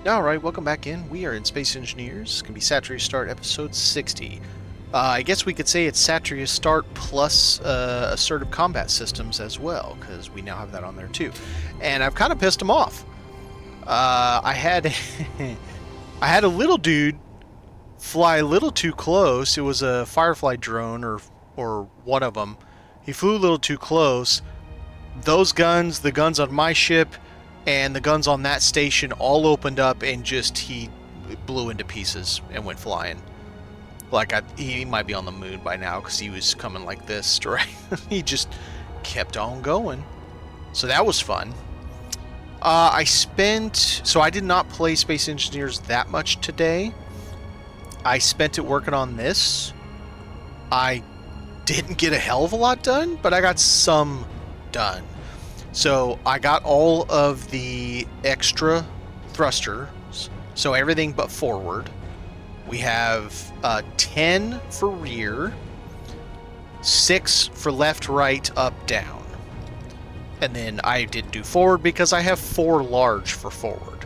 Alright, welcome back in. We are in Space Engineers. It's going to be Satreus Start episode 60. I guess we could say it's Satreus Start plus assertive combat systems as well, because we now have that on there too. And I've kind of pissed him off. I had I had a little dude fly a little too close. It was a Firefly drone or one of them. He flew a little too close. Those guns, the guns on my ship, and the guns on that station all opened up and he blew into pieces and went flying. Like, he might be on the moon by now because he was coming like this, right? He just kept on going. So that was fun. So I did not play Space Engineers that much today. I spent it working on this. I didn't get a hell of a lot done, but I got some done. So I got all of the extra thrusters, so everything but forward. We have 10 for rear, 6 for left, right, up, down. And then I didn't do forward because I have 4 large for forward.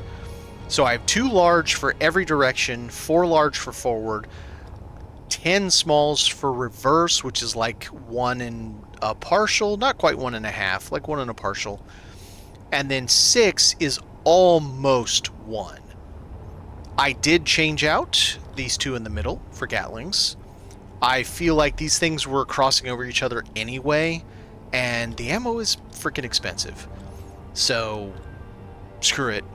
So I have 2 large for every direction, 4 large for forward, 10 smalls for reverse, which is like 1 and a partial, not quite 1.5, like 1 and a partial. And then 6 is almost 1. I did change out these 2 in the middle for Gatlings. I feel like these things were crossing over each other anyway, and the ammo is freaking expensive. So, screw it.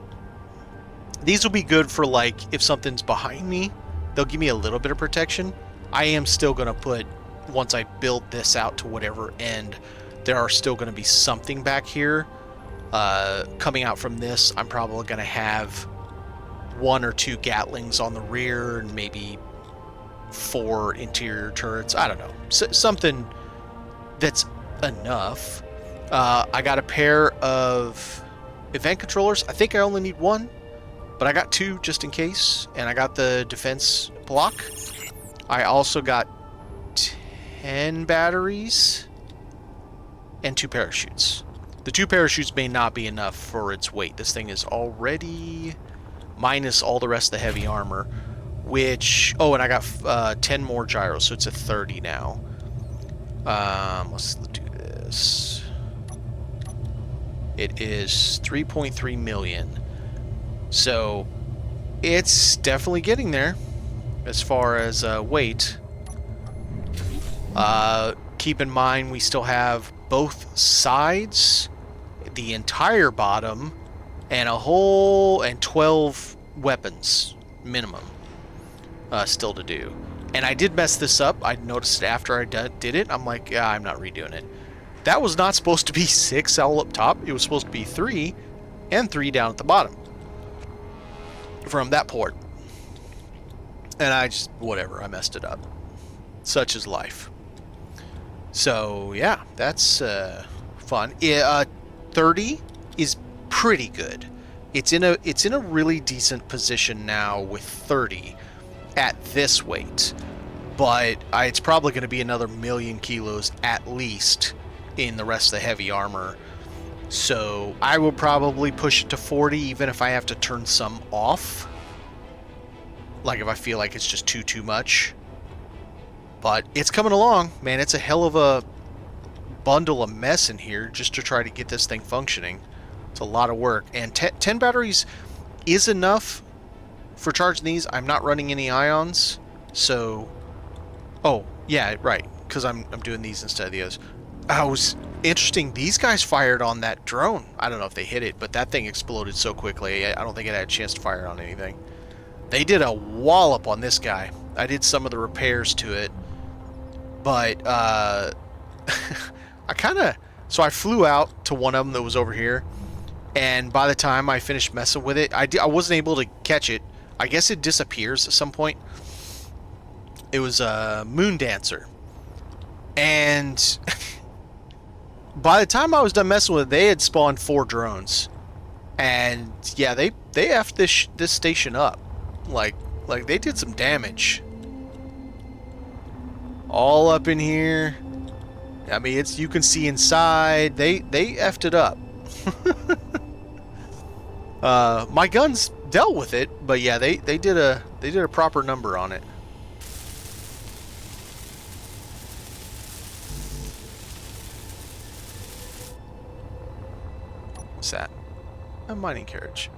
These will be good for, like, if something's behind me, they'll give me a little bit of protection. I am still going to put, once I build this out to whatever end, there are still going to be something back here. Coming out from this, I'm probably going to have 1 or 2 Gatlings on the rear and maybe 4 interior turrets. I don't know. Something that's enough. I got a pair of event controllers. I think I only need 1, but I got 2 just in case. And I got the defense block. I also got 10 batteries and 2 parachutes. The 2 parachutes may not be enough for its weight. This thing is already minus all the rest of the heavy armor, which... Oh, and I got 10 more gyros, so it's a 30 now. Let's do this. It is 3.3 million. So, it's definitely getting there as far as weight. Keep in mind we still have both sides, the entire bottom, and 12 weapons minimum still to do. And I did mess this up. I noticed it after I did it. I'm like, yeah, I'm not redoing it. That was not supposed to be 6 all up top. It was supposed to be 3 and 3 down at the bottom from that port. And I just, whatever, I messed it up. Such is life. So, yeah, that's fun. 30 is pretty good. It's in a really decent position now with 30 at this weight. But it's probably going to be another 1,000,000 kilos at least in the rest of the heavy armor. So, I will probably push it to 40 even if I have to turn some off. Like if I feel like it's just too much. But it's coming along, man. It's a hell of a bundle of mess in here just to try to get this thing functioning. It's a lot of work. And 10 batteries is enough for charging these. I'm not running any ions. So, oh, yeah, right. Because I'm doing these instead of the others. Interesting. These guys fired on that drone. I don't know if they hit it, but that thing exploded so quickly. I don't think it had a chance to fire on anything. They did a wallop on this guy. I did some of the repairs to it. But, so I flew out to one of them that was over here. And by the time I finished messing with it, I wasn't able to catch it. I guess it disappears at some point. It was a moon dancer. And by the time I was done messing with it, they had spawned 4 drones. And, yeah, they effed this station up. Like they did some damage. All up in here. I mean, you can see inside. They effed it up. My guns dealt with it, but yeah, they did a proper number on it. What's that? A mining carriage.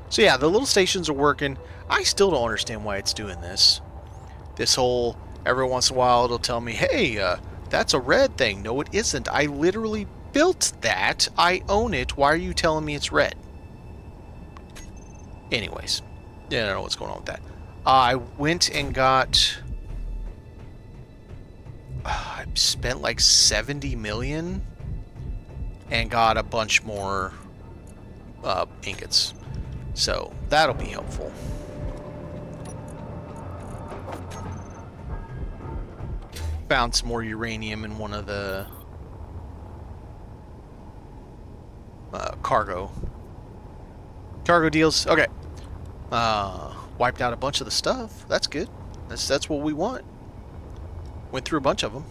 So yeah, the little stations are working. I still don't understand why it's doing this. This whole, every once in a while it'll tell me, hey, that's a red thing. No, it isn't. I literally built that. I own it. Why are you telling me it's red? Anyways, yeah, I don't know what's going on with that. I went and got... I spent like 70 million and got a bunch more ingots. So that'll be helpful. Found some more uranium in one of the cargo deals. Okay. Wiped out a bunch of the stuff. That's good. That's what we want. Went through a bunch of them.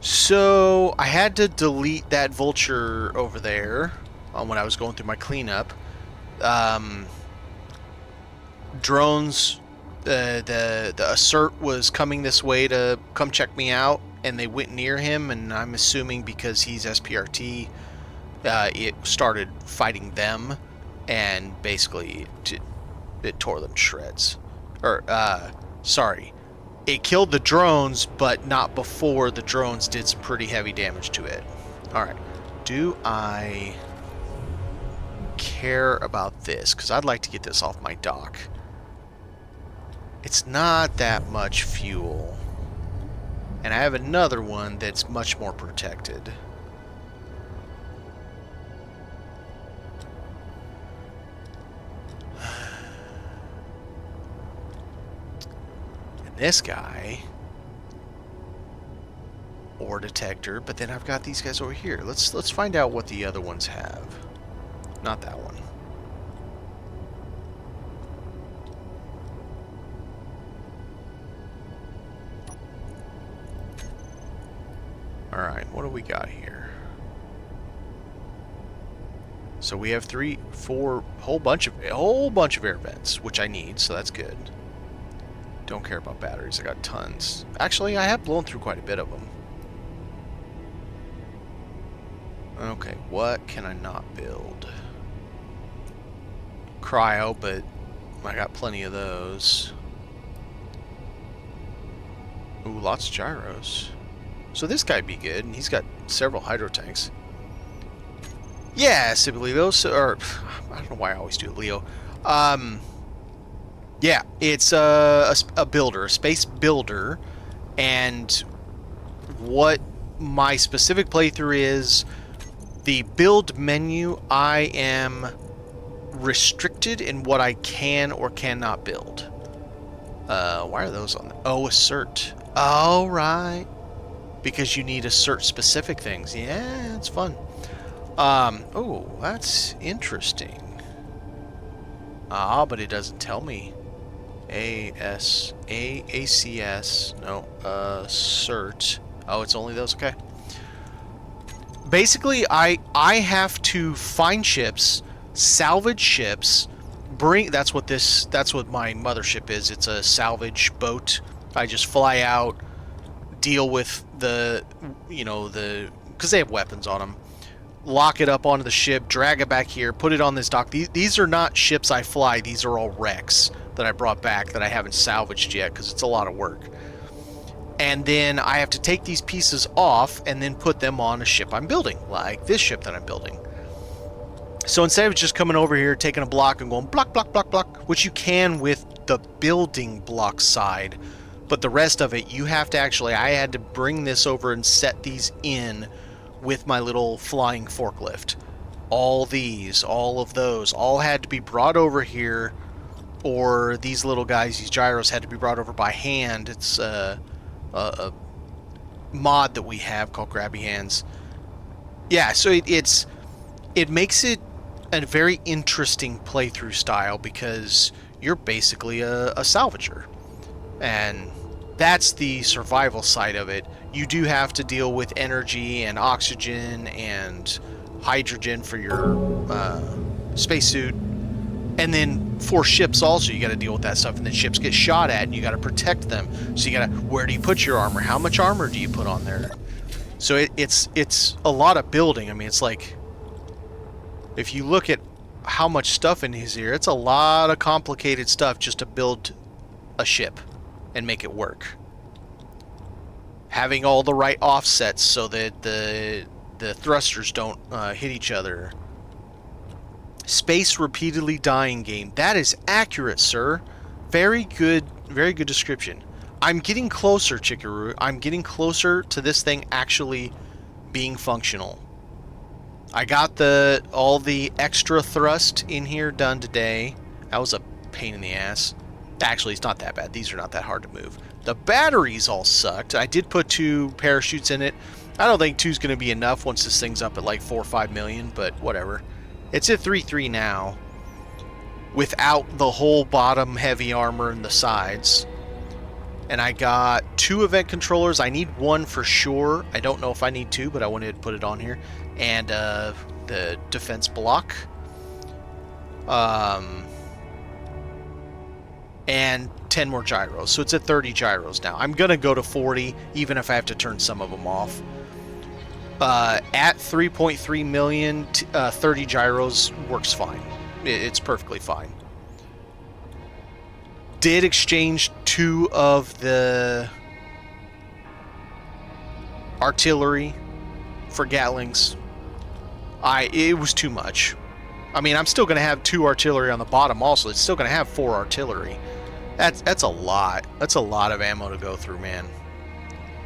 So I had to delete that vulture over there when I was going through my cleanup. Drones, the assert was coming this way to come check me out, and they went near him, and I'm assuming because he's SPRT, it started fighting them, and basically it tore them to shreds. Or, sorry. It killed the drones, but not before the drones did some pretty heavy damage to it. Alright. Do I care about this? Because I'd like to get this off my dock. It's not that much fuel. And I have another one that's much more protected. And this guy, ore detector, but then I've got these guys over here. Let's find out what the other ones have. Not that one. Alright, what do we got here? So we have 3, 4, a whole bunch of air vents, which I need, so that's good. Don't care about batteries, I got tons. Actually, I have blown through quite a bit of them. Okay, what can I not build? Cryo, but I got plenty of those. Ooh, lots of gyros. So this guy'd be good, and he's got several hydro tanks. Yeah, Sibilio, or I don't know why I always do Leo. Yeah, it's a builder, a space builder, and what my specific playthrough is, the build menu, I am restricted in what I can or cannot build. Why are those on there? Oh, assert. All right. Because you need assert specific things. Yeah, it's fun. Oh, that's interesting. Ah, but it doesn't tell me. ACS. No, assert. Oh, it's only those. Okay. Basically, I have to find ships, salvage ships, that's what my mothership is. It's a salvage boat. I just fly out, deal with because they have weapons on them, lock it up onto the ship, drag it back here, put it on this dock. These are not ships I fly. These are all wrecks that I brought back that I haven't salvaged yet because it's a lot of work. And then I have to take these pieces off and then put them on a ship I'm building, like this ship that I'm building. So instead of just coming over here, taking a block and going block, block, block, block, which you can with the building block side, but the rest of it, you have to actually, I had to bring this over and set these in with my little flying forklift. All these, all of those, all had to be brought over here, or these little guys, these gyros, had to be brought over by hand. It's a mod that we have called Grabby Hands. Yeah, so it makes it a very interesting playthrough style because you're basically a salvager. And that's the survival side of it. You do have to deal with energy and oxygen and hydrogen for your spacesuit. And then for ships also, you got to deal with that stuff. And then ships get shot at, and you got to protect them. So you got to, where do you put your armor? How much armor do you put on there? So it's a lot of building. I mean, it's like, if you look at how much stuff in here, it's a lot of complicated stuff just to build a ship and make it work. Having all the right offsets so that the thrusters don't hit each other. Space repeatedly dying game. That is accurate, sir. Very good description. I'm getting closer, Chikaru. I'm getting closer to this thing actually being functional. I got all the extra thrust in here done today. That was a pain in the ass. Actually, it's not that bad. These are not that hard to move. The batteries all sucked. I did put 2 parachutes in it. I don't think 2's going to be enough once this thing's up at like 4 or 5 million, but whatever. It's at 3.3 now, without the whole bottom heavy armor and the sides. And I got 2 event controllers. I need 1 for sure. I don't know if I need 2, but I wanted to put it on here. And the defense block. And 10 more gyros. So it's at 30 gyros now. I'm going to go to 40, even if I have to turn some of them off. At 3.3 million, 30 gyros works fine. It's perfectly fine. Did exchange 2 of the artillery for Gatlings. It was too much. I mean, I'm still going to have 2 artillery on the bottom also. It's still going to have 4 artillery. That's a lot. That's a lot of ammo to go through, man.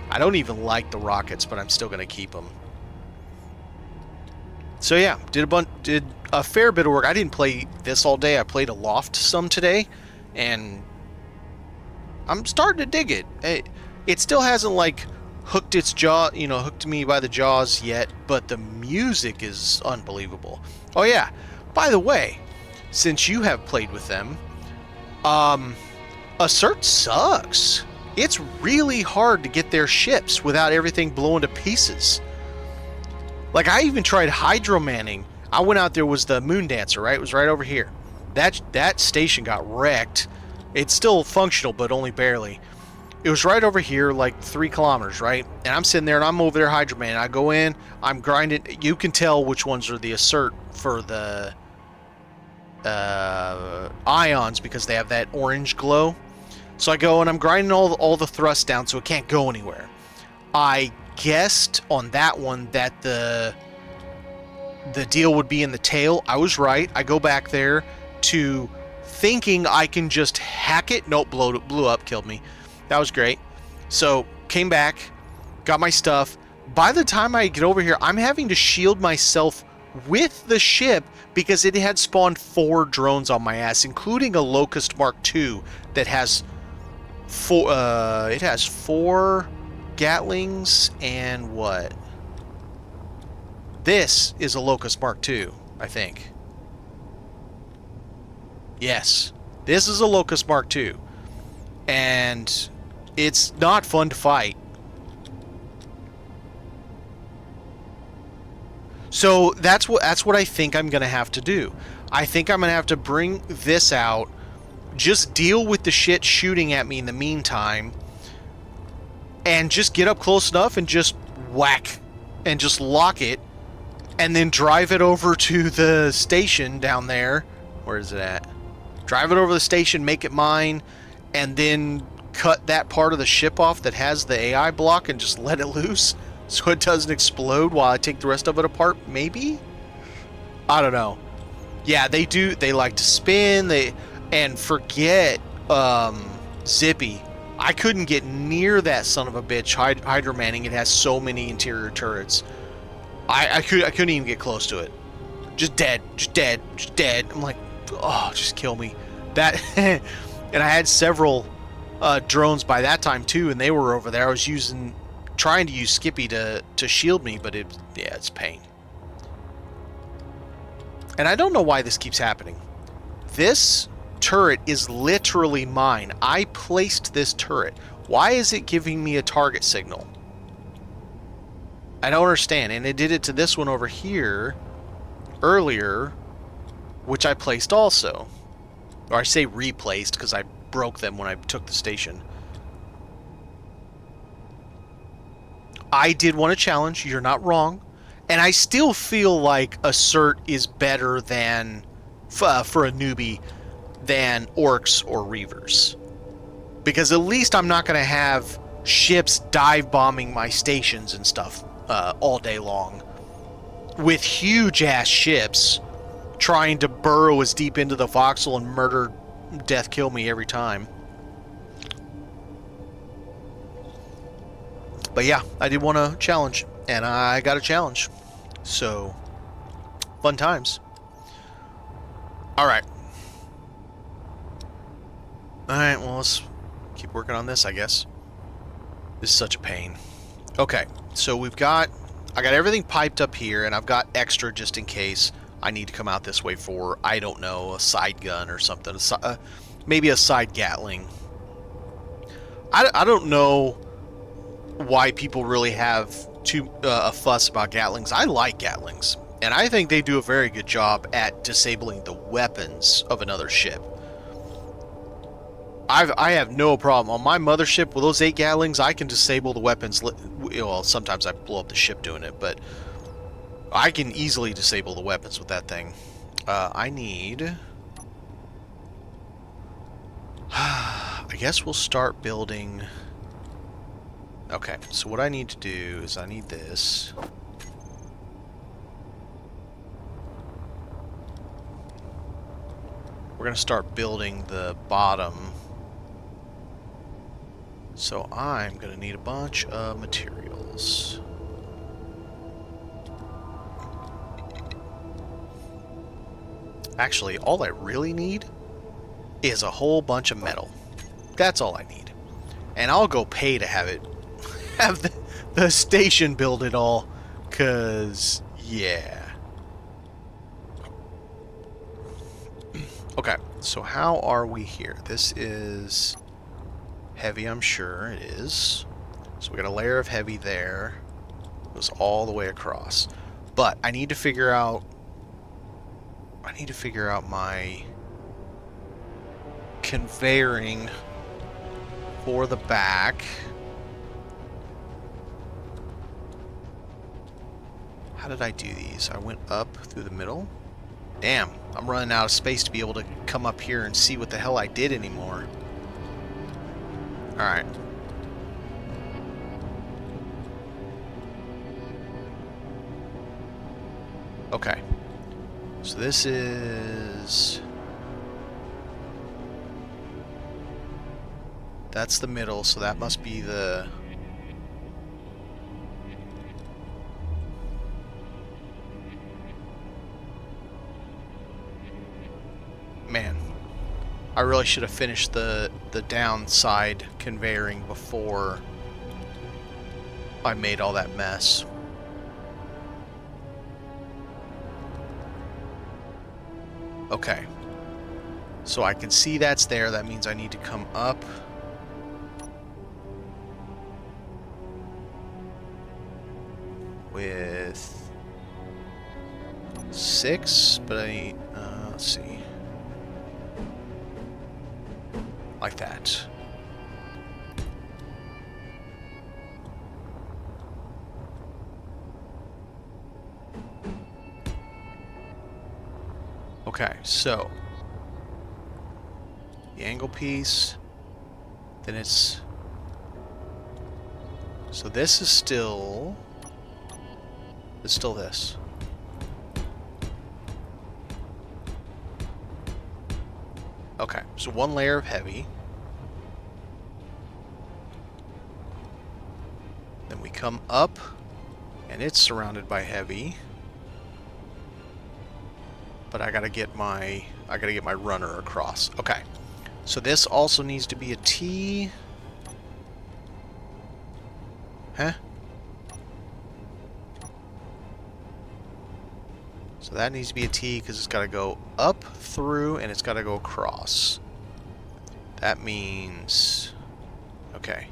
I don't even like the rockets, but I'm still going to keep them. So yeah, did a fair bit of work. I didn't play this all day. I played Aloft some today, and I'm starting to dig it. It still hasn't like hooked its jaw, hooked me by the jaws yet, but the music is unbelievable. Oh yeah, by the way, since you have played with them, Assert sucks. It's really hard to get their ships without everything blowing to pieces. Like, I even tried hydromanning. I went out there, was the Moon Dancer, right? It was right over here. That station got wrecked. It's still functional, but only barely. It was right over here, like 3 kilometers, right? And I'm sitting there, and I'm over there hydromanning. I go in, I'm grinding. You can tell which ones are the Assert for the ions, because they have that orange glow. So I go, and I'm grinding all the thrust down so it can't go anywhere. I guessed on that one that the deal would be in the tail. I was right. I go back there to thinking I can just hack it. Nope, blew up, killed me. That was great. So came back, got my stuff. By the time I get over here, I'm having to shield myself with the ship because it had spawned 4 drones on my ass, including a Locust Mark II that has 4. It has 4 Gatlings and what? This is a Locust Mark II, I think. Yes, this is a Locust Mark II, and it's not fun to fight. So that's what I think I'm gonna have to do. I think I'm gonna have to bring this out, just deal with the shit shooting at me in the meantime, and just get up close enough and just whack and just lock it, and then drive it over to the station down there. Where is it at? Drive it over the station, make it mine, and then cut that part of the ship off that has the AI block and just let it loose so it doesn't explode while I take the rest of it apart, maybe? I don't know. Yeah, they do. They like to spin. And forget Zippy. I couldn't get near that son of a bitch hydromanning. It has so many interior turrets. I couldn't even get close to it. Just dead. I'm like, oh, just kill me. That and I had several drones by that time too, and they were over there. I was trying to use Skippy to shield me, but it's pain. And I don't know why this keeps happening. This turret is literally mine. I placed this turret. Why is it giving me a target signal? I don't understand. And it did it to this one over here earlier. which I placed also. Or I say replaced because I broke them when I took the station. I did want a challenge. You're not wrong. And I still feel like Assert is better than, for a newbie, than Orcs or Reavers. Because at least I'm not going to have ships dive bombing my stations and stuff all day long. With huge ass ships trying to burrow as deep into the voxel and murder, death kill me every time. But yeah, I did want a challenge, and I got a challenge. So, fun times. Alright. Alright, well, let's keep working on this, I guess. This is such a pain. Okay, so I got everything piped up here, and I've got extra just in case I need to come out this way for, I don't know, a side gun or something. Maybe a side Gatling. I don't know why people really have a fuss about Gatlings. I like Gatlings, and I think they do a very good job at disabling the weapons of another ship. I have no problem. On my mothership, with those 8 Gatlings, I can disable the weapons. Well, sometimes I blow up the ship doing it, but I can easily disable the weapons with that thing. I need... I guess we'll start building... Okay, so what I need to do is I need this. We're going to start building the bottom. So I'm going to need a bunch of materials. Actually, all I really need is a whole bunch of metal. That's all I need. And I'll go pay to have the station build it all, cause yeah. Okay, so how are we here? This is heavy, I'm sure it is. So we got a layer of heavy there. It goes all the way across. But I need to figure out my conveying for the back. How did I do these? I went up through the middle. Damn, I'm running out of space to be able to come up here and see what the hell I did anymore. Alright. Okay. So this is... That's the middle, so that must be the... Man, I really should have finished the downside conveying before I made all that mess. Okay. So I can see that's there. That means I need to come up. With 6, but I need, let's see. Like that. Okay, so the angle piece, then it's, so this is still, it's still this. Okay, so one layer of heavy. Then we come up, and it's surrounded by heavy. But I gotta get my runner across. Okay, so this also needs to be a T. Huh? So that needs to be a T because it's got to go up through and it's got to go across. That means... Okay.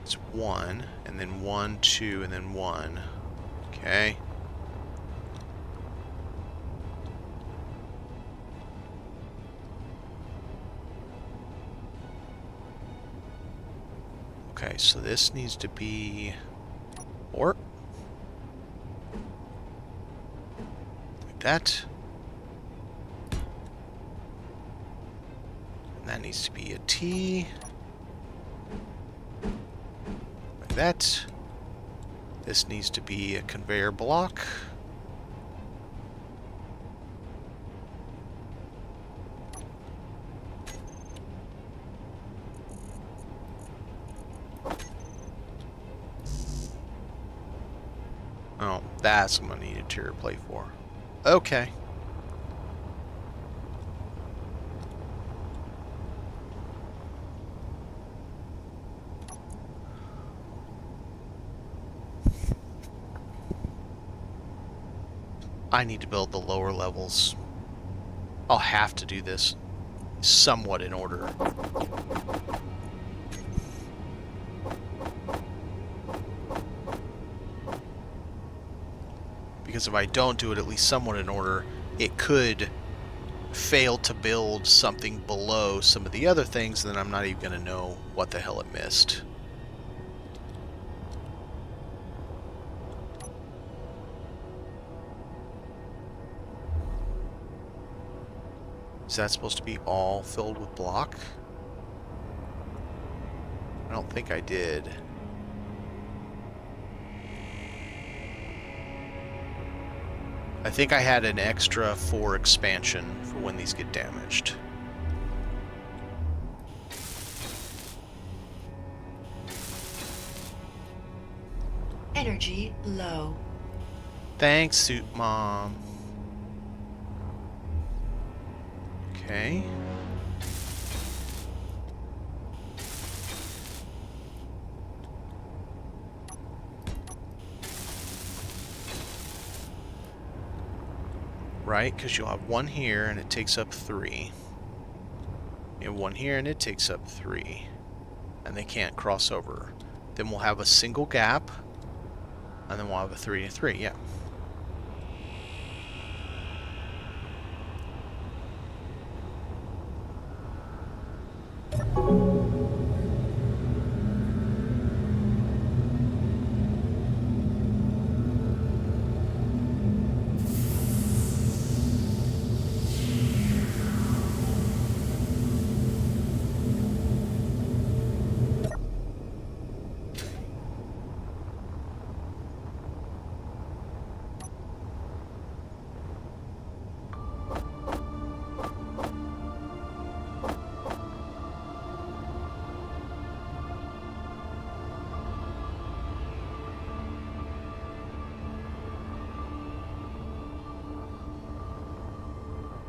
It's 1, and then 1, 2, and then 1. Okay. Okay, so this needs to be 4. Like that. And that needs to be a T. Like that. This needs to be a conveyor block. Oh, that's what I need a interior plate for. Okay. I need to build the lower levels. I'll have to do this somewhat in order. Because if I don't do it at least somewhat in order, it could fail to build something below some of the other things, and then I'm not even going to know what the hell it missed. Is that supposed to be all filled with block? I don't think I did. I think I had an extra for expansion for when these get damaged. Energy low. Thanks, Suit Mom. Okay. Right, because you'll have 1 here and it takes up 3. You have 1 here and it takes up 3. And they can't cross over. Then we'll have a single gap. And then we'll have a 3 and a 3, yeah.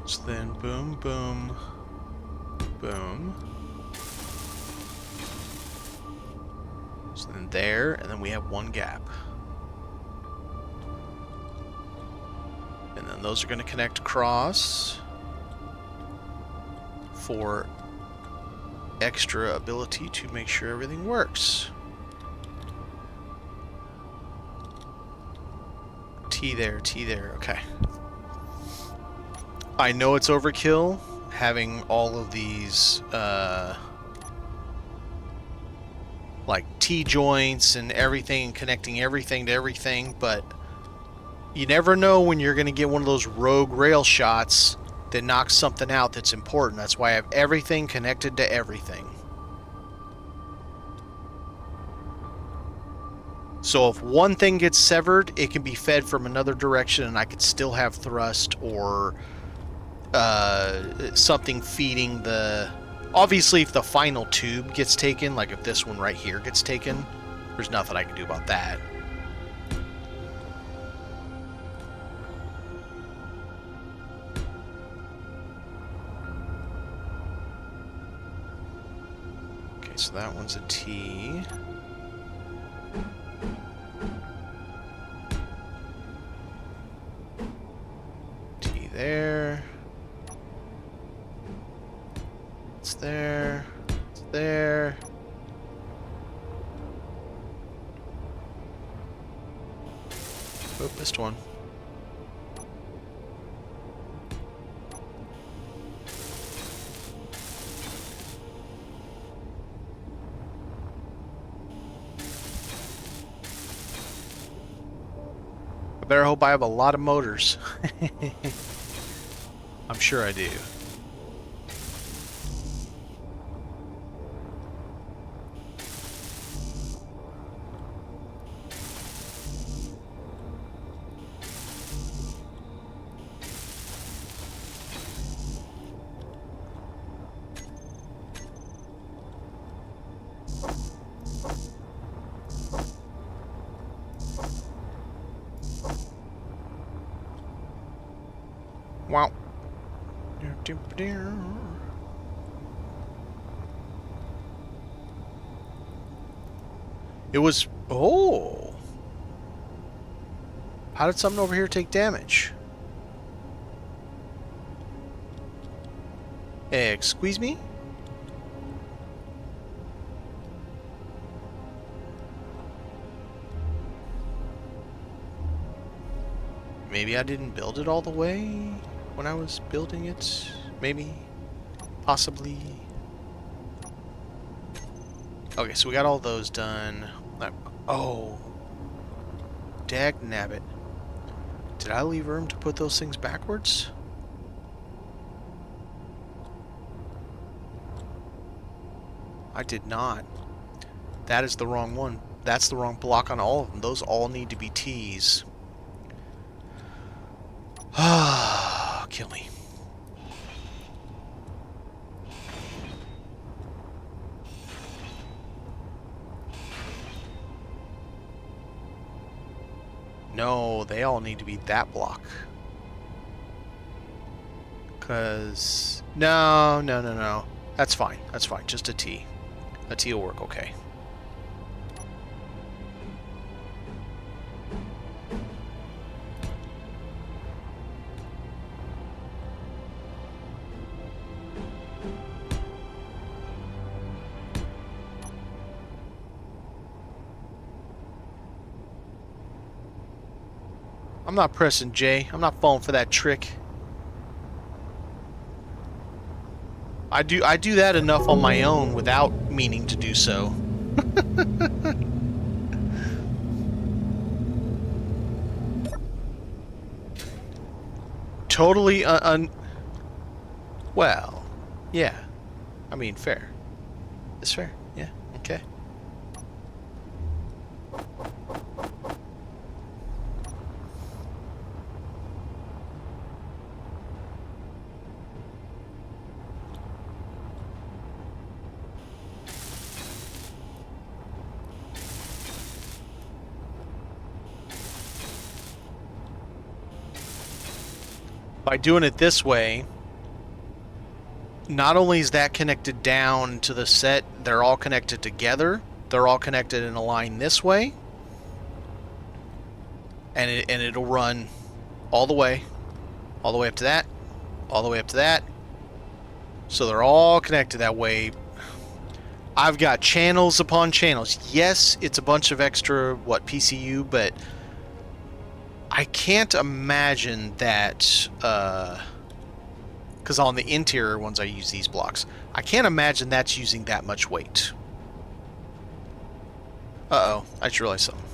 So then boom, boom, boom. So then there, and then we have 1 gap. And then those are going to connect across for extra ability to make sure everything works. T there, okay. I know it's overkill having all of these like T-joints and everything and connecting everything to everything, but you never know when you're going to get one of those rogue rail shots that knocks something out that's important. That's why I have everything connected to everything. So if one thing gets severed, it can be fed from another direction and I could still have thrust or something feeding the... Obviously, if the final tube gets taken, like if this one right here gets taken, there's nothing I can do about that. Okay, so that one's a T. T there. It's there. It's there. Oh, missed one. I better hope I have a lot of motors. I'm sure I do. Wow. It was... Oh! How did something over here take damage? Excuse me? Maybe I didn't build it all the way when I was building it? Maybe? Possibly? Okay, so we got all those done. Oh. Dagnabbit. Did I leave room to put those things backwards? I did not. That is the wrong one. That's the wrong block on all of them. Those all need to be T's. Ah, kill me. No, they all need to be that block. Because... No. That's fine. That's fine. Just a T. A T will work okay. I'm not pressing J. I'm not falling for that trick. I do that enough on my own without meaning to do so. Totally well, yeah. I mean, fair. It's fair. Yeah. Okay. By doing it this way, not only is that connected down to the set, they're all connected together. They're all connected in a line this way. And it'll run all the way up to that, all the way up to that. So they're all connected that way. I've got channels upon channels. Yes, it's a bunch of extra, PCU, but I can't imagine that, because on the interior ones I use these blocks. I can't imagine that's using that much weight. Uh-oh, I just realized something.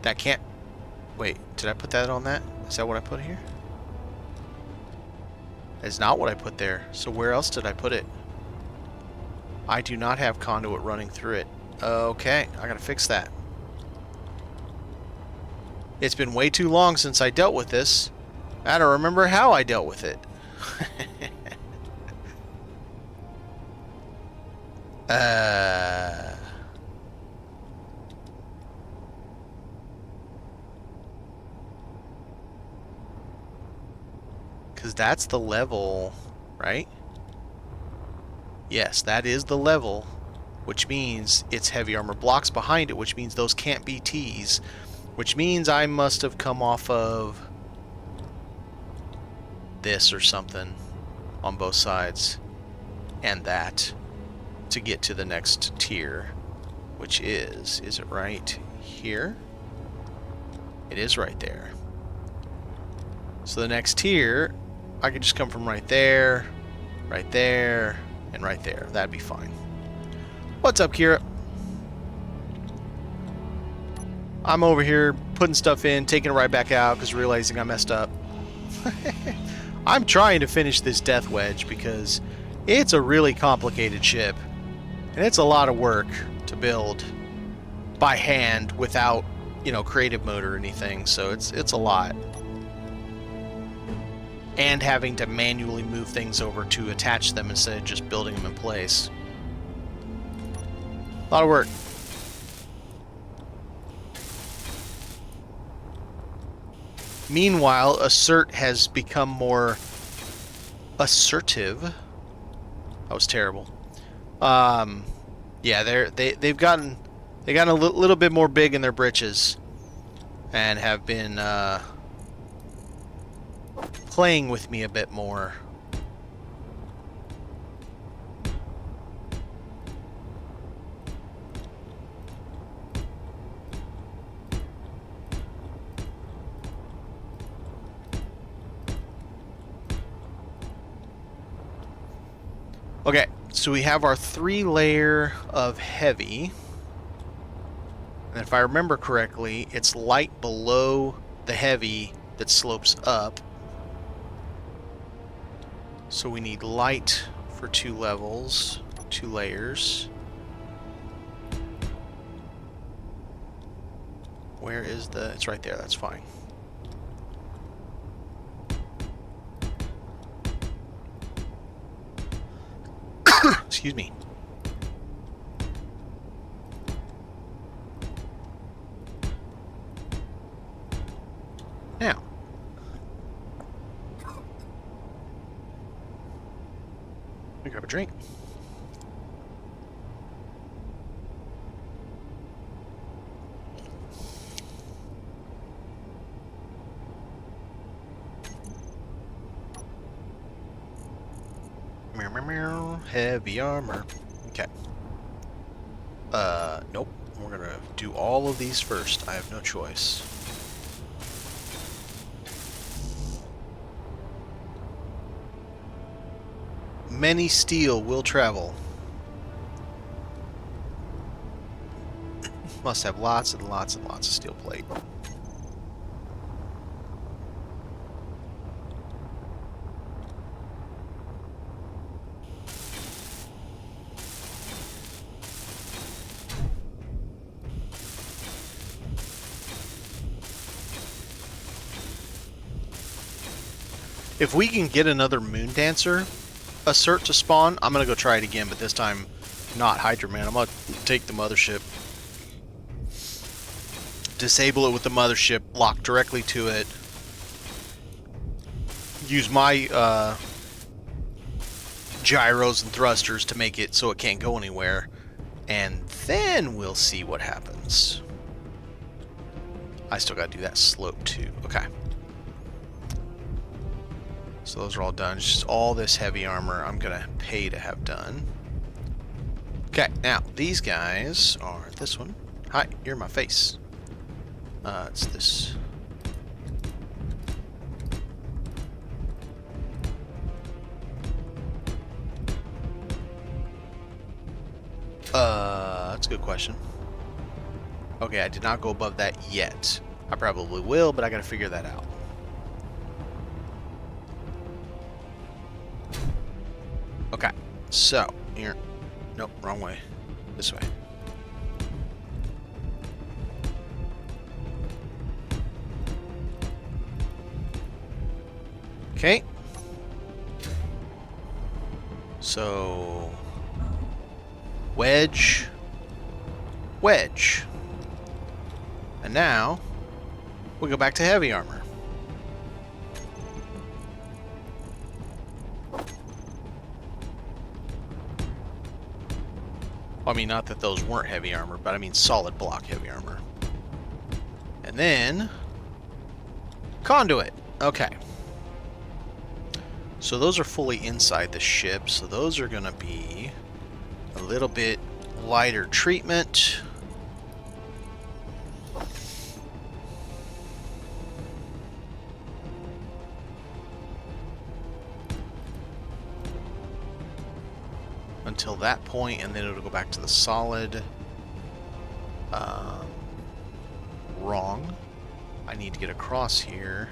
That can't... Wait, did I put that on that? Is that what I put here? That's not what I put there. So where else did I put it? I do not have conduit running through it. Okay, I gotta fix that. It's been way too long since I dealt with this. I don't remember how I dealt with it. Because that's the level, right? Yes, that is the level, which means it's heavy armor blocks behind it, which means those can't be T's. Which means I must have come off of this or something on both sides and that to get to the next tier, which is it right here? It is right there. So the next tier, I could just come from right there, and right there. That'd be fine. What's up, Kira? I'm over here putting stuff in, taking it right back out because realizing I messed up. I'm trying to finish this Death Wedge because it's a really complicated ship. And it's a lot of work to build by hand without, you know, creative mode or anything. So it's a lot. And having to manually move things over to attach them instead of just building them in place. A lot of work. Meanwhile, Assert has become more assertive. That was terrible. Yeah, they've gotten a little bit more big in their britches, and have been playing with me a bit more. Okay, so we have our 3-layer of heavy. And if I remember correctly, it's light below the heavy that slopes up. So we need light for 2 levels, 2 layers. Where is the... It's right there, that's fine. Excuse me. Now. Let me grab a drink. Heavy armor. Okay. Nope. We're gonna do all of these first. I have no choice. Many steel will travel. Must have lots and lots and lots of steel plate. If we can get another Moon Dancer Assert to spawn, I'm going to go try it again, but this time not Hydra Man. I'm going to take the mothership, disable it with the mothership, lock directly to it, use my gyros and thrusters to make it so it can't go anywhere, and then we'll see what happens. I still got to do that slope too. Okay. So those are all done. It's just all this heavy armor I'm going to pay to have done. Okay, now these guys are this one. Hi, you're my face. It's this. That's a good question. Okay, I did not go above that yet. I probably will, but I got to figure that out. Okay, so here, nope, wrong way, this way. Okay, so wedge, wedge, and now we go back to heavy armor. I mean, not that those weren't heavy armor, but I mean solid block heavy armor. And then conduit. Okay. So those are fully inside the ship, so those are going to be a little bit lighter treatment. until that point, and then it'll go back to the solid. Wrong. I need to get across here.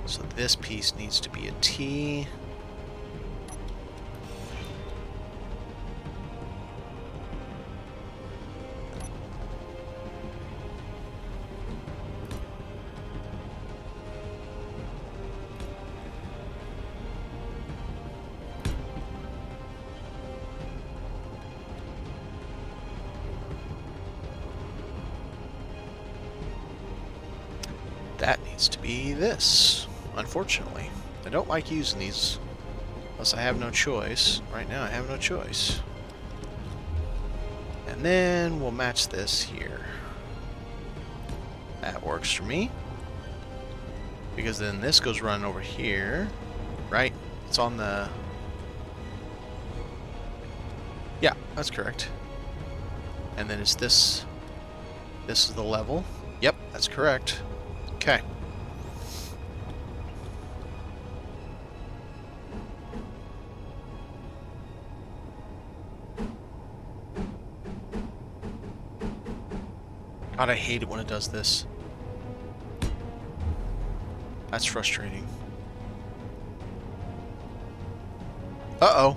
So this piece needs to be a T. That needs to be this, unfortunately. I don't like using these unless I have no choice. Right now I have no choice. And then we'll match this here. That works for me. Because then this goes running over here, right? It's on the... Yeah, that's correct. And then it's this. This is the level. Yep, that's correct. Okay. God, I hate it when it does this. That's frustrating. Uh-oh.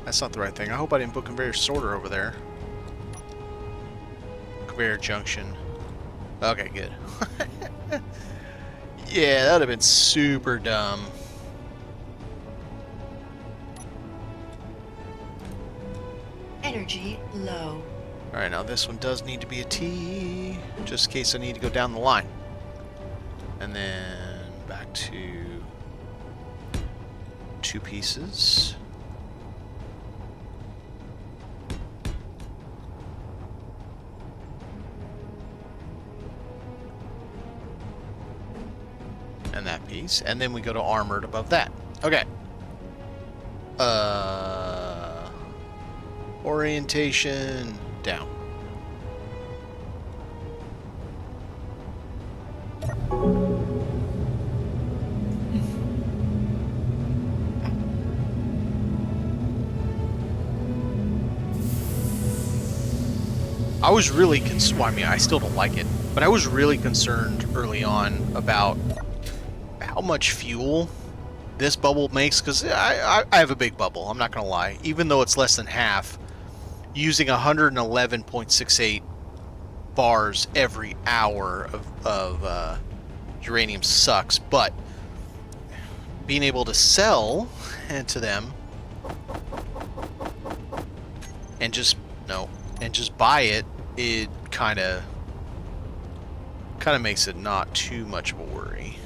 That's not the right thing. I hope I didn't put conveyor sorter over there. Conveyor junction. Okay, good. Yeah, that would have been super dumb. Energy low. Alright, now this one does need to be a T, just in case I need to go down the line. And then back to 2 pieces. And that piece. And then we go to armored above that. Okay. Orientation down. I was really concerned. Well, I mean, I still don't like it, but I was really concerned early on about how much fuel this bubble makes, because I have a big bubble, I'm not going to lie. Even though it's less than half, using 111.68 bars every hour of uranium sucks, but being able to sell to them and just, and just buy it, it kind of makes it not too much of a worry.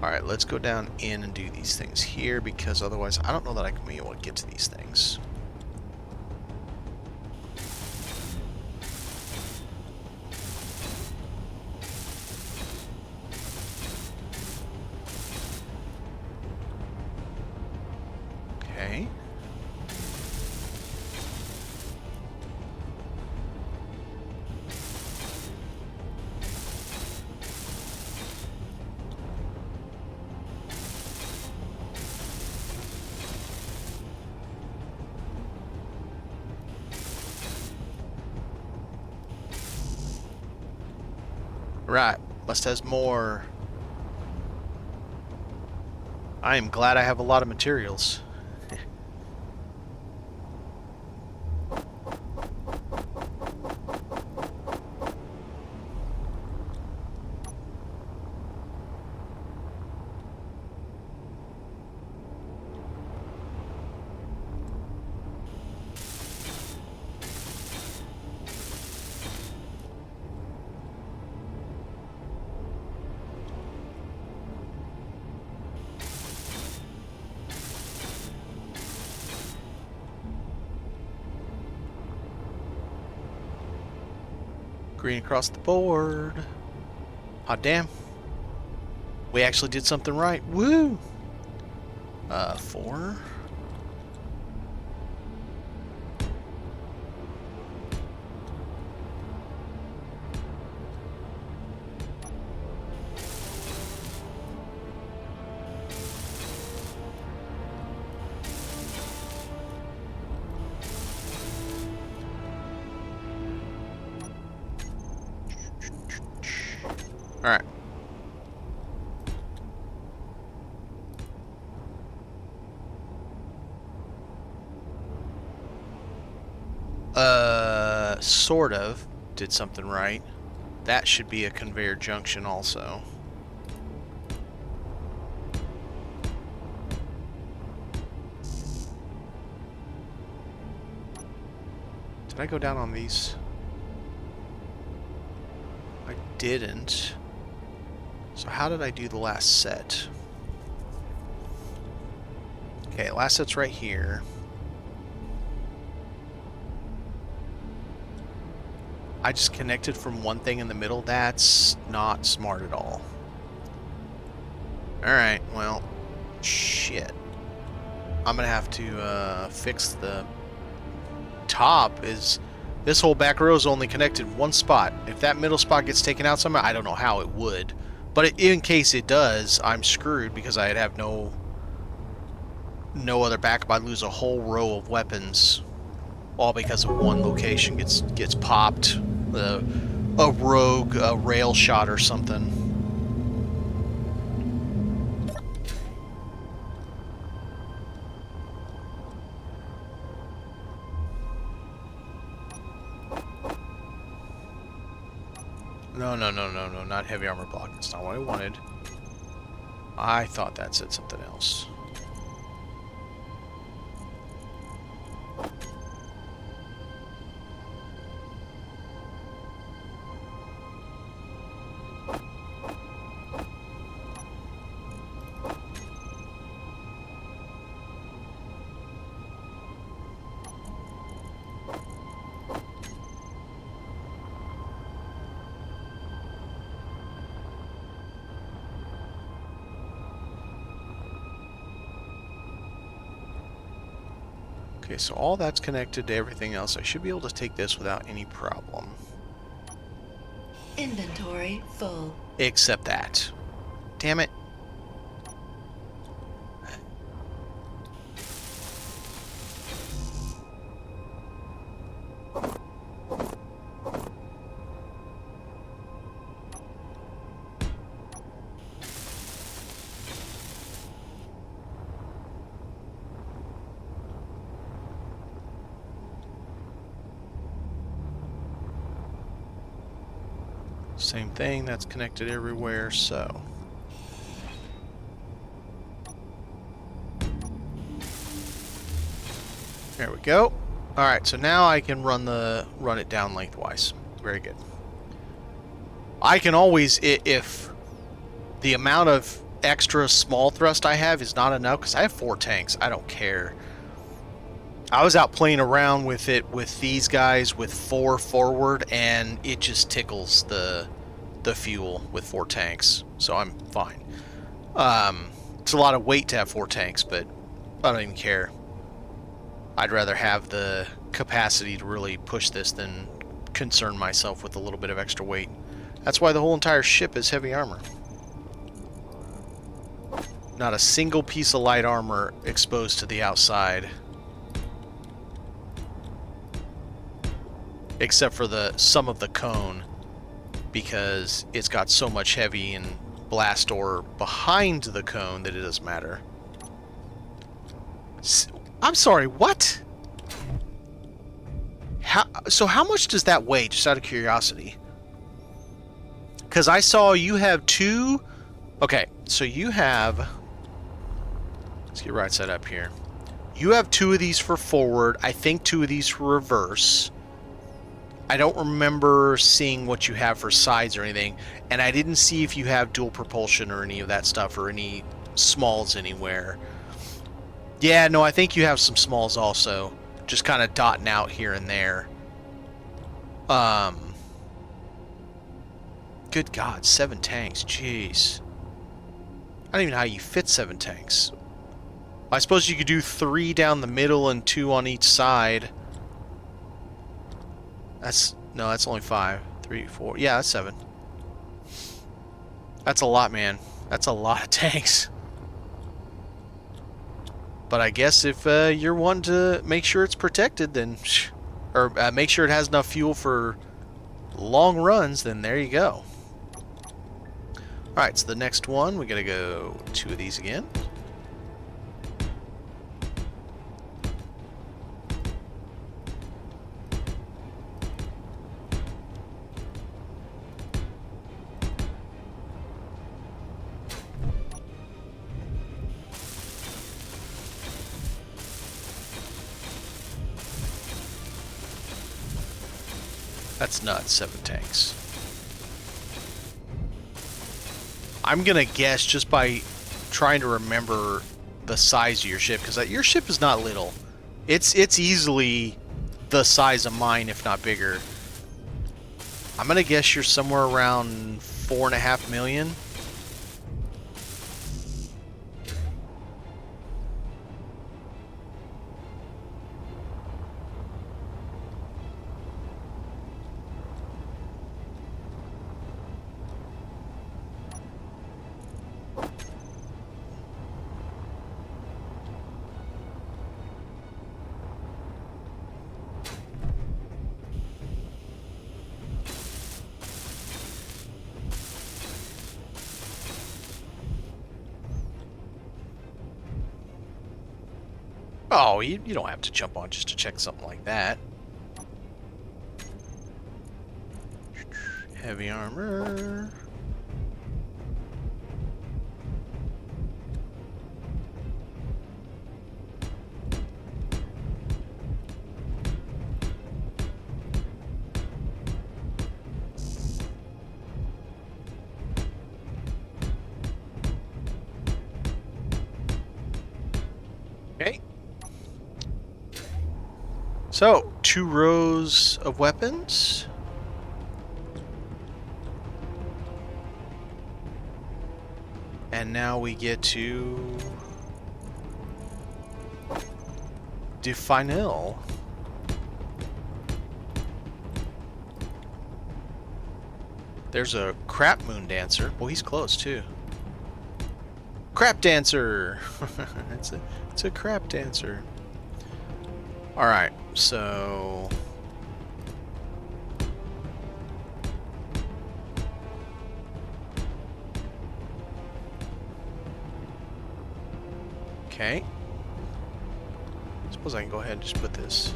Alright, let's go down in and do these things here, because otherwise I don't know that I can be able to get to these things. Okay. Right, must has more. I am glad I have a lot of materials. Green across the board. Hot damn. We actually did something right. Woo! 4. Alright. Sort of. Did something right. That should be a conveyor junction also. Did I go down on these? I didn't. So how did I do the last set? Okay, last set's right here. I just connected from one thing in the middle. That's not smart at all. Alright, well, shit. I'm gonna have to fix the top. Is this whole back row is only connected one spot. If that middle spot gets taken out somehow, I don't know how it would. But in case it does, I'm screwed because I'd have no other backup. I'd lose a whole row of weapons, all because of one location gets popped. A rogue rail shot or something. No, not heavy armor block. That's not what I wanted. I thought that said something else. Okay, so all that's connected to everything else. I should be able to take this without any problem. Inventory full. Except that. Damn it. Same thing, that's connected everywhere, so. There we go. Alright, so now I can run it down lengthwise. Very good. I can always, if the amount of extra small thrust I have is not enough, because I have 4 tanks, I don't care. I was out playing around with it with these guys with 4 forward, and it just tickles the fuel with 4 tanks, so I'm fine. It's a lot of weight to have 4 tanks, but I don't even care. I'd rather have the capacity to really push this than concern myself with a little bit of extra weight. That's why the whole entire ship is heavy armor. Not a single piece of light armor exposed to the outside. Except for some of the cone, because it's got so much heavy and blast ore behind the cone that it doesn't matter. I'm sorry, what? So how much does that weigh, just out of curiosity? Because I saw you have 2... Okay, so you have... Let's get right side up here. You have 2 of these for forward. I think 2 of these for reverse. I don't remember seeing what you have for sides or anything, and I didn't see if you have dual propulsion or any of that stuff or any smalls anywhere. Yeah, no, I think you have some smalls also, just kind of dotting out here and there. Good God, 7 tanks, jeez. I don't even know how you fit 7 tanks. I suppose you could do 3 down the middle and 2 on each side. No, that's only 5. 3, 4. Yeah, that's 7. That's a lot, man. That's a lot of tanks. But I guess if you're wanting to make sure it's protected, then, or make sure it has enough fuel for long runs, then there you go. Alright, so the next one, we gotta go 2 of these again. That's nuts, 7 tanks. I'm gonna guess just by trying to remember the size of your ship, because your ship is not little. It's easily the size of mine, if not bigger. I'm gonna guess you're somewhere around 4.5 million. Oh, you don't have to jump on just to check something like that. Heavy armor. Okay. So, 2 rows of weapons. And now we get to Definil. There's a crap moon dancer. Well, he's close too. Crap dancer. it's a crap dancer. All right, so okay. Suppose I can go ahead and just put this.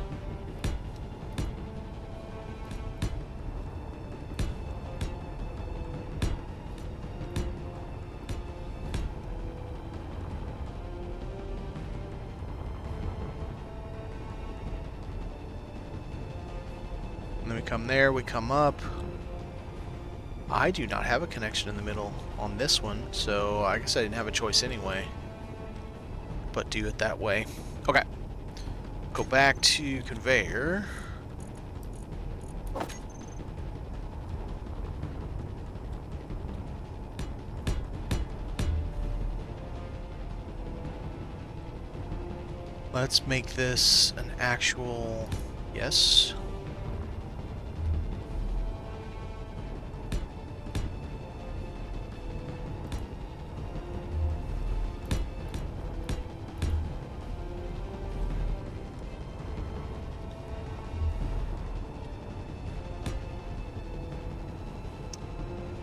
And then we come there, we come up. I do not have a connection in the middle on this one, so I guess I didn't have a choice anyway. But do it that way. Okay. Go back to conveyor. Let's make this an actual... Yes.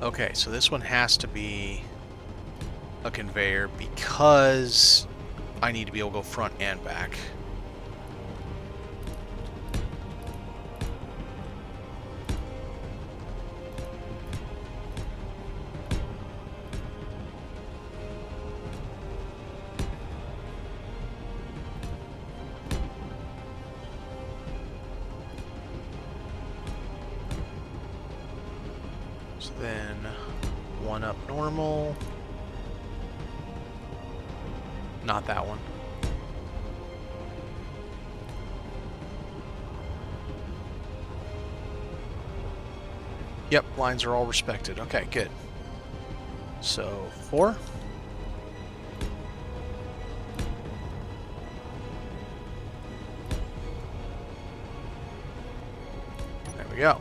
Okay, so this one has to be a conveyor because I need to be able to go front and back. So then 1 up normal. Not that one. Yep, lines are all respected. Okay, good. So 4. There we go.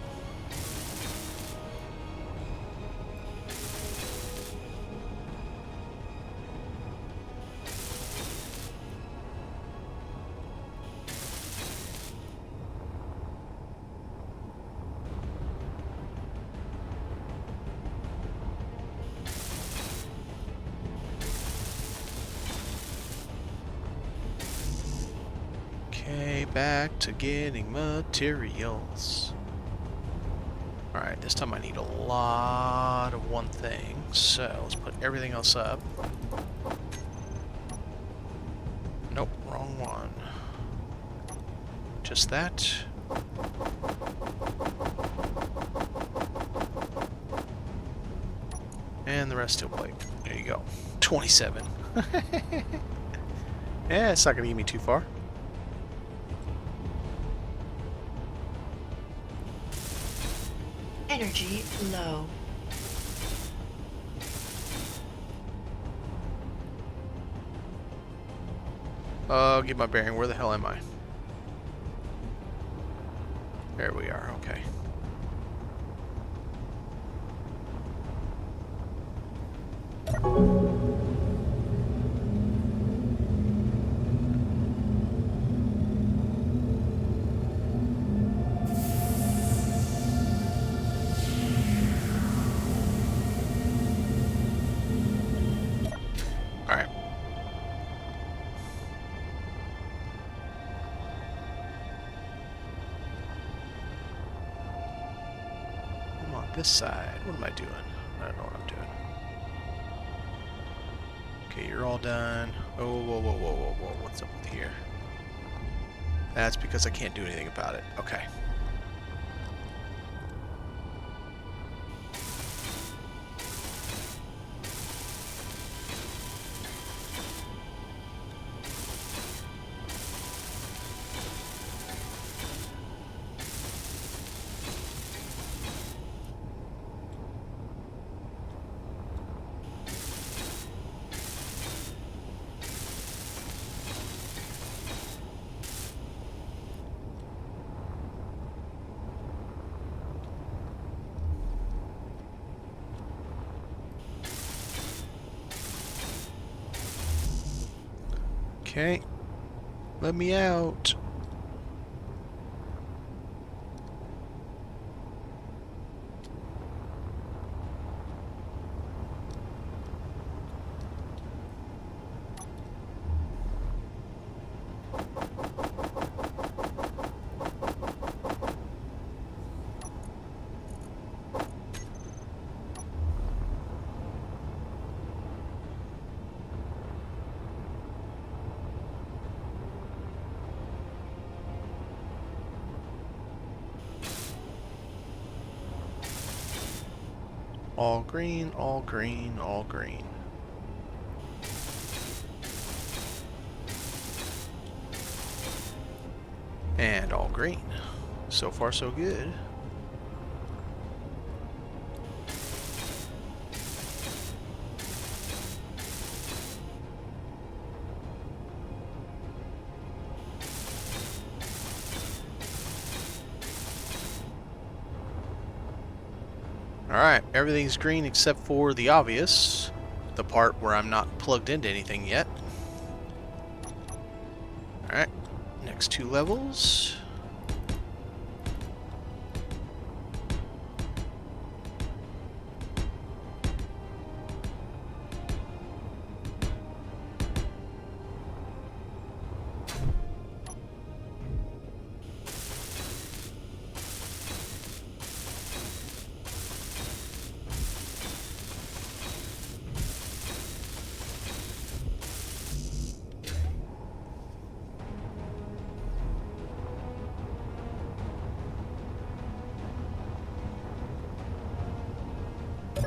Okay, back to getting materials. Alright, this time I need a lot of one thing, so let's put everything else up. Nope, wrong one. Just that. And the rest steel plate. There you go. 27. Yeah, it's not going to get me too far. Energy low. Get my bearing. Where the hell am I? There we are. Okay. Alright. I'm on this side. What am I doing? I don't know what I'm doing. Okay, you're all done. Oh, whoa, whoa, whoa, whoa, whoa. What's up with here? That's because I can't do anything about it. Okay. Okay. Let me out. All green, all green, all green. And all green. So far, so good. Alright, everything's green except for the obvious, the part where I'm not plugged into anything yet. Alright, next 2 levels.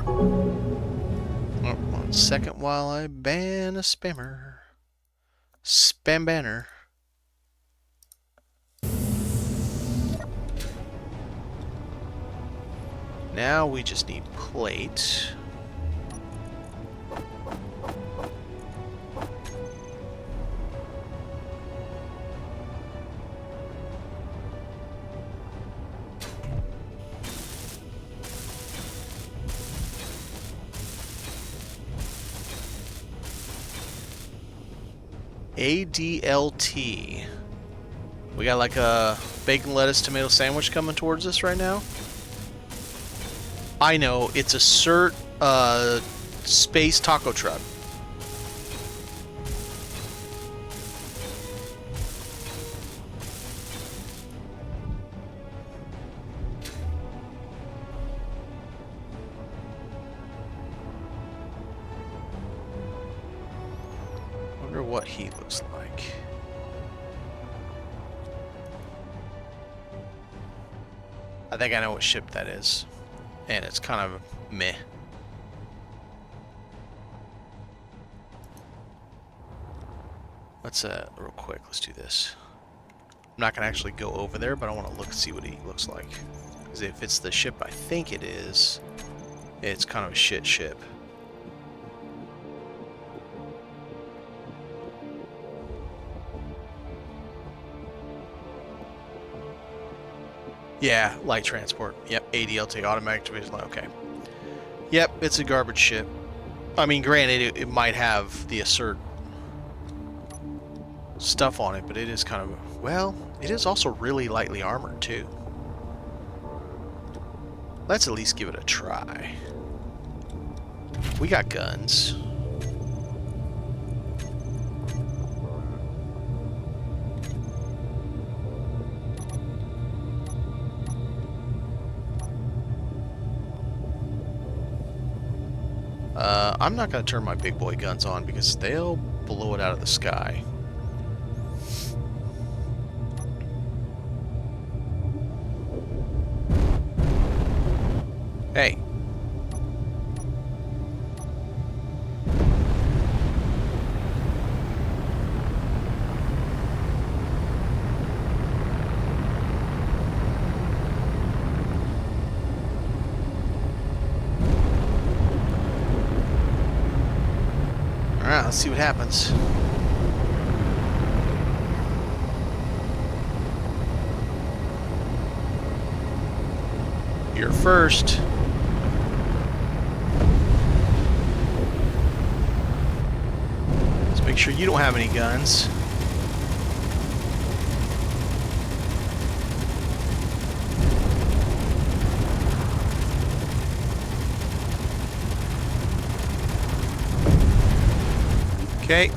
Oh, 1 second while I ban a spammer. Spam banner. Now we just need plate. ADLT. We got like a bacon, lettuce, tomato sandwich coming towards us right now. I know, it's a space taco truck. what he looks like. I think I know what ship that is. And it's kind of meh. Let's, real quick, let's do this. I'm not going to actually go over there, but I want to look and see what he looks like. Because if it's the ship I think it is, it's kind of a shit ship. Yeah, light transport. Yep, ADLT, automatic division. Okay. Yep, it's a garbage ship. I mean, granted, it might have the assert stuff on it, but it is kind of, well, it is also really lightly armored, too. Let's at least give it a try. We got guns. I'm not going to turn my big boy guns on because they'll blow it out of the sky. Hey. Alright, let's see what happens. You're first. Let's make sure you don't have any guns. Okay.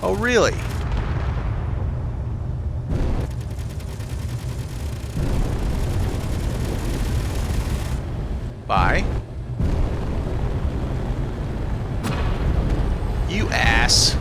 Oh, really? Bye. You ass.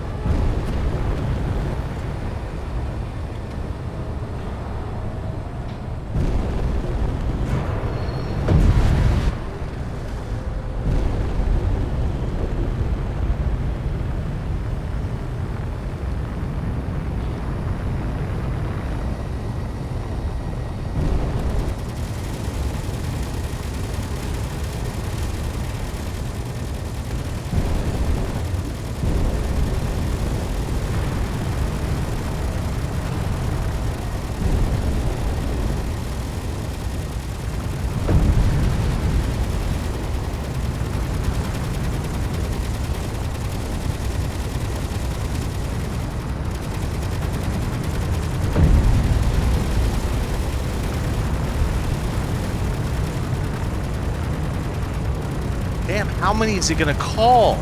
Damn, how many is it gonna call?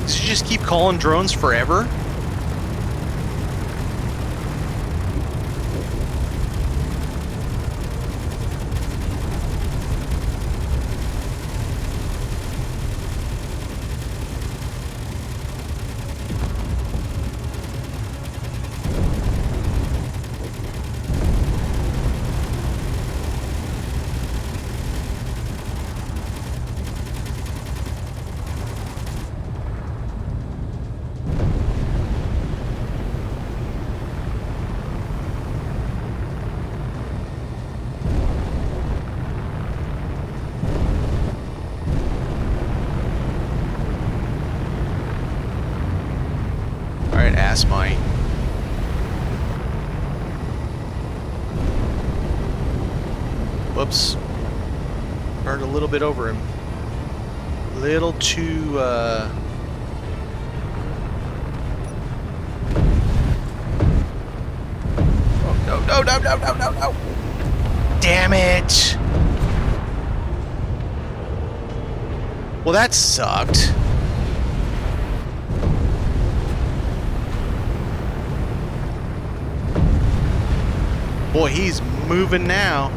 Does he just keep calling drones forever? Ass mine. Whoops. Burned a little bit over him. Little too, Oh, no, no, no, no, no, no, no. Damn it. Well, that sucked. Boy, he's moving now.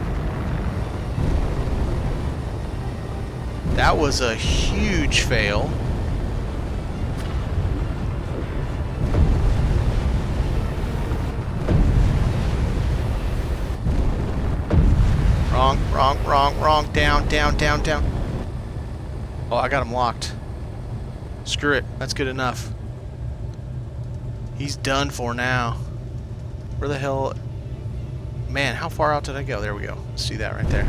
That was a huge fail. Wrong, wrong, wrong, wrong. Down, down, down, down. Oh, I got him locked. Screw it. That's good enough. He's done for now. Where the hell... Man, how far out did I go? There we go. See that right there.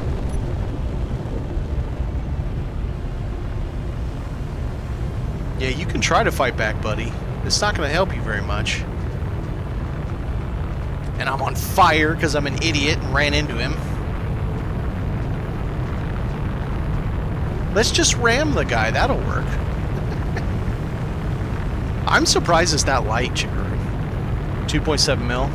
Yeah, you can try to fight back, buddy. It's not going to help you very much. And I'm on fire because I'm an idiot and ran into him. Let's just ram the guy. That'll work. I'm surprised it's that light, Chipper. 2.7 mil.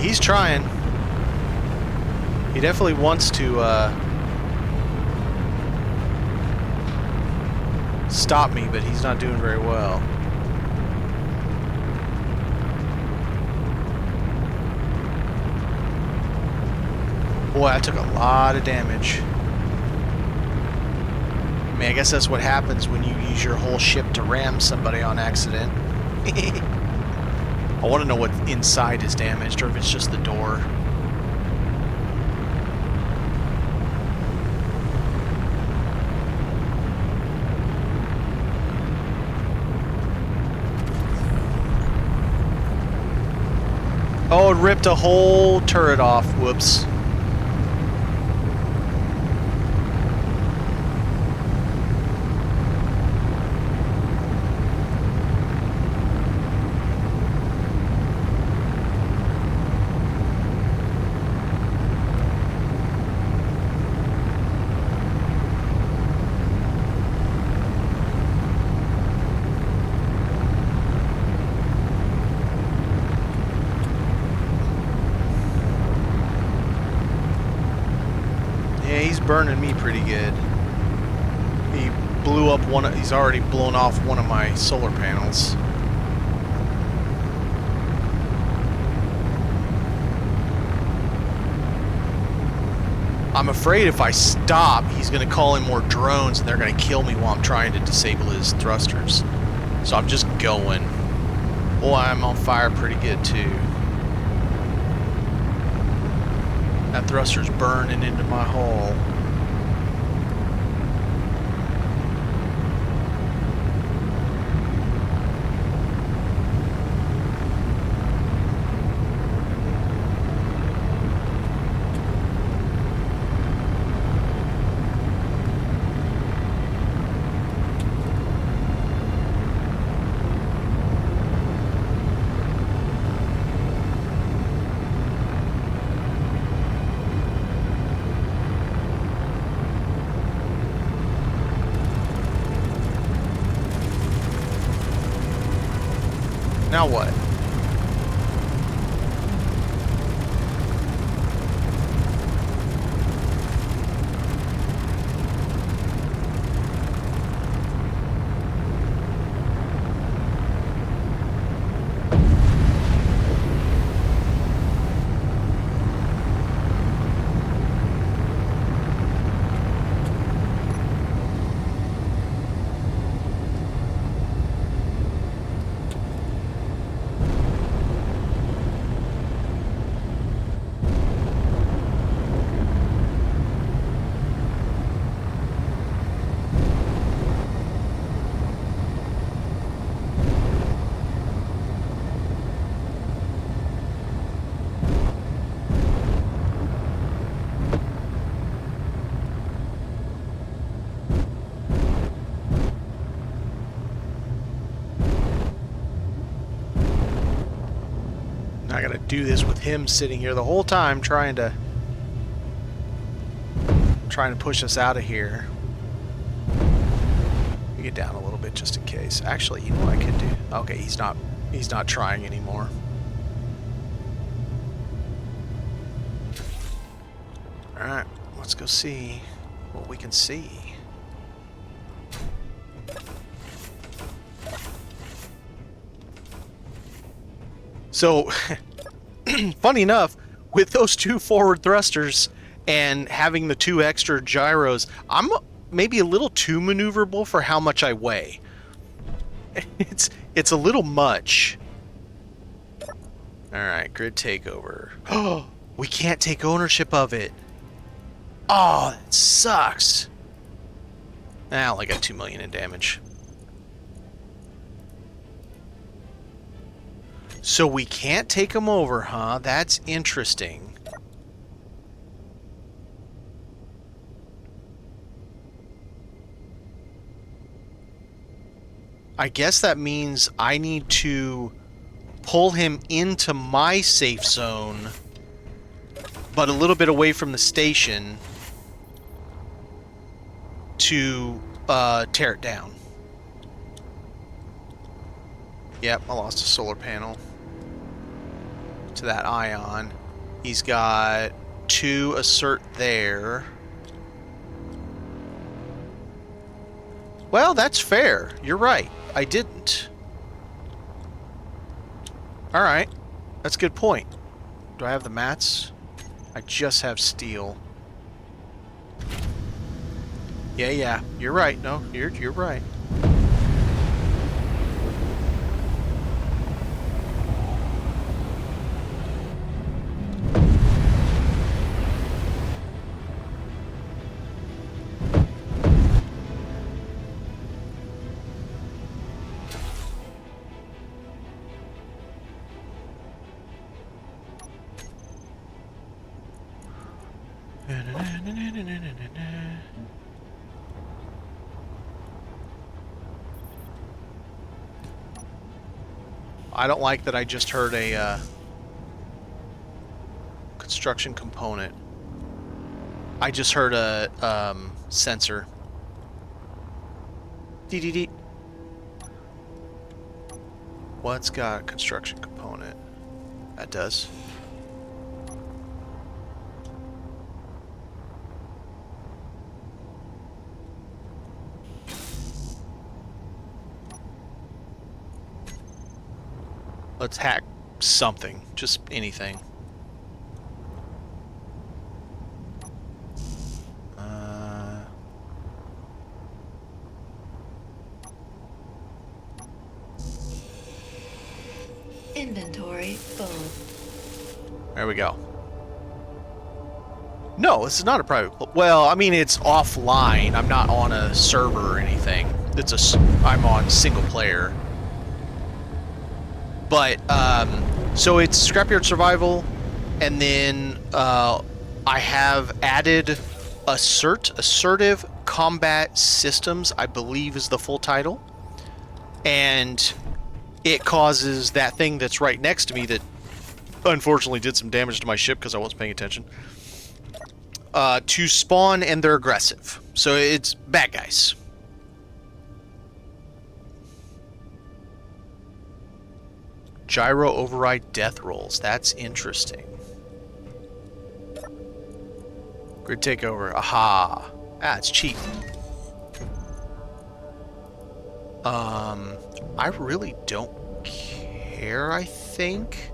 He's trying. He definitely wants to stop me, but he's not doing very well. Boy, I took a lot of damage. I mean, I guess that's what happens when you use your whole ship to ram somebody on accident. I want to know what inside is damaged, or if it's just the door. Oh, it ripped a whole turret off. Whoops. Burning me pretty good. He blew up one. He's already blown off one of my solar panels. I'm afraid if I stop, he's going to call in more drones and they're going to kill me while I'm trying to disable his thrusters. So I'm just going. Boy, I'm on fire pretty good too. That thruster's burning into my hull. Now what? I gotta do this with him sitting here the whole time trying to push us out of here. Let me get down a little bit just in case. Actually, you know what I could do? Okay, he's not trying anymore. Alright, let's go see what we can see. So, funny enough, with those 2 forward thrusters and having the 2 extra gyros, I'm maybe a little too maneuverable for how much I weigh. It's a little much. Alright, grid takeover. Oh, we can't take ownership of it. Oh, that sucks. I only got 2 million in damage. So we can't take them over, huh? That's interesting. I guess that means I need to pull him into my safe zone, but a little bit away from the station to tear it down. Yep, I lost a solar panel to that ion. He's got 2 assert there. Well, that's fair. You're right. I didn't. Alright. That's a good point. Do I have the mats? I just have steel. Yeah. You're right. No, you're right. I don't like that I just heard a construction component. I just heard a sensor. Dee. What's got a construction component? That does. Let's hack something. Just anything. Inventory full. There we go. No, this is not a private. Well, I mean, it's offline. I'm not on a server or anything. I'm on single player. But, so it's Scrapyard Survival, and then, I have added Assertive Combat Systems, I believe is the full title. And it causes that thing that's right next to me that unfortunately did some damage to my ship because I wasn't paying attention, to spawn, and they're aggressive. So it's bad guys. Gyro override death rolls. That's interesting. Grid takeover. Aha. Ah, it's cheap. I really don't care, I think.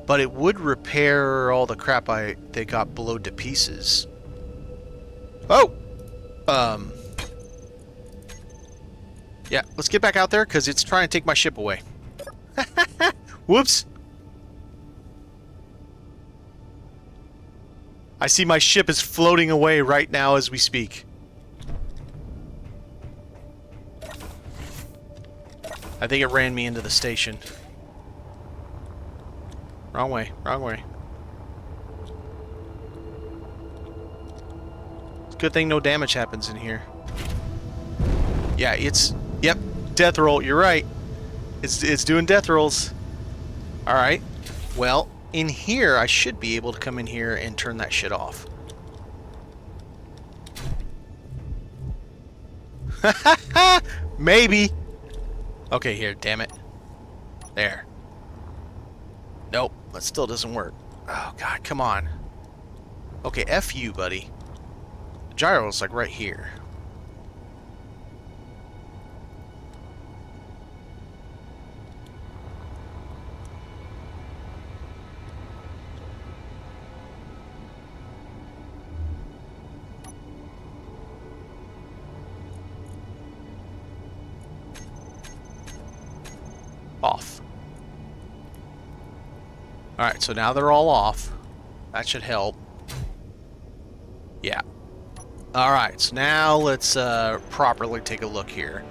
But it would repair all the crap they got blowed to pieces. Oh! Yeah, let's get back out there, because it's trying to take my ship away. Whoops! I see my ship is floating away right now as we speak. I think it ran me into the station. Wrong way, wrong way. It's a good thing no damage happens in here. Yeah, yep, death roll, you're right. It's doing death rolls. Alright, well, in here, I should be able to come in here and turn that shit off. Maybe. Okay, here, damn it. There. Nope, that still doesn't work. Oh, God, come on. Okay, F you, buddy. The gyro's like right here. Alright, so now they're all off. That should help. Yeah. Alright, so now let's properly take a look here.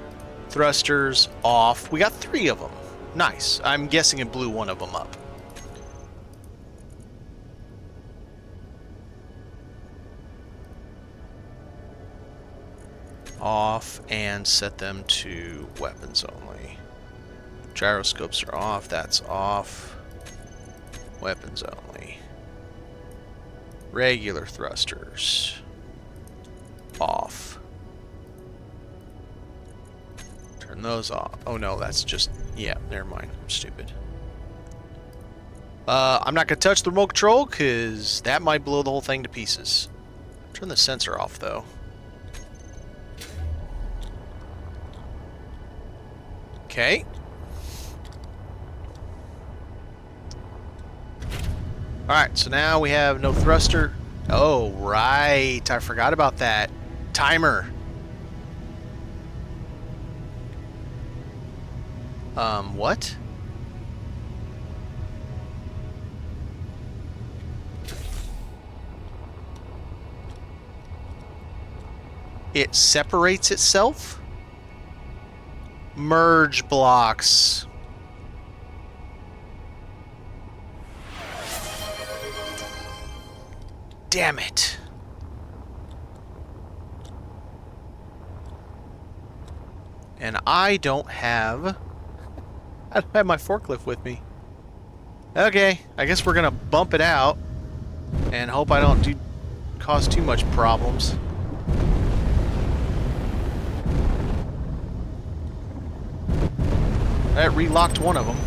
Thrusters off. We got 3 of them. Nice. I'm guessing it blew one of them up. Off and set them to weapons only. Gyroscopes are off. That's off. Weapons only. Regular thrusters. Off. Turn those off. Oh no, that's just... Yeah, never mind. I'm stupid. I'm not going to touch the remote control because that might blow the whole thing to pieces. Turn the sensor off though. Okay. Alright, so now we have no thruster. Oh, right. I forgot about that. Timer. What? It separates itself? Merge blocks. Damn it. And I don't have my forklift with me. Okay, I guess we're gonna bump it out and hope I don't cause too much problems. That relocked one of them.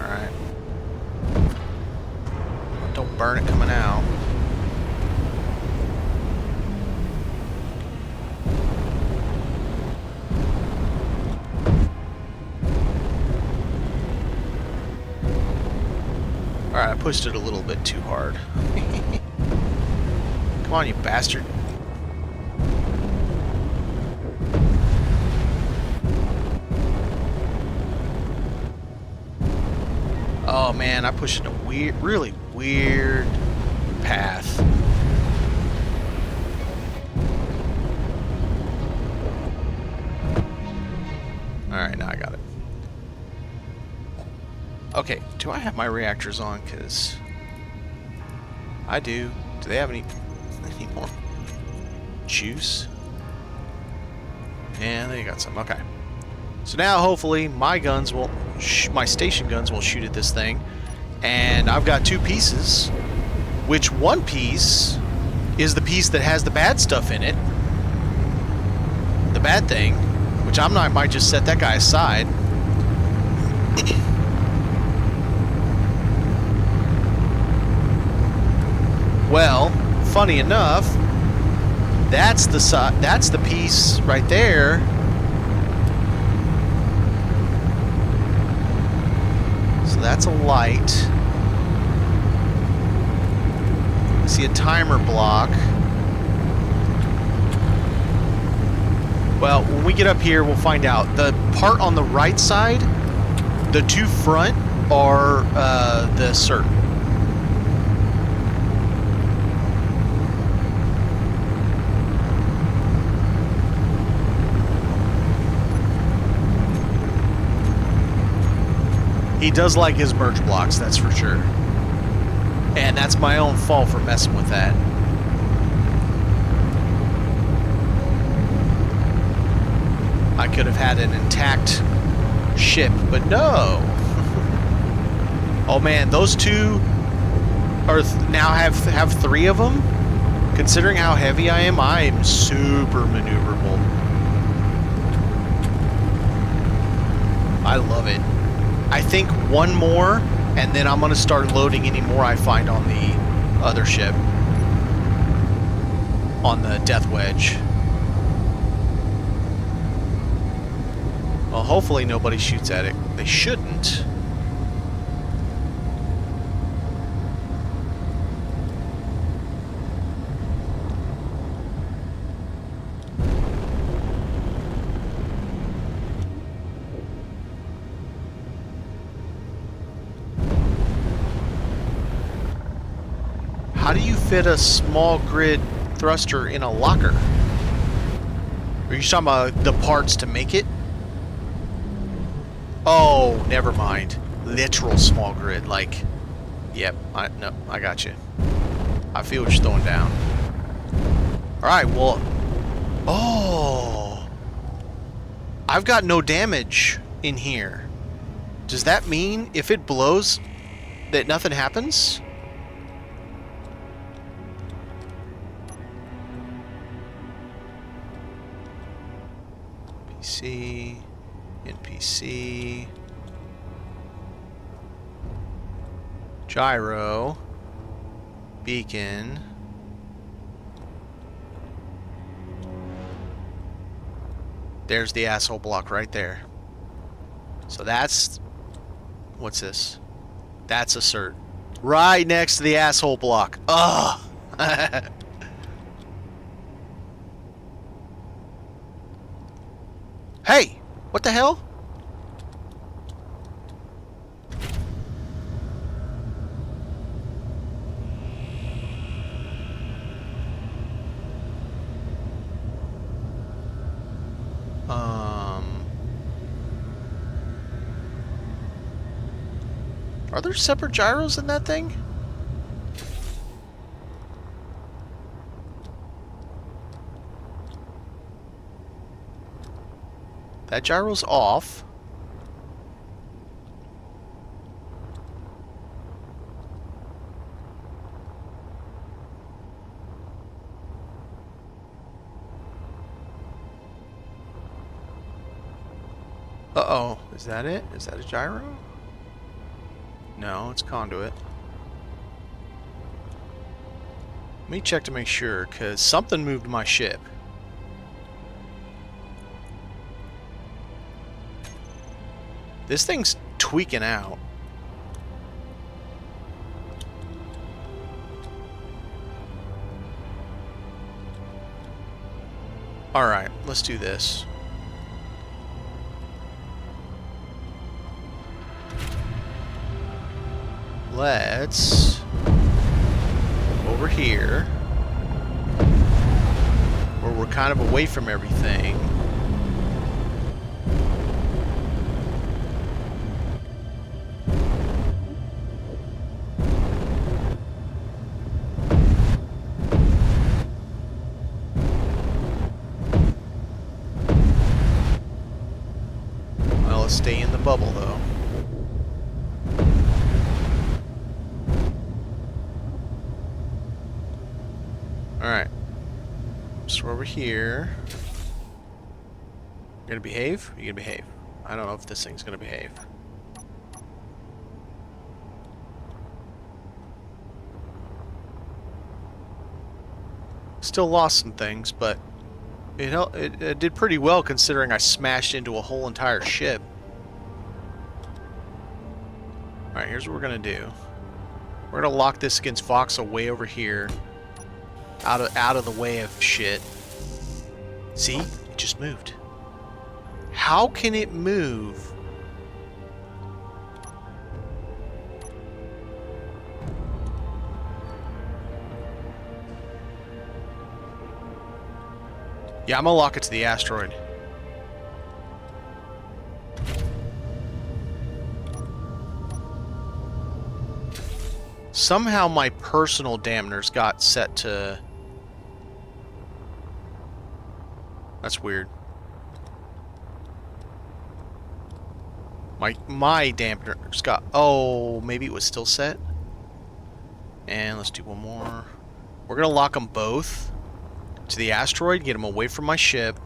Alright. Don't burn it coming out. Alright, I pushed it a little bit too hard. Come on, you bastard. Oh man, I pushed in a weird, really weird path. Alright, now I got it. Okay, do I have my reactors on? Because I do. Do they have any more juice? Yeah, they got some. Okay. So now, hopefully, my guns will, my station guns will shoot at this thing, and I've got 2 pieces. Which one piece is the piece that has the bad stuff in it, the bad thing, which I might just set that guy aside. Well, funny enough, that's the piece right there. So that's a light. I see a timer block. Well, when we get up here, we'll find out. The part on the right side, the 2 front are the cert. He does like his merge blocks, that's for sure. And that's my own fault for messing with that. I could have had an intact ship, but no. Oh man, those 2 are now have 3 of them. Considering how heavy I am super maneuverable. I love it. I think 1 more, and then I'm going to start loading any more I find on the other ship. On the Death Wedge. Well, hopefully nobody shoots at it. They shouldn't. How do you fit a small grid thruster in a locker? Are you talking about the parts to make it? Oh, never mind. Literal small grid, like... Yep, no, I got you. I feel what you're throwing down. Alright, well... Oh! I've got no damage in here. Does that mean if it blows that nothing happens? PC... NPC... Gyro... Beacon... There's the asshole block right there. So that's... What's this? That's a cert. Right next to the asshole block. Ugh! Hey! What the hell? Are there separate gyros in that thing? That gyro's off. Uh-oh. Is that it? Is that a gyro? No, it's conduit. Let me check to make sure, because something moved my ship. This thing's tweaking out. Alright, let's do this. Let's over here where we're kind of away from everything. Well, let's stay in the bubble though. Alright. So over here. You gonna behave? You gonna behave? I don't know if this thing's gonna behave. Still lost some things, but it did pretty well considering I smashed into a whole entire ship. Alright, here's what we're gonna do. We're gonna lock this against Voxel way over here. Out of the way of shit. See? It just moved. How can it move? Yeah, I'm gonna lock it to the asteroid. Somehow my personal dampeners got set to... That's weird. My dampeners got... Oh, maybe it was still set? And let's do one more. We're gonna lock them both to the asteroid, get them away from my ship.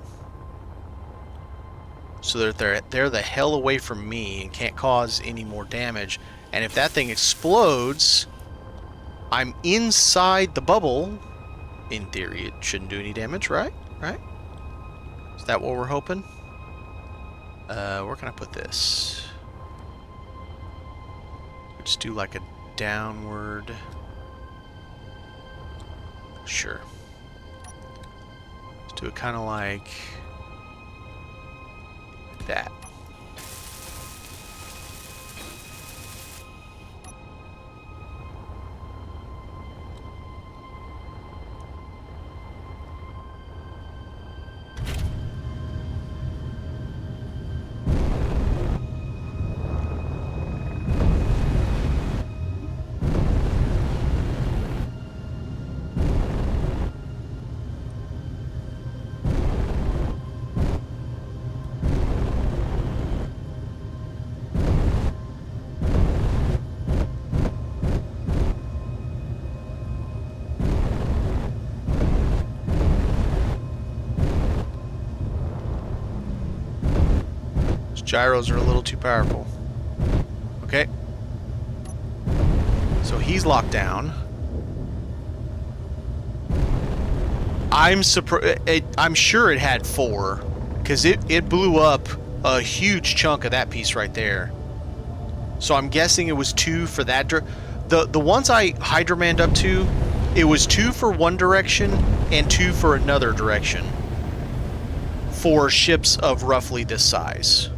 So that they're the hell away from me and can't cause any more damage. And if that thing explodes, I'm inside the bubble. In theory, it shouldn't do any damage, right? Right? Is that what we're hoping? Where can I put this? Just do like a downward. Sure. Let's do it kind of like that. Gyros are a little too powerful. Okay. So he's locked down. I'm sure it had 4, because it blew up a huge chunk of that piece right there. So I'm guessing it was 2 for that. The ones I Hydramanned up to, it was 2 for one direction and 2 for another direction. For ships of roughly this size.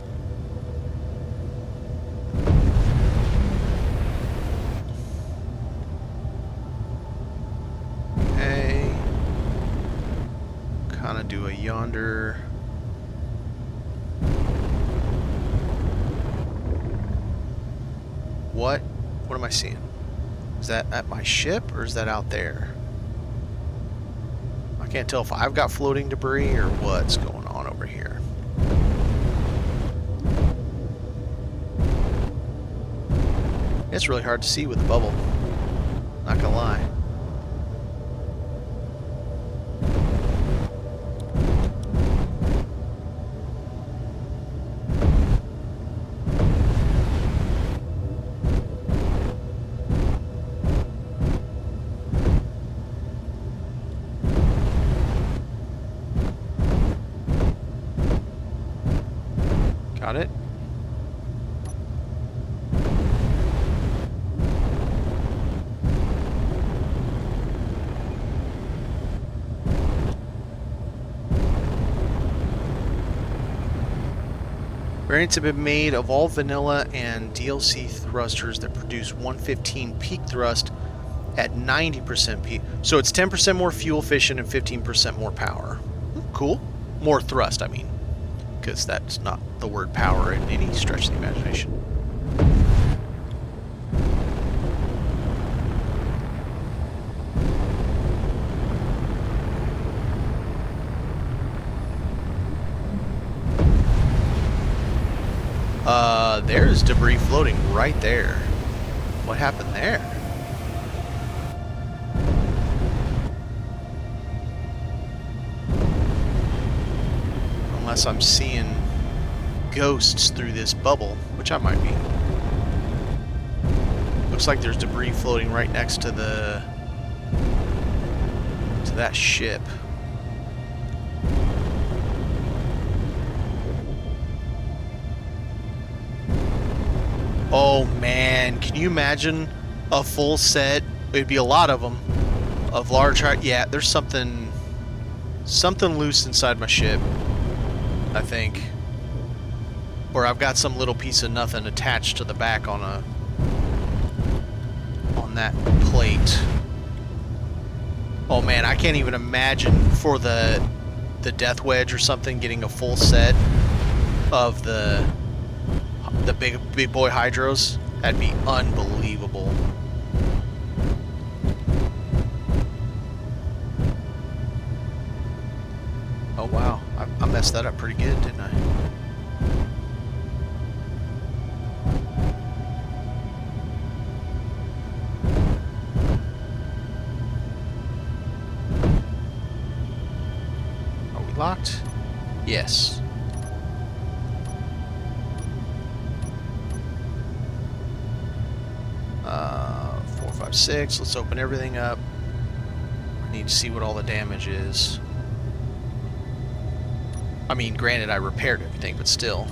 Okay. Kind of do a yonder. What? What am I seeing? Is that at my ship or is that out there? I can't tell if I've got floating debris or what's going on over here. It's really hard to see with the bubble. Not gonna lie. Got it? Variants have been made of all vanilla and DLC thrusters that produce 115 peak thrust at 90% peak. So it's 10% more fuel efficient and 15% more power. Cool. More thrust, I mean. Because that's not the word power in any stretch of the imagination. There's debris floating right there. What happened there? Unless I'm seeing ghosts through this bubble, which I might be. Looks like there's debris floating right next to that ship. Oh man, can you imagine a full set? It'd be a lot of them. Of large, yeah, there's something loose inside my ship, I think. Or I've got some little piece of nothing attached to the back on that plate. Oh man, I can't even imagine for the death wedge or something getting a full set of the big boy hydros. That'd be unbelievable. Oh wow, I messed that up pretty good, didn't I? Are we locked? Yes. 4, 5, 6. Let's open everything up. I need to see what all the damage is. I mean, granted, I repaired everything, but still.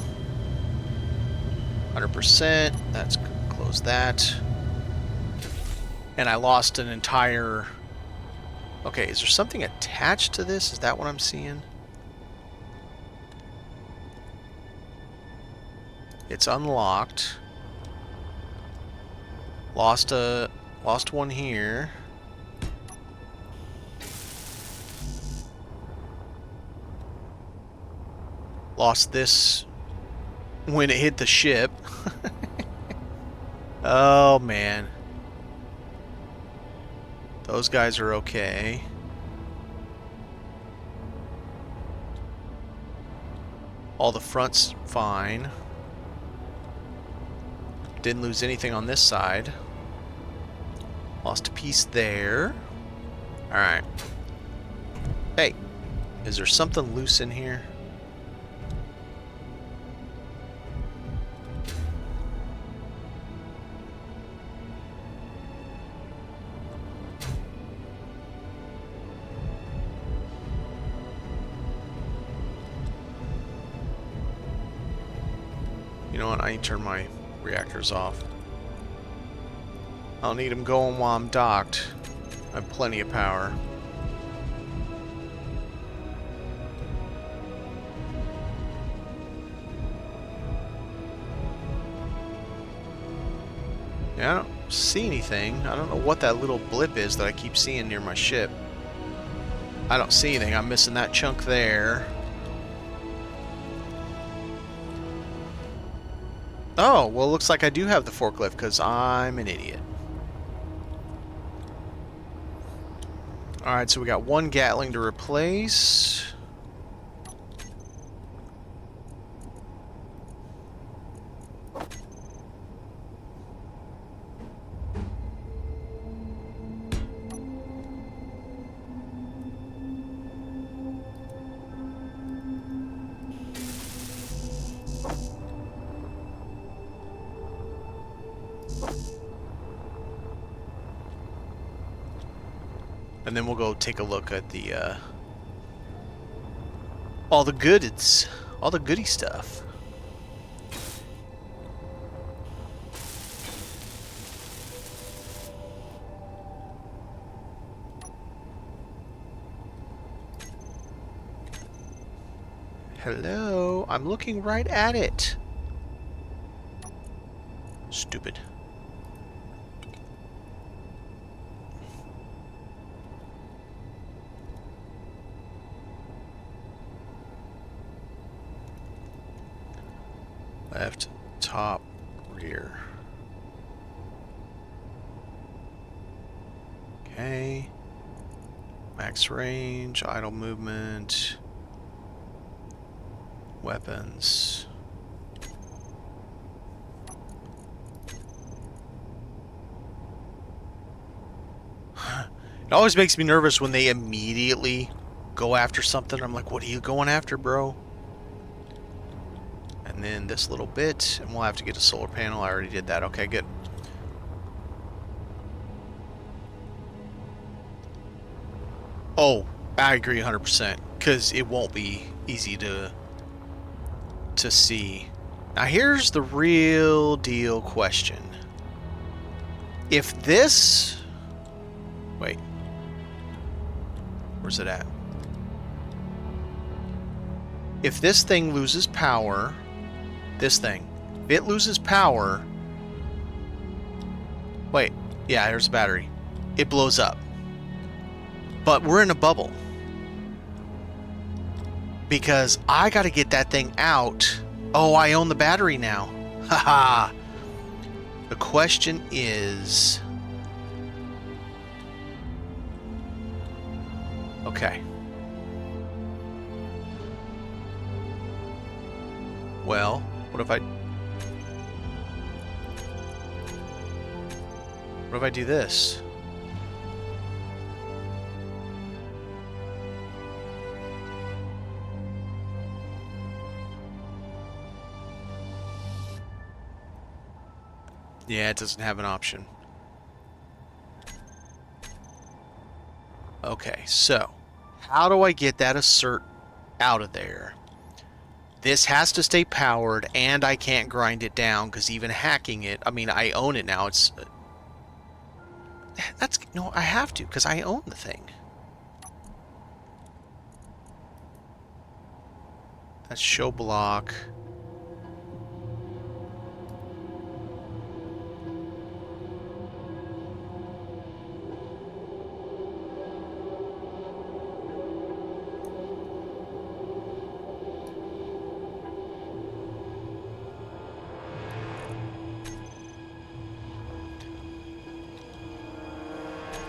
100%. That's close that. And I lost an entire... Okay, is there something attached to this? Is that what I'm seeing? It's unlocked. Lost one here. Lost this when it hit the ship. Oh man. Those guys are okay. All the front's fine. Didn't lose anything on this side. Lost a piece there. Alright. Hey, is there something loose in here? You know what? I need to turn my reactors off. I'll need them going while I'm docked. I have plenty of power. Yeah, I don't see anything. I don't know what that little blip is that I keep seeing near my ship. I don't see anything. I'm missing that chunk there. Oh, well, it looks like I do have the forklift because I'm an idiot. Alright, so we got one Gatling to replace. And then we'll go take a look at the, all the goods, all the goody stuff. Hello, I'm looking right at it. Stupid. Left, top, rear. Okay. Max range, idle movement. Weapons. It always makes me nervous when they immediately go after something. I'm like, what are you going after, bro? And then this little bit, and we'll have to get a solar panel. I already did that. Okay, good. Oh, I agree 100%, because it won't be easy to see. Now here's the real deal question. If this... Wait. Where's it at? If this thing loses power... This thing. If it loses power... Wait. Yeah, there's a battery. It blows up. But we're in a bubble. Because I gotta get that thing out. Oh, I own the battery now. Haha. The question is... Okay. Well, what if I... What if I do this? Yeah, it doesn't have an option. Okay, so how do I get that assert out of there? This has to stay powered, and I can't grind it down, because even hacking it, I mean, I own it now. It's... That's... No, I have to, because I own the thing. That's show block.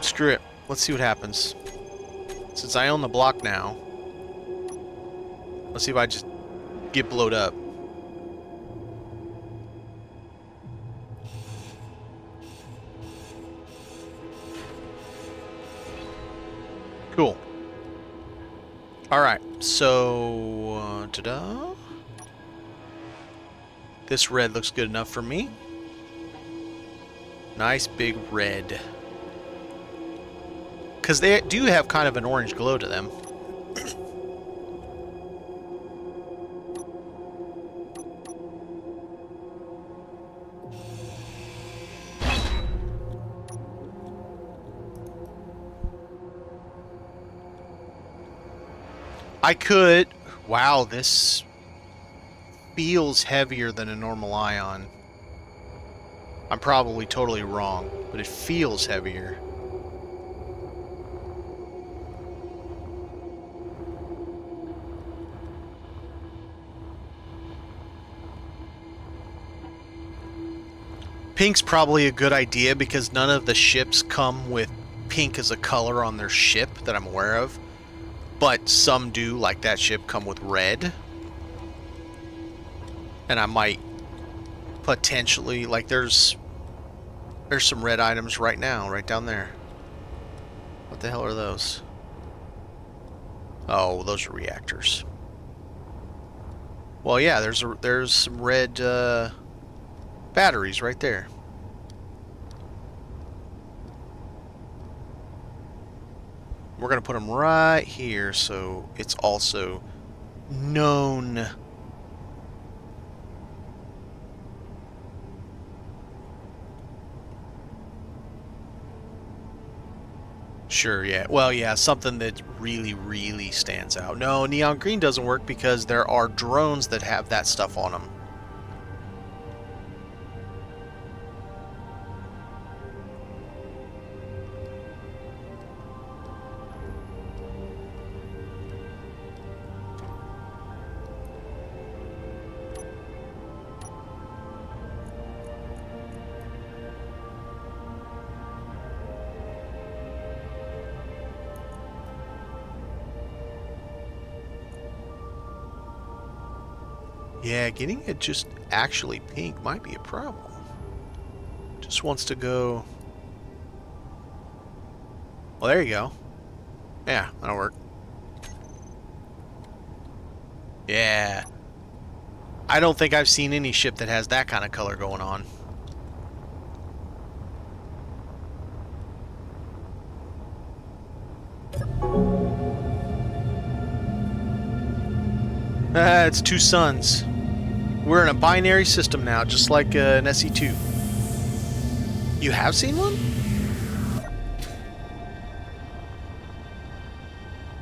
Screw it. Let's see what happens. Since I own the block now, let's see if I just get blowed up. Cool. Alright, so... ta-da! This red looks good enough for me. Nice big red. Because they do have kind of an orange glow to them. I could... Wow, this feels heavier than a normal ion. I'm probably totally wrong, but it feels heavier. Pink's probably a good idea because none of the ships come with pink as a color on their ship that I'm aware of. But some do, like that ship, come with red. And I might potentially, like there's some red items right now, right down there. What the hell are those? Oh, those are reactors. Well, yeah, there's some red batteries right there. We're going to put them right here so it's also known. Sure, yeah. Well, yeah, something that really, really stands out. No, neon green doesn't work because there are drones that have that stuff on them. Yeah, getting it just actually pink might be a problem. Just wants to go... Well, there you go. Yeah, that'll work. Yeah. I don't think I've seen any ship that has that kind of color going on. It's two suns. We're in a binary system now, just like an SE2. You have seen one?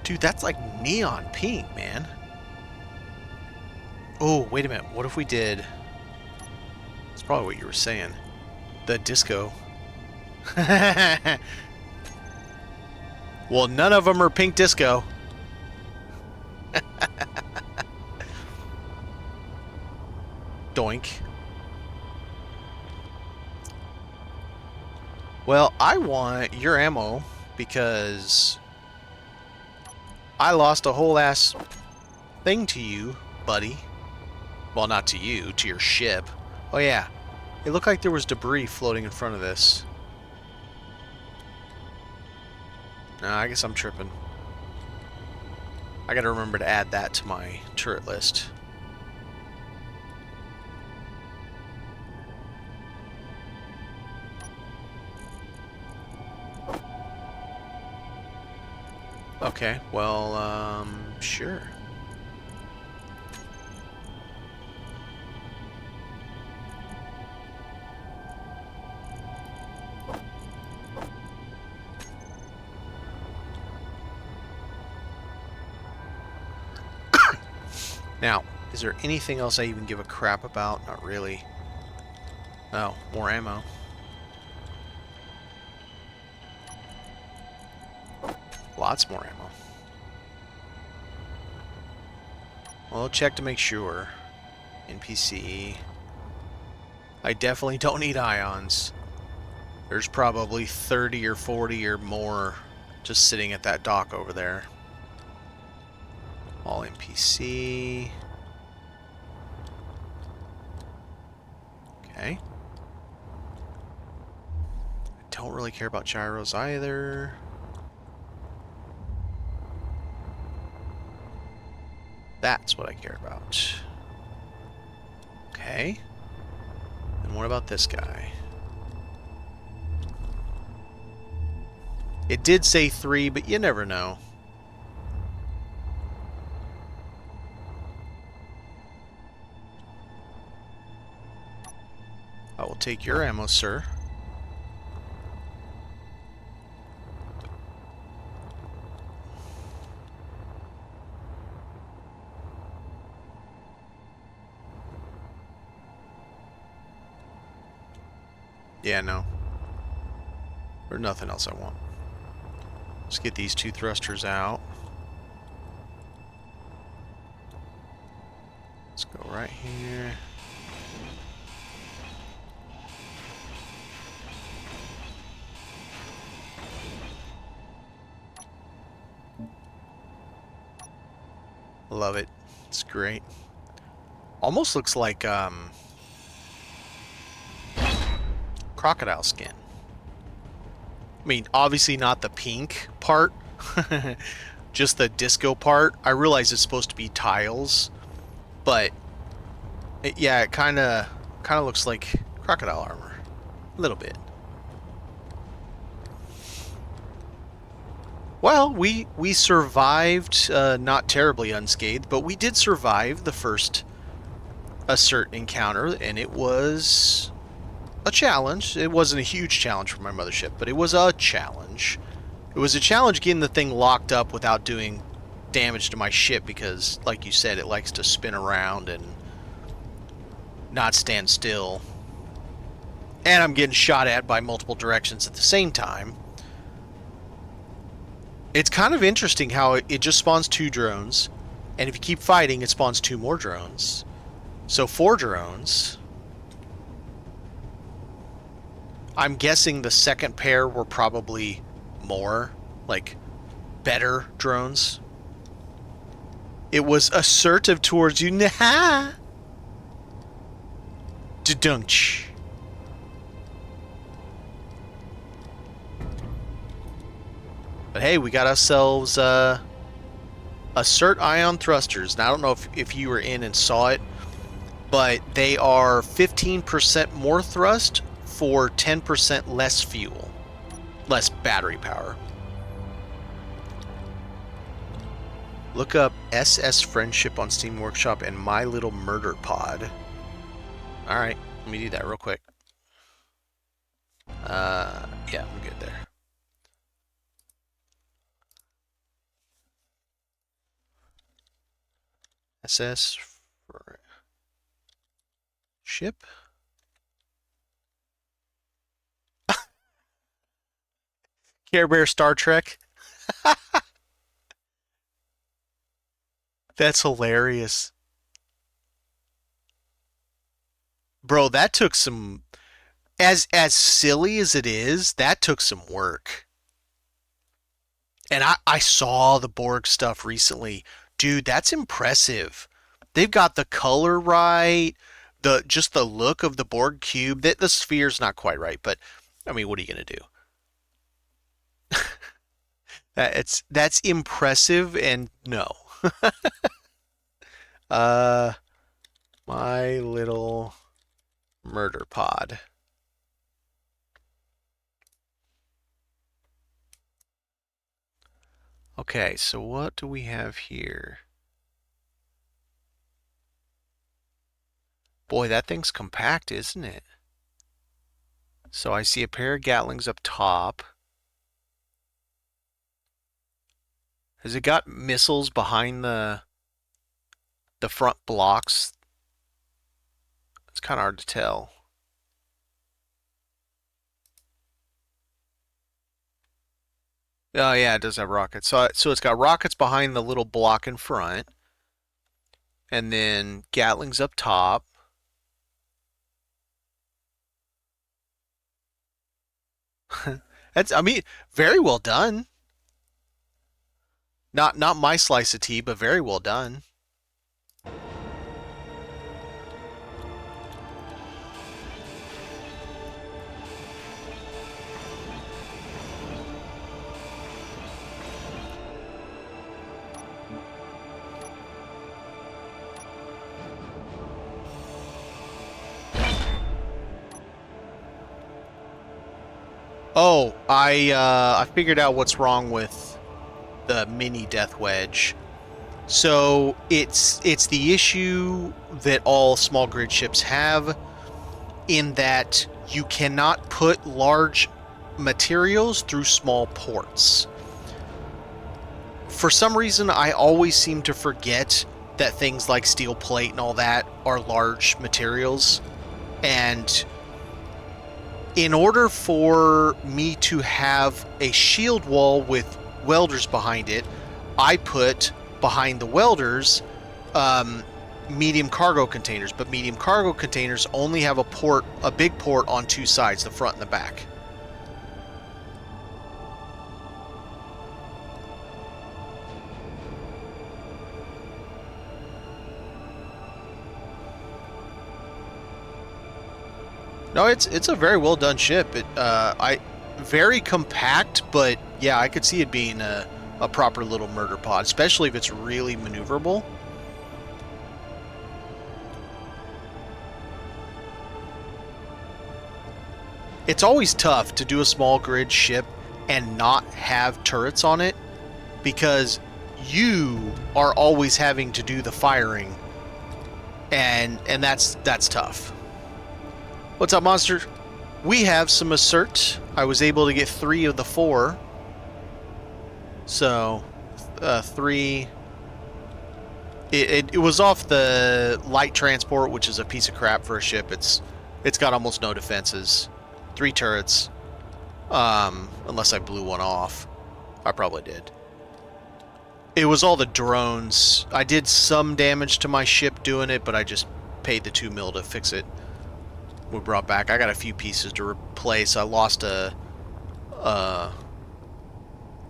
Dude, that's like neon pink, man. Oh, wait a minute. What if we did... That's probably what you were saying. The disco. Well, none of them are pink disco. Doink. Well, I want your ammo because I lost a whole ass thing to you, buddy. Well, not to you, to your ship. Oh yeah, it looked like there was debris floating in front of this. No, I guess I'm tripping. I gotta remember to add that to my turret list. Okay, well, sure. Now, is there anything else I even give a crap about? Not really. Oh, more ammo. Lots more ammo. Well, check to make sure. NPC. I definitely don't need ions. There's probably 30 or 40 or more just sitting at that dock over there. All NPC. Okay. I don't really care about gyros either. That's what I care about. Okay. And what about this guy? It did say 3, but you never know. I will take your ammo, sir. Yeah, no. There's nothing else I want. Let's get these 2 thrusters out. Let's go right here. Love it. It's great. Almost looks like crocodile skin. I mean, obviously not the pink part, just the disco part. I realize it's supposed to be tiles, but yeah, it kind of looks like crocodile armor, a little bit. Well, we survived, not terribly unscathed, but we did survive the first assert encounter, and it was a challenge. It wasn't a huge challenge for my mothership, but it was a challenge. It was a challenge getting the thing locked up without doing damage to my ship because, like you said, it likes to spin around and not stand still. And I'm getting shot at by multiple directions at the same time. It's kind of interesting how it just spawns 2 drones, and if you keep fighting, it spawns 2 more drones. So 4 drones. I'm guessing the second pair were probably more, like, better drones. It was assertive towards you. Nah. Dunch. But hey, we got ourselves assert ion thrusters. Now, I don't know if you were in and saw it, but they are 15% more thrust for 10% less fuel, less battery power. Look up SS Friendship on Steam Workshop and My Little Murder Pod. Alright, let me do that real quick. Yeah, I'm good there. SS Ship. Care Bear Star Trek. That's hilarious. Bro, that took some... As silly as it is, that took some work. And I saw the Borg stuff recently. Dude, that's impressive. They've got the color right, just the look of the Borg cube. The sphere's not quite right, but I mean, what are you gonna do? That's impressive, and no. My Little Murder Pod. Okay, so what do we have here? Boy, that thing's compact, isn't it? So I see a pair of Gatlings up top. Has it got missiles behind the front blocks? It's kind of hard to tell. Oh yeah, it does have rockets. So it's got rockets behind the little block in front, and then Gatlings up top. I mean, very well done. Not my slice of tea, but very well done. Oh, I figured out what's wrong with the mini Death Wedge. So it's the issue that all small grid ships have, in that you cannot put large materials through small ports. For some reason, I always seem to forget that things like steel plate and all that are large materials, and in order for me to have a shield wall with welders behind it, I put behind the welders medium cargo containers, but medium cargo containers only have a big port on two sides, the front and the back. No, it's a very well done ship. Very compact, but yeah, I could see it being a proper little murder pod, especially if it's really maneuverable. It's always tough to do a small grid ship and not have turrets on it, because you are always having to do the firing, and that's tough. What's up, monster? We have some assert. I was able to get 3 of the 4. So, 3. It was off the light transport, which is a piece of crap for a ship. It's got almost no defenses. 3 turrets. Unless I blew one off. I probably did. It was all the drones. I did some damage to my ship doing it, but I just paid the 2 mil to fix it. We brought back. I got a few pieces to replace. I lost a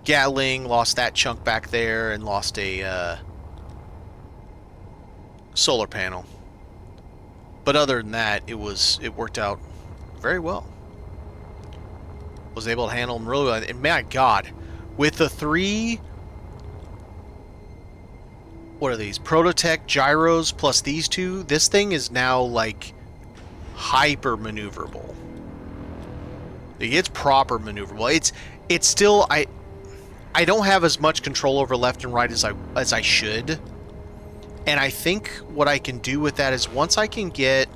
Gatling, lost that chunk back there, and lost a solar panel. But other than that, it worked out very well. Was able to handle them really well. And my God, with the 3, what are these? Prototech gyros plus these 2, this thing is now like hyper maneuverable. It's proper maneuverable. It's still I don't have as much control over left and right as I should. And I think what I can do with that is once I can get,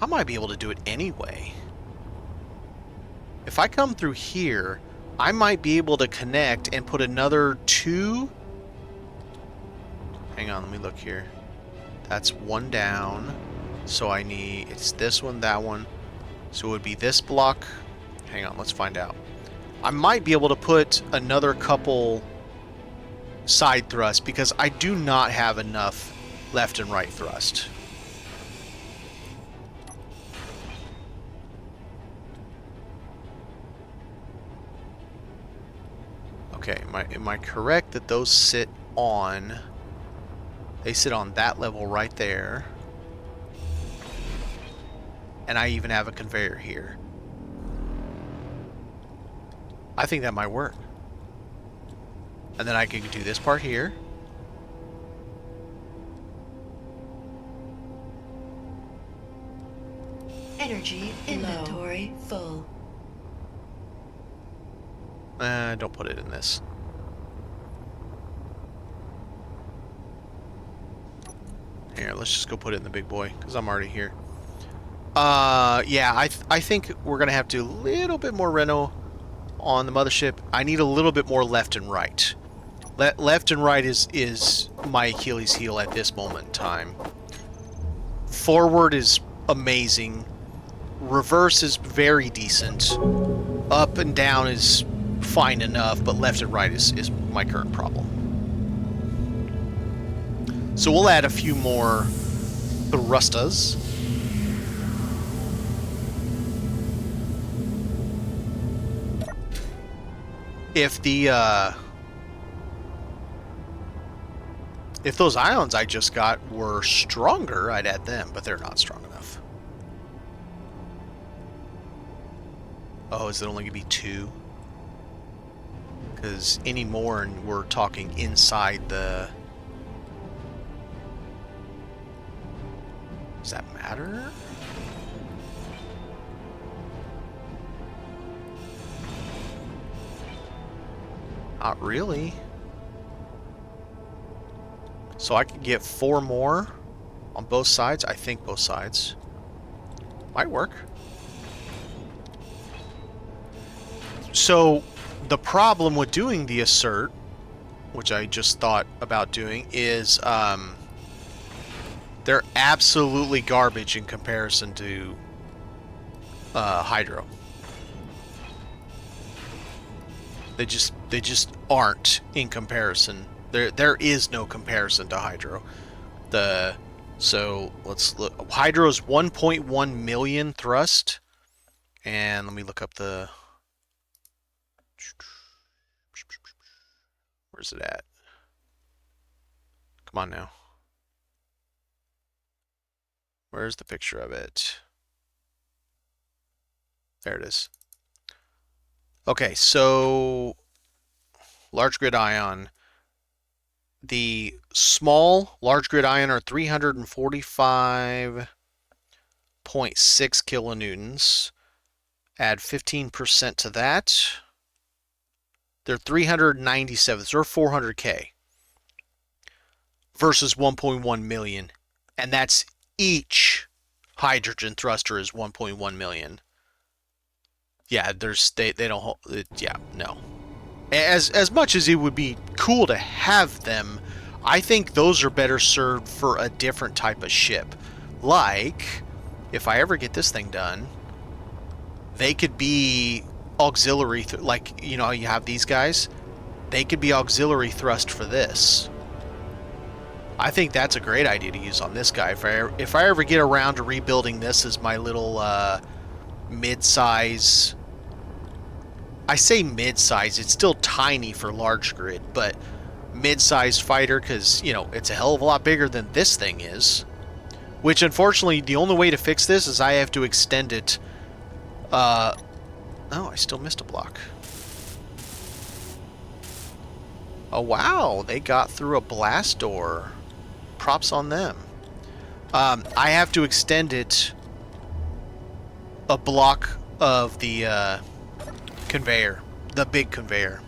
I might be able to do it anyway. If I come through here, I might be able to connect and put another 2. Hang on, let me look here. That's 1 down. So it's this one, that one. So it would be this block. Hang on, let's find out. I might be able to put another couple side thrusts because I do not have enough left and right thrust. Okay, am I correct that those sit on... They sit on that level right there. And I even have a conveyor here. I think that might work. And then I can do this part here. Energy inventory full. Don't put it in this. Here, let's just go put it in the big boy, because I'm already here. Yeah, I think we're going to have to do a little bit more reno on the mothership. I need a little bit more left and right. Left and right is my Achilles heel at this moment in time. Forward is amazing. Reverse is very decent. Up and down is fine enough, but left and right is my current problem. So we'll add a few more thrustas. If those ions I just got were stronger, I'd add them, but they're not strong enough. Oh, is it only gonna be 2? Because any more, and we're talking inside the... Does that matter? Not really. So I could get 4 more on both sides. I think both sides. Might work. So the problem with doing the assert, which I just thought about doing, is They're absolutely garbage in comparison to hydro. They just aren't in comparison. There is no comparison to hydro. So let's look. Hydro's 1.1 million thrust, and let me look up the. Where's it at? Come on now. Where's the picture of it? There it is. Okay, so large grid ion. The small large grid ion are 345.6 kilonewtons. Add 15% to that. They're 397, so they're 400K versus 1.1 million. And that's each hydrogen thruster is 1.1 million. Yeah, they don't, yeah, no. As much as it would be cool to have them, I think those are better served for a different type of ship. Like, if I ever get this thing done, they could be auxiliary, like, you know, you have these guys, they could be auxiliary thrust for this. I think that's a great idea to use on this guy. If I ever get around to rebuilding this as my little mid-size, I say mid-size, it's still tiny for large grid, but mid-size fighter, because, you know, it's a hell of a lot bigger than this thing is. Which, unfortunately, the only way to fix this is I have to extend it. Oh, I still missed a block. Oh, wow, they got through a blast door. Props on them. I have to extend it a block of the conveyor, the big conveyor.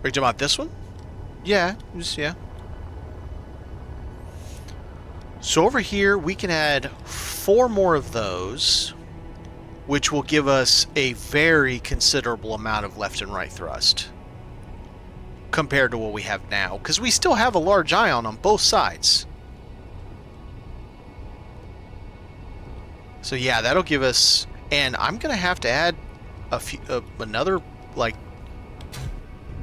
Are you talking about this one? Yeah, yeah. So over here we can add 4 more of those, which will give us a very considerable amount of left and right thrust compared to what we have now, because we still have a large ion on both sides. So yeah, that'll give us, and I'm gonna have to add a few, another like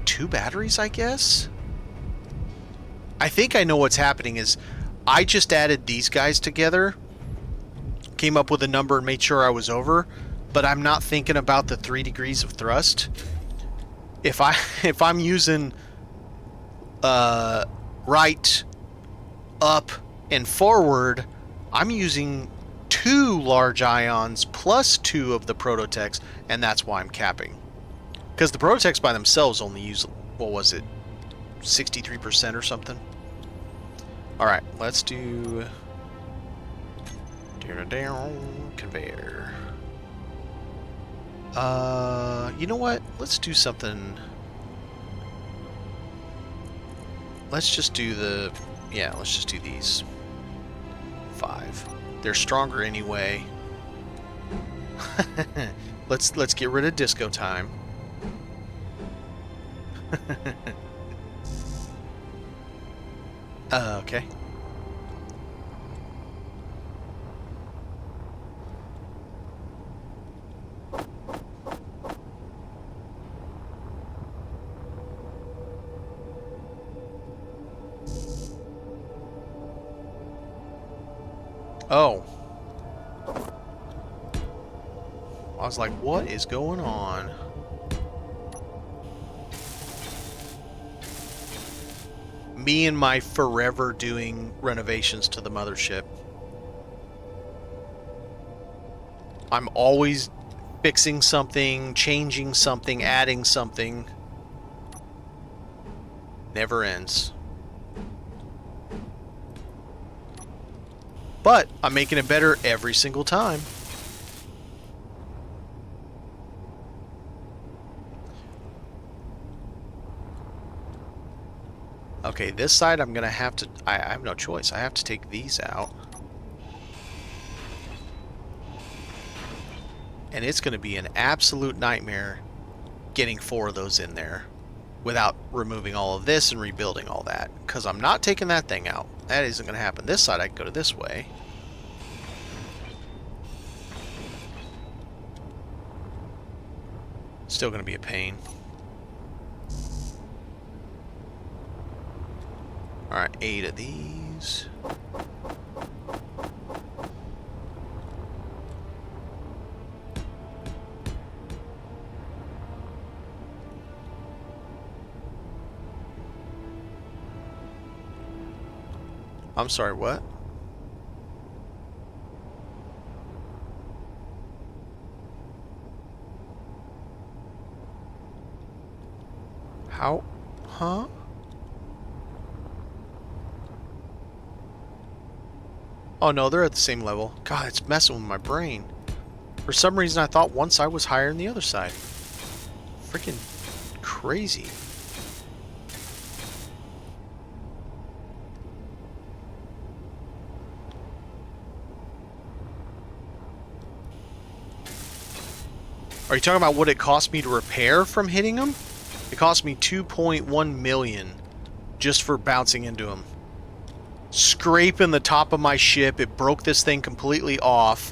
2 batteries, I guess. I think I know what's happening is I just added these guys together, came up with a number and made sure I was over, but I'm not thinking about the 3 degrees of thrust. If I'm using right, up, and forward, I'm using 2 large ions plus 2 of the prototechs, and that's why I'm capping. Because the prototechs by themselves only use, what was it, 63% or something? Alright, let's do conveyor. You know what? Let's do something. Let's just do the, yeah, let's just do these 5. They're stronger anyway. Let's get rid of disco time. Okay. Oh. I was like, what is going on? Me and my forever doing renovations to the mothership. I'm always fixing something, changing something, adding something. Never ends. But I'm making it better every single time. Okay, this side I'm gonna have to, I have no choice. I have to take these out. And it's gonna be an absolute nightmare getting 4 of those in there without removing all of this and rebuilding all that. Because I'm not taking that thing out. That isn't going to happen. This side, I can go to this way. Still going to be a pain. Alright, 8 of these. I'm sorry, what? How? Huh? Oh no, they're at the same level. God, it's messing with my brain. For some reason I thought one side was higher than the other side. Freaking crazy. Are you talking about what it cost me to repair from hitting them? It cost me 2.1 million just for bouncing into him. Scraping the top of my ship, it broke this thing completely off.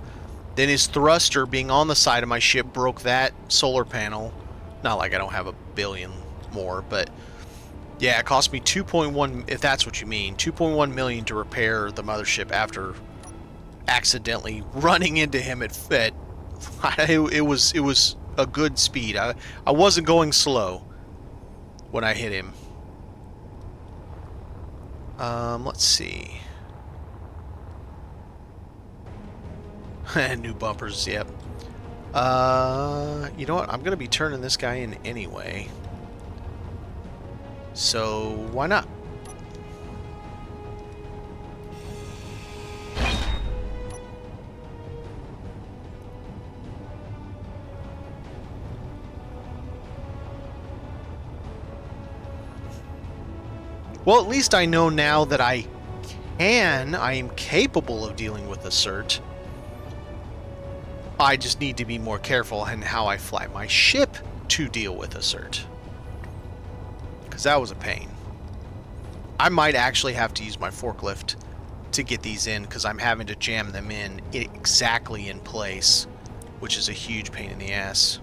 Then his thruster being on the side of my ship broke that solar panel. Not like I don't have a billion more, but yeah, it cost me 2.1, if that's what you mean, 2.1 million to repair the mothership after accidentally running into him at it was a good speed. I wasn't going slow when I hit him. Let's see. New bumpers, yep. You know what? I'm gonna be turning this guy in anyway. So why not? Well, at least I know now that I am capable of dealing with Assert. I just need to be more careful in how I fly my ship to deal with Assert. Because that was a pain. I might actually have to use my forklift to get these in, because I'm having to jam them in exactly in place, which is a huge pain in the ass.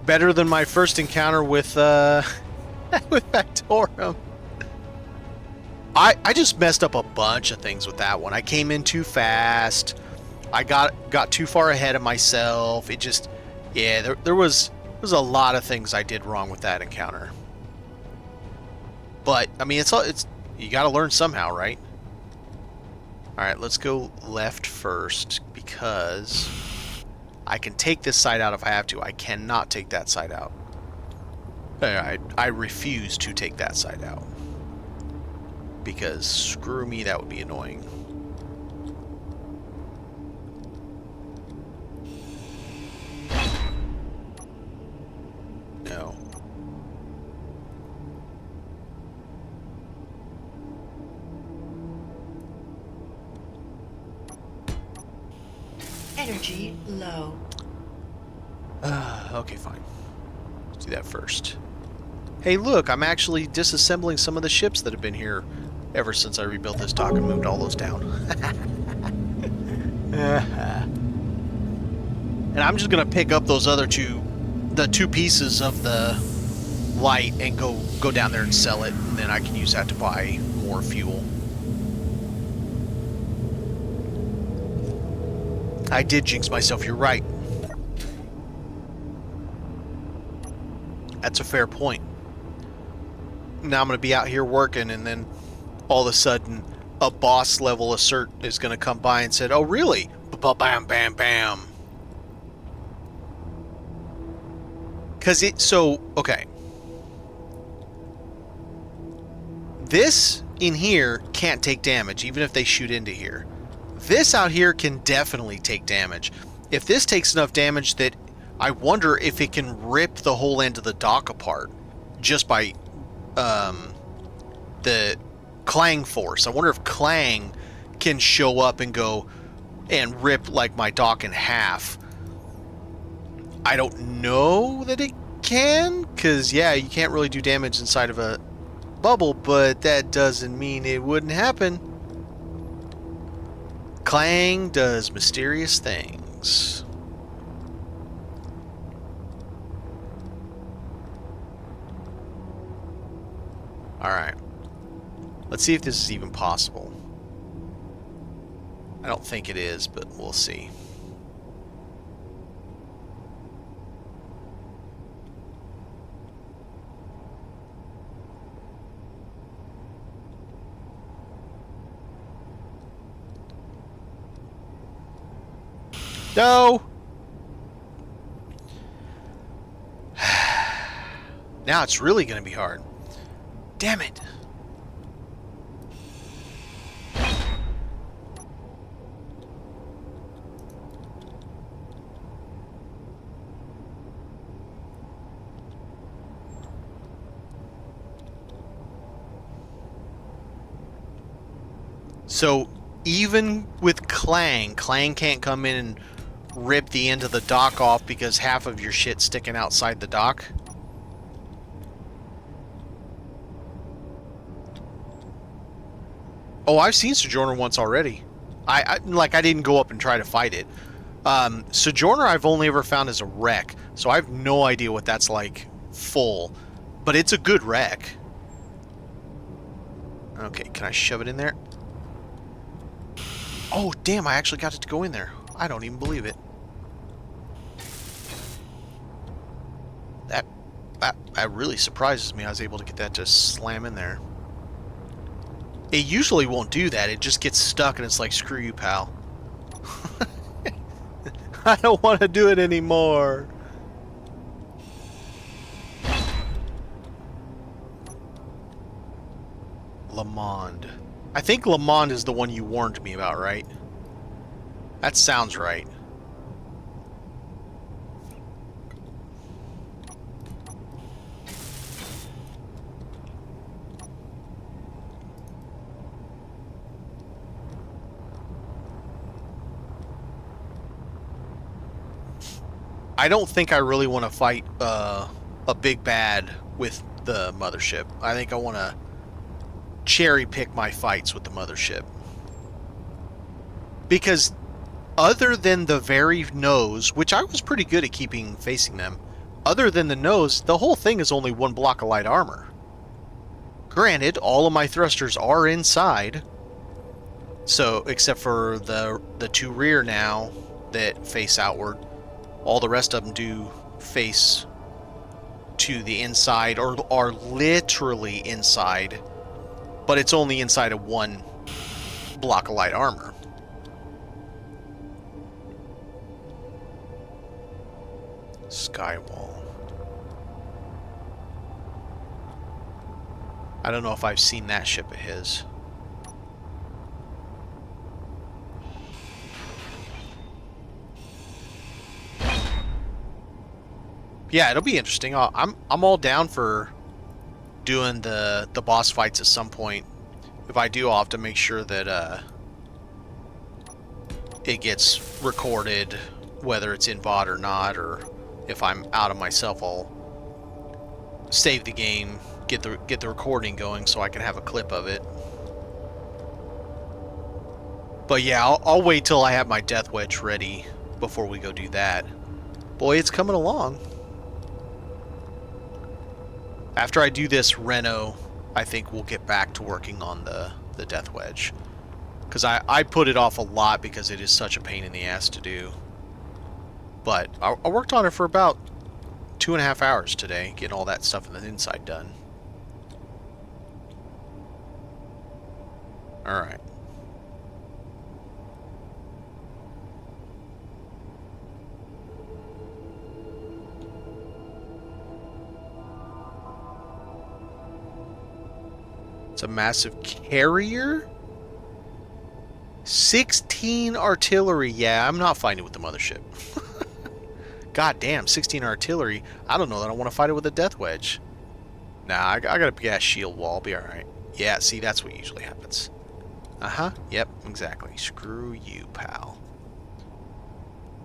Better than my first encounter with with Factorum. I just messed up a bunch of things with that one. I came in too fast. I got too far ahead of myself. It just, yeah, there was a lot of things I did wrong with that encounter. But I mean, it's you got to learn somehow, right? All right, let's go left first because I can take this side out if I have to. I cannot take that side out. I refuse to take that side out. Because screw me, that would be annoying. No. Energy low. Okay, fine. Let's do that first. Hey, look, I'm actually disassembling some of the ships that have been here ever since I rebuilt this dock and moved all those down. And I'm just gonna pick up those other the two pieces of the light and go down there and sell it, and then I can use that to buy more fuel. I did jinx myself, you're right. That's a fair point. Now I'm going to be out here working, and then all of a sudden a boss level Assert is going to come by and said, oh really? Bam, bam, bam. Because okay. This in here can't take damage, even if they shoot into here. This out here can definitely take damage. If this takes enough damage that I wonder if it can rip the whole end of the dock apart just by the Clang force. I wonder if Clang can show up and go and rip like my dock in half. I don't know that it can, because yeah, you can't really do damage inside of a bubble, but that doesn't mean it wouldn't happen. Clang does mysterious things. Alright. Let's see if this is even possible. I don't think it is, but we'll see. No! Now it's really going to be hard. Damn it! So, even with Clang can't come in and rip the end of the dock off because half of your shit's sticking outside the dock. Oh, I've seen Sojourner once already. I didn't go up and try to fight it. Sojourner I've only ever found as a wreck, so I have no idea what that's like full. But it's a good wreck. Okay, can I shove it in there? Oh, damn, I actually got it to go in there. I don't even believe it. That really surprises me. I was able to get that to slam in there. It usually won't do that. It just gets stuck and it's like, screw you, pal. I don't want to do it anymore. Lamond. I think Lamond is the one you warned me about, right? That sounds right. I don't think I really want to fight a big bad with the mothership. I think I want to cherry pick my fights with the mothership. Because other than the very nose, which I was pretty good at keeping facing them, other than the nose, the whole thing is only one block of light armor. Granted, all of my thrusters are inside, so except for the two rear now that face outward, all the rest of them do face to the inside or are literally inside, but it's only inside of one block of light armor. Skywall. I don't know if I've seen that ship of his. Yeah, it'll be interesting. I'm all down for doing the boss fights at some point. If I do, I'll have to make sure that it gets recorded, whether it's in VOD or not, or if I'm out of myself, I'll save the game, get the recording going so I can have a clip of it. But yeah, I'll wait till I have my Death Wedge ready before we go do that. Boy, it's coming along. After I do this Reno, I think we'll get back to working on the Death Wedge. Because I put it off a lot because it is such a pain in the ass to do. But I worked on it for about 2.5 hours today, getting all that stuff on the inside done. Alright. It's a massive carrier? 16 artillery. Yeah, I'm not fighting with the mothership. God damn, 16 artillery. I don't know that I want to fight it with a Death Wedge. Nah, I got a gas shield wall. I'll be alright. Yeah, see, that's what usually happens. Uh-huh. Yep, exactly. Screw you, pal.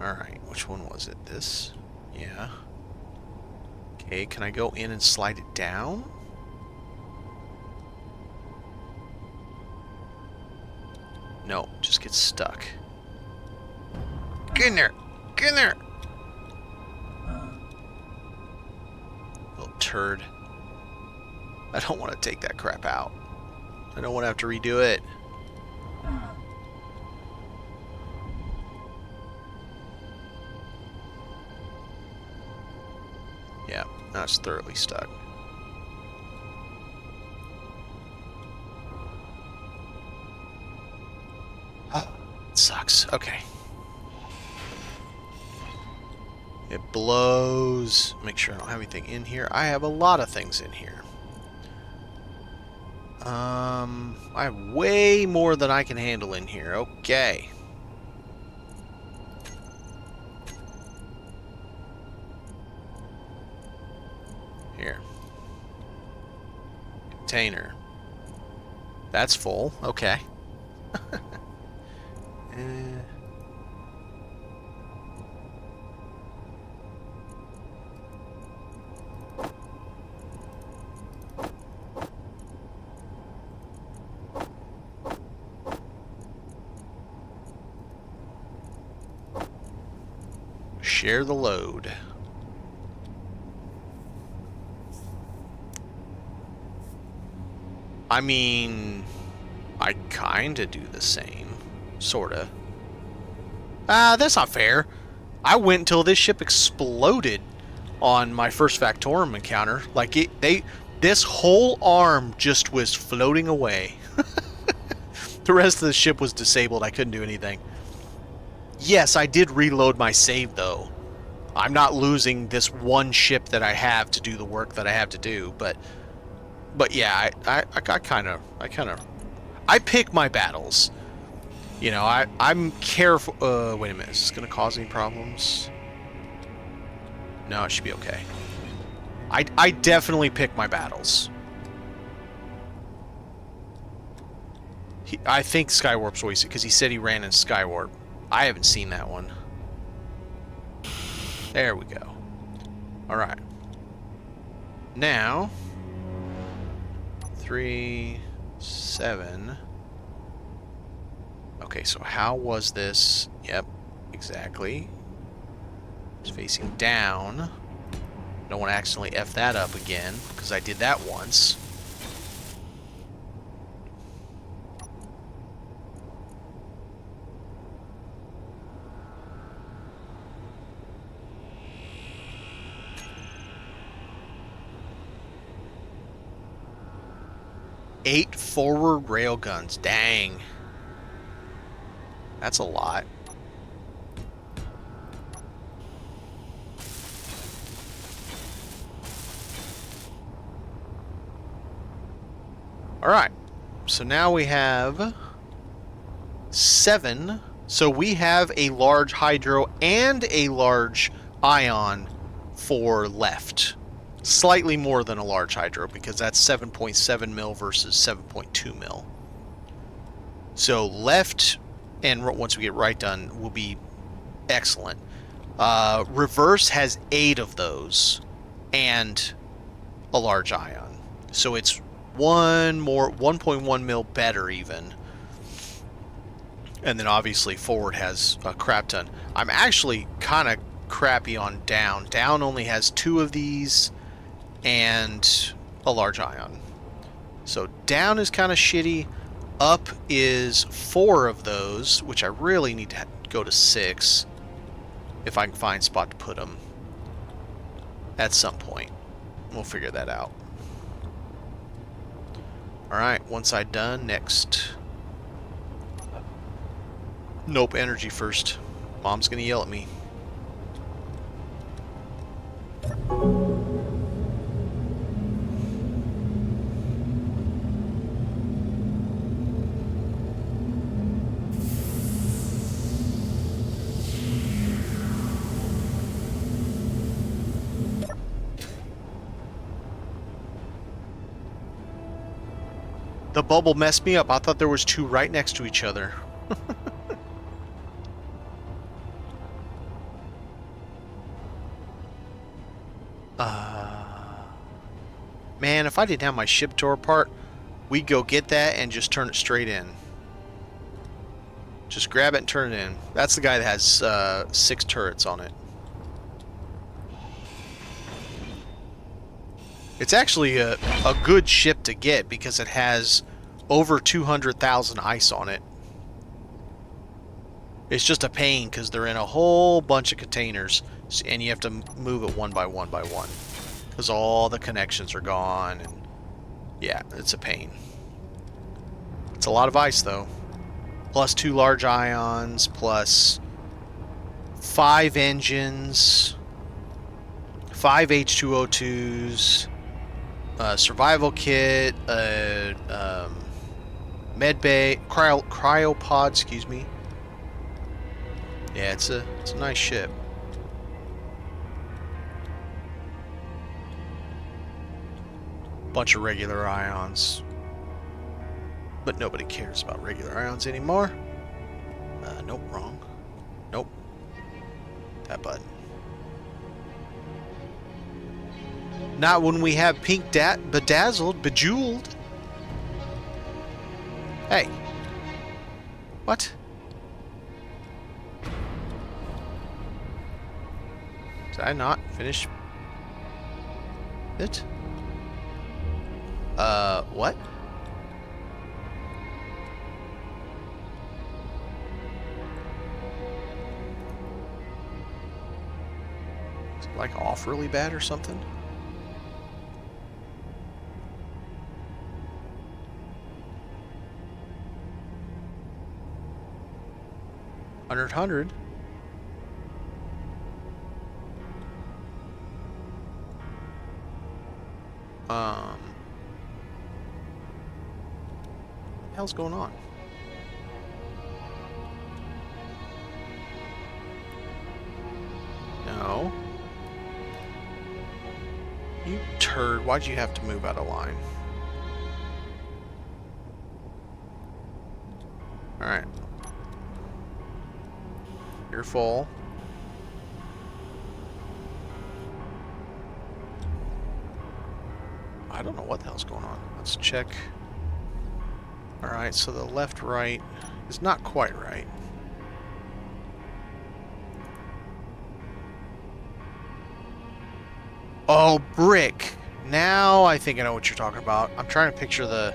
Alright, which one was it? This? Yeah. Okay, can I go in and slide it down? No, just get stuck. Get in there! Get in there! Little turd. I don't want to take that crap out. I don't want to have to redo it. Yeah, now it's thoroughly stuck. It sucks. Okay. It blows. Make sure I don't have anything in here. I have a lot of things in here. I have way more than I can handle in here. Okay. Here. Container. That's full. Okay. Share the load. I mean, I kinda do the same. Sorta. That's not fair. I went until this ship exploded on my first Factorum encounter. Like, this whole arm just was floating away. The rest of the ship was disabled. I couldn't do anything. Yes, I did reload my save, though. I'm not losing this one ship that I have to do the work that I have to do, but yeah, I pick my battles. You know, I'm careful. Wait a minute, is this gonna cause any problems? No, it should be okay. I definitely pick my battles. I think Skywarp's wasted because he said he ran in Skywarp. I haven't seen that one. There we go. Alright. Now 3, 7. Okay, so how was this? Yep, exactly. It's facing down. Don't want to accidentally F that up again, because I did that once. Eight forward railguns. Dang. That's a lot. Alright. So now we have 7. So we have a large hydro and a large ion for left. Slightly more than a large hydro, because that's 7.7 mil versus 7.2 mil. So left, and once we get right done, will be excellent. Reverse has 8 of those, and a large ion. So it's 1.1 mil better even. And then obviously forward has a crap ton. I'm actually kind of crappy on down. Down only has 2 of these and a large ion. So down is kind of shitty. Up is 4 of those, which I really need to go to 6 if I can find a spot to put them at some point. We'll figure that out. Alright, one side done. Next. Nope, energy first. Mom's gonna yell at me. The bubble messed me up. I thought there was two right next to each other. Man, if I didn't have my ship door part, we'd go get that and just turn it straight in. Just grab it and turn it in. That's the guy that has 6 turrets on it. It's actually a good ship to get because it has over 200,000 ice on it. It's just a pain because they're in a whole bunch of containers, and you have to move it one by one by one because all the connections are gone, and yeah, it's a pain. It's a lot of ice though. Plus 2 large ions, plus 5 engines, 5 H2O2s, survival kit, med bay, cryopod, excuse me. Yeah, it's a nice ship. Bunch of regular ions. But nobody cares about regular ions anymore. Nope, wrong. Nope. That button. Not when we have pink bedazzled, bejeweled. Hey. What? Did I not finish it? What? Is it like off really bad or something? $100. What the hell's going on? No. You turd, why'd you have to move out of line? Alright. You're full. I don't know what the hell's going on. Let's check. Alright, so the left, right is not quite right. Oh, brick! Now I think I know what you're talking about. I'm trying to picture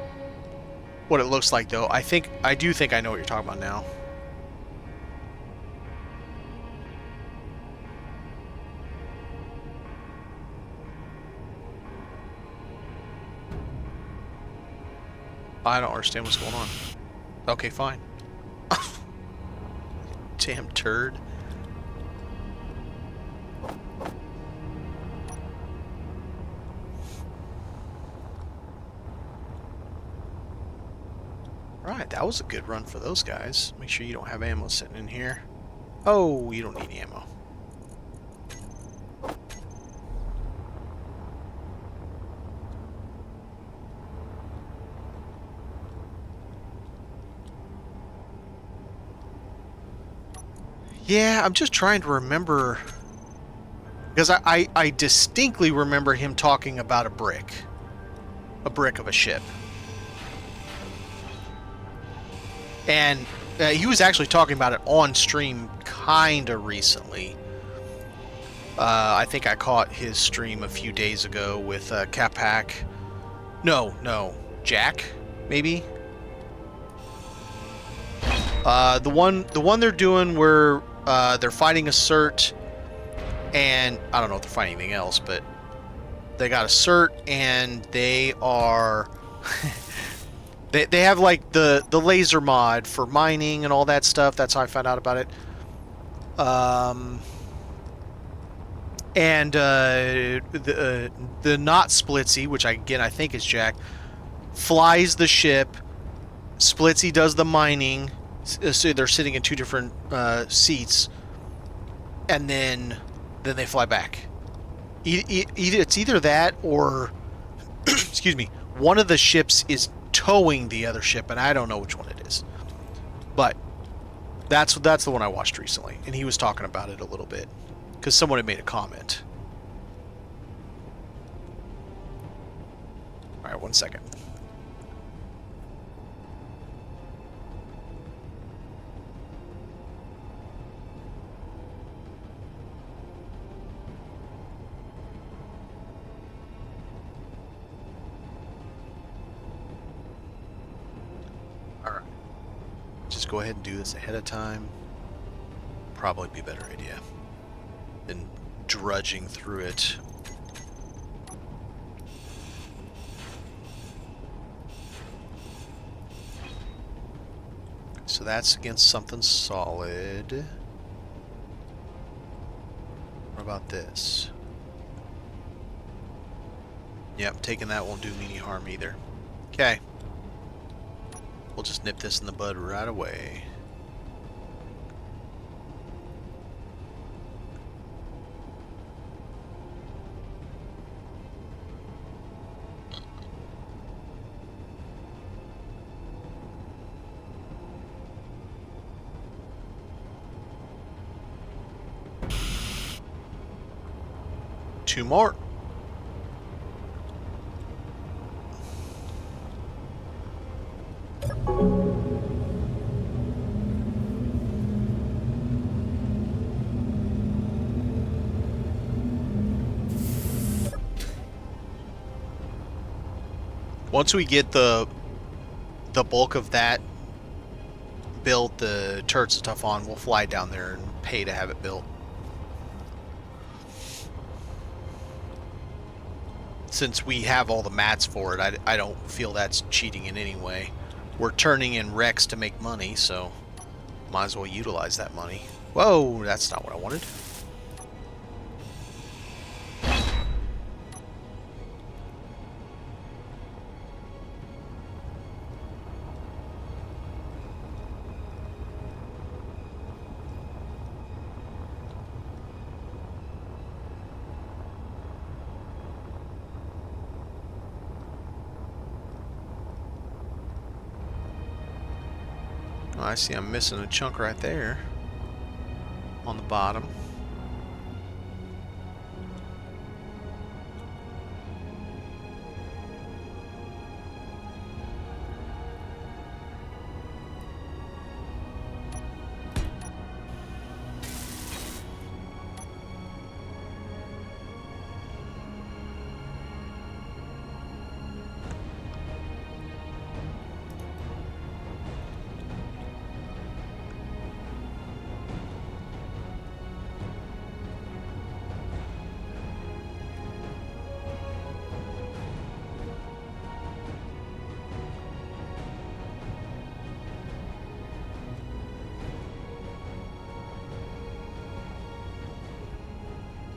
what it looks like though. I do think I know what you're talking about now. I don't understand what's going on. Okay, fine. Damn turd. Right, that was a good run for those guys. Make sure you don't have ammo sitting in here. Oh, you don't need ammo. Yeah, I'm just trying to remember, because I distinctly remember him talking about a brick of a ship. And he was actually talking about it on stream kind of recently. I think I caught his stream a few days ago with Capac. No, Jack, maybe? The one they're doing where they're fighting a cert, and I don't know if they're fighting anything else, but they got a cert, and they are they have like the laser mod for mining and all that stuff. That's how I found out about it. And the not Splitsy, which I think is Jack, flies the ship. Splitsy does the mining. So they're sitting in 2 different seats, and then they fly back. It's either that or excuse me, one of the ships is towing the other ship, and I don't know which one it is. But that's the one I watched recently, and he was talking about it a little bit because someone had made a comment. All right, 1 second. Just go ahead and do this ahead of time. Probably be a better idea than drudging through it. So that's against something solid. What about this? Yep, taking that won't do me any harm either. Okay. We'll just nip this in the bud right away. Two more. Once we get the bulk of that built, the turrets and stuff on, we'll fly down there and pay to have it built. Since we have all the mats for it, I don't feel that's cheating in any way. We're turning in wrecks to make money, so might as well utilize that money. Whoa, that's not what I wanted. I see I'm missing a chunk right there on the bottom.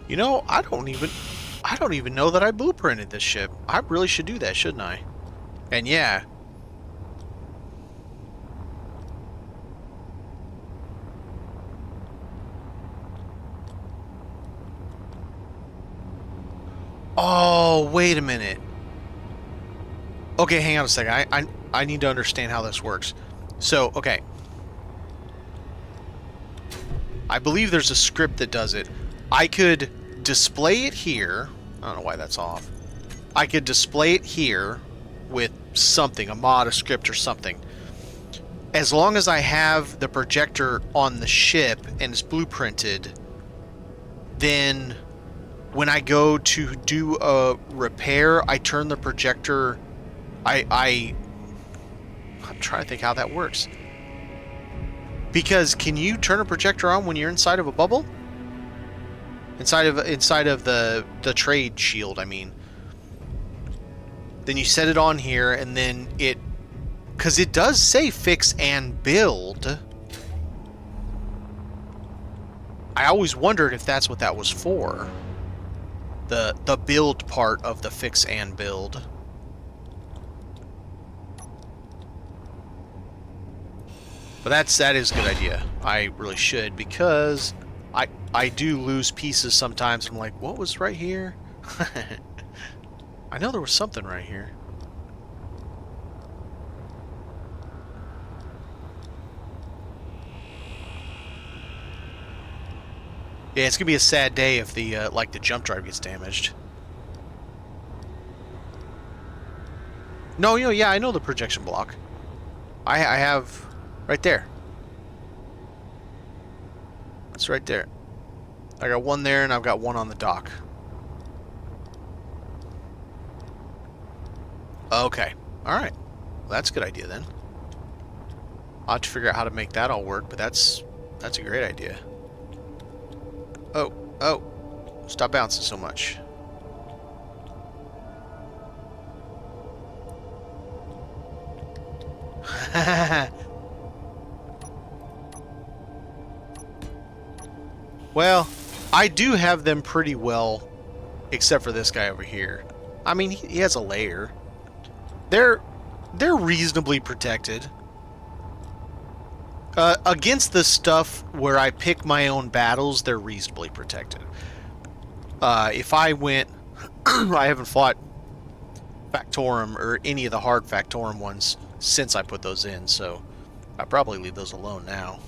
You know, I don't even know that I blueprinted this ship. I really should do that, shouldn't I? And yeah. Oh, wait a minute. Okay, hang on a second. I need to understand how this works. So, okay. I believe there's a script that does it. I could display it here. I don't know why that's off. I could display it here with something, a mod, a script, or something. As long as I have the projector on the ship and it's blueprinted, then when I go to do a repair, I turn the projector... I'm trying to think how that works. Because can you turn a projector on when you're inside of a bubble? Inside of the trade shield, I mean. Then you set it on here, and then it... Because it does say fix and build. I always wondered if that's what that was for. The build part of the fix and build. But that is a good idea. I really should, because I do lose pieces sometimes. I'm like, what was right here? I know there was something right here. Yeah, it's gonna be a sad day if the like the jump drive gets damaged. No, yeah, I know the projection block. I have right there. It's right there. I got one there, and I've got one on the dock. Okay. All right. Well, that's a good idea then. I'll have to figure out how to make that all work, but that's a great idea. Oh, stop bouncing so much. Well, I do have them pretty well, except for this guy over here. I mean, he has a layer. They're reasonably protected. Against the stuff where I pick my own battles, they're reasonably protected. If I went... I haven't fought Factorum or any of the hard Factorum ones since I put those in, so I probably leave those alone now.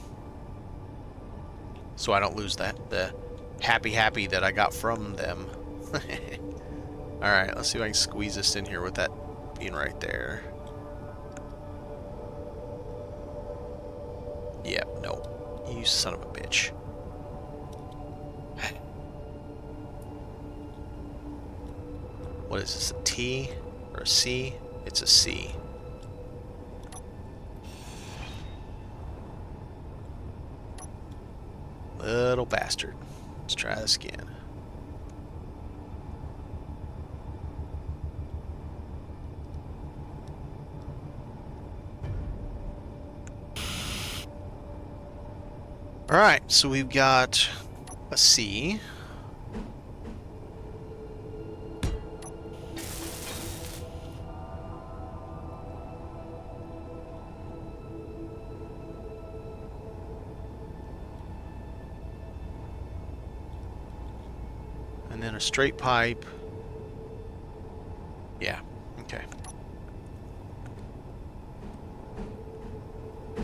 So I don't lose the happy that I got from them. Alright, let's see if I can squeeze this in here with that being right there. Yep, no. You son of a bitch. What is this, a T or a C? It's a C. Little bastard. Let's try this again. Alright, so we've got a C. And then a straight pipe. Yeah, okay.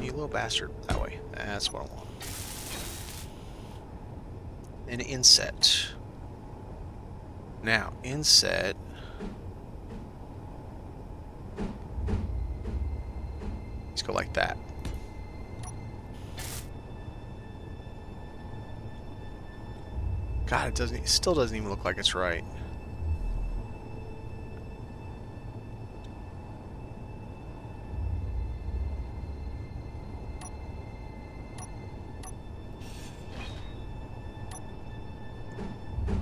You little bastard. That way. That's what I want. An inset. Now, inset. Let's go like that. God, it still doesn't even look like it's right.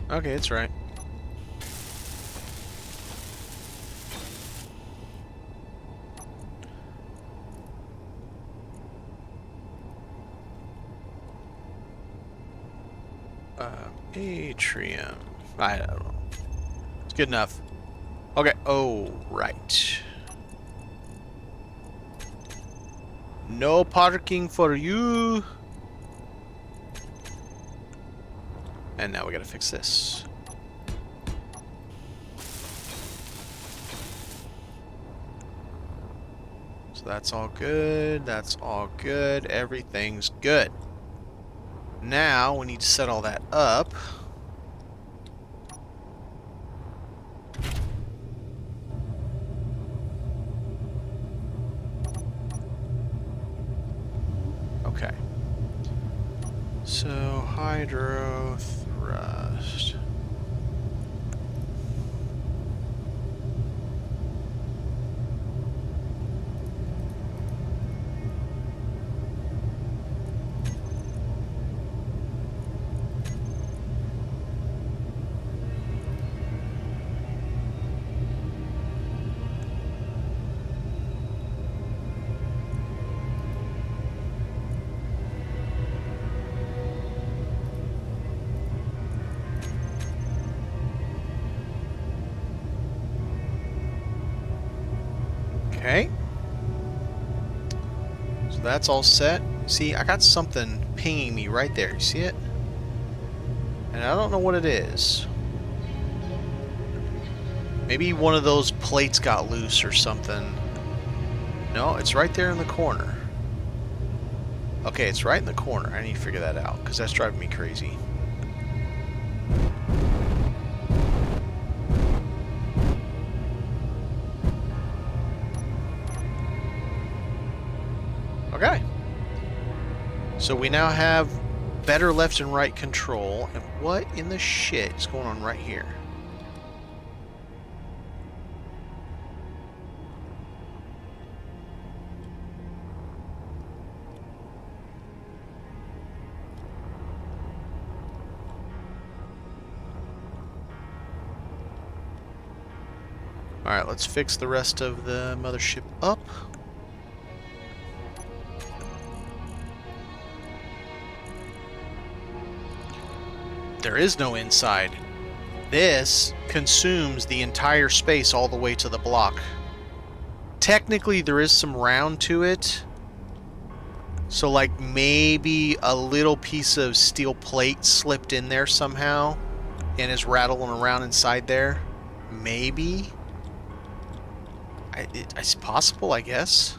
Okay, it's right. Atrium. I don't know. It's good enough. Okay. Oh, right. No parking for you. And now we gotta fix this. So that's all good. That's all good. Everything's good. Now we need to set all that up. Okay. So hydro thrust. Okay. So that's all set. See, I got something pinging me right there. You see it? And I don't know what it is. Maybe one of those plates got loose or something. No, it's right there in the corner. Okay, it's right in the corner. I need to figure that out because that's driving me crazy. Okay. So we now have better left and right control. And what in the shit is going on right here? Alright, let's fix the rest of the mothership up. There is no inside. This consumes the entire space all the way to the block. Technically, there is some round to it. So, like, maybe a little piece of steel plate slipped in there somehow and is rattling around inside there. Maybe. It's possible, I guess.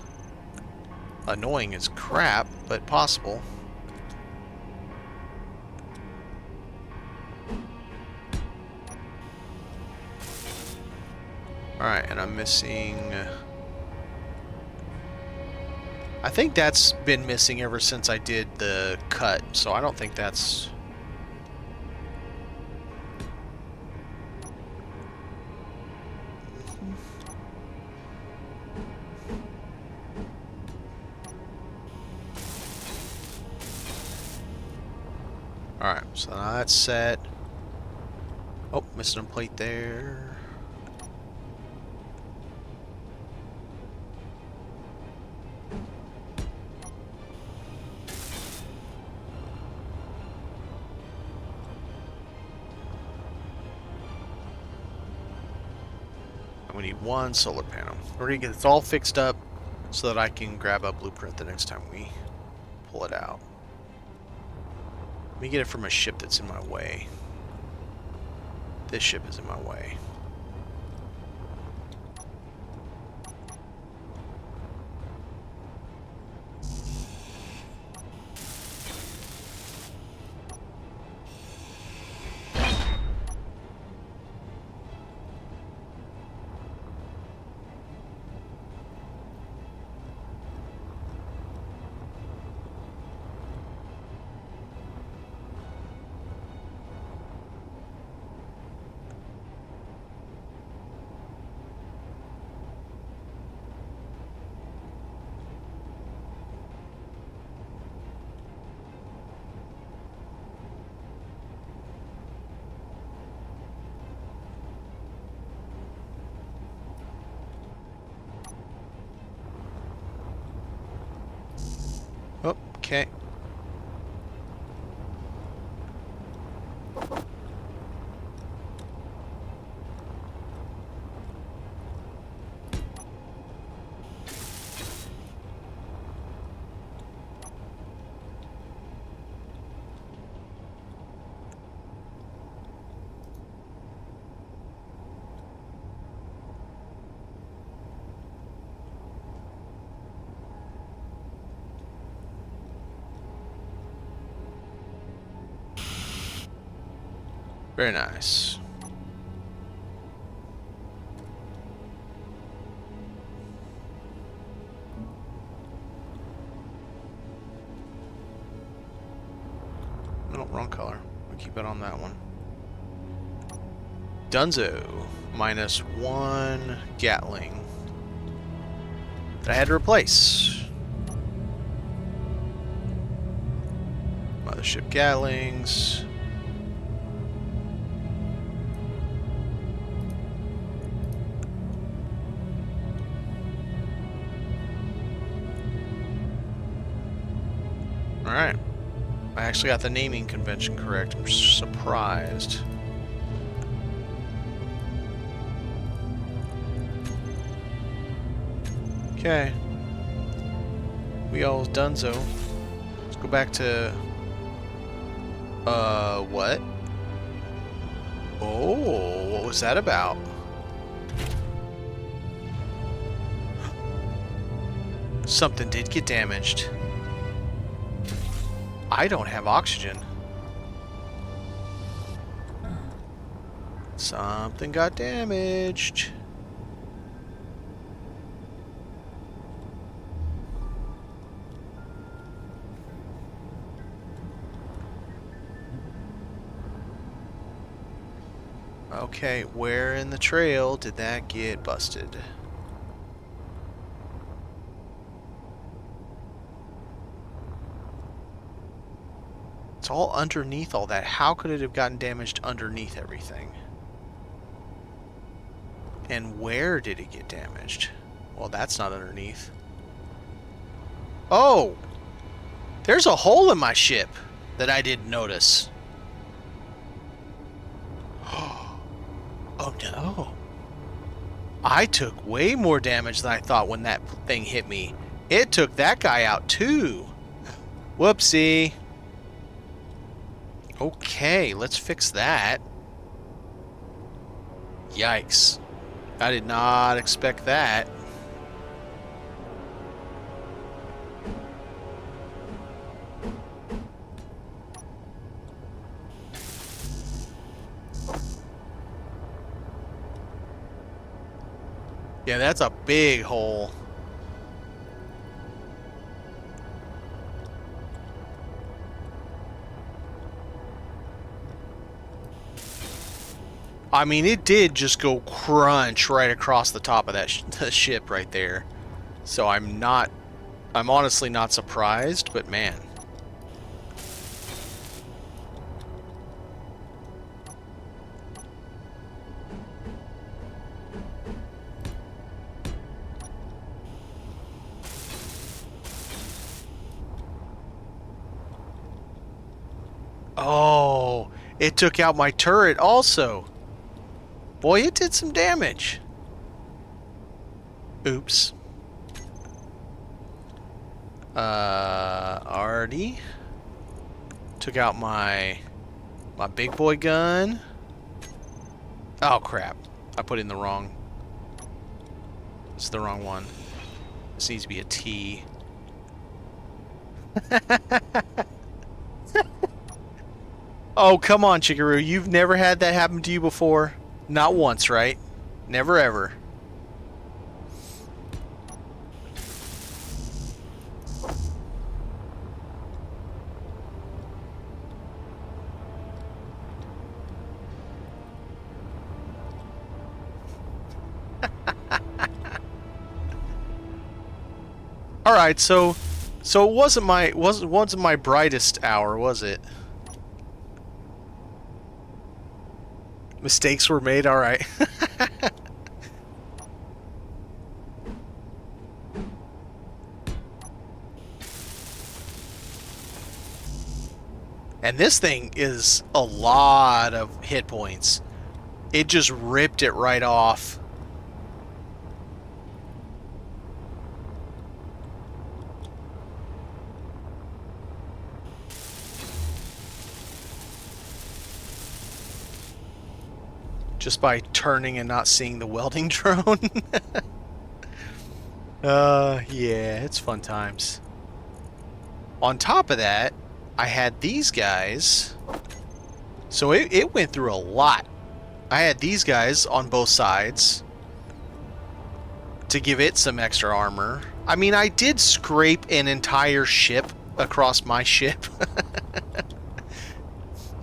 Annoying as crap, but possible. Alright, and I'm missing... I think that's been missing ever since I did the cut, so I don't think that's... Alright, so now that's set. Oh, missing a plate there. We need one solar panel. We're gonna get this all fixed up so that I can grab a blueprint the next time we pull it out. Let me get it from a ship that's in my way. This ship is in my way. Oh, okay. Very nice. No, wrong color. We'll keep it on that one. Dunzo. -1 Gatling. That I had to replace. Mothership Gatlings. Alright. I actually got the naming convention correct. I'm surprised. Okay. We all donezo. Let's go back to... what? Oh, what was that about? Something did get damaged. I don't have oxygen. Something got damaged. Okay, where in the trail did that get busted? It's all underneath all that. How could it have gotten damaged underneath everything? And where did it get damaged? Well, that's not underneath. Oh! There's a hole in my ship that I didn't notice. Oh no. I took way more damage than I thought when that thing hit me. It took that guy out too. Whoopsie. Okay, let's fix that. Yikes. I did not expect that. Yeah, that's a big hole. I mean, it did just go crunch right across the top of that ship right there. So I'm honestly not surprised, but man. Oh, it took out my turret also. Boy, it did some damage. Oops. Already took out my big boy gun. Oh crap. I put in the wrong. It's the wrong one. This needs to be a T. Oh, come on, Chikaroo. You've never had that happen to you before? Not once, right? Never ever. All right, so it wasn't my brightest hour, was it? Mistakes were made. All right. And this thing is a lot of hit points. It just ripped it right off. Just by turning and not seeing the welding drone. Yeah, it's fun times. On top of that, I had these guys. So it went through a lot. I had these guys on both sides to give it some extra armor. I mean, I did scrape an entire ship across my ship.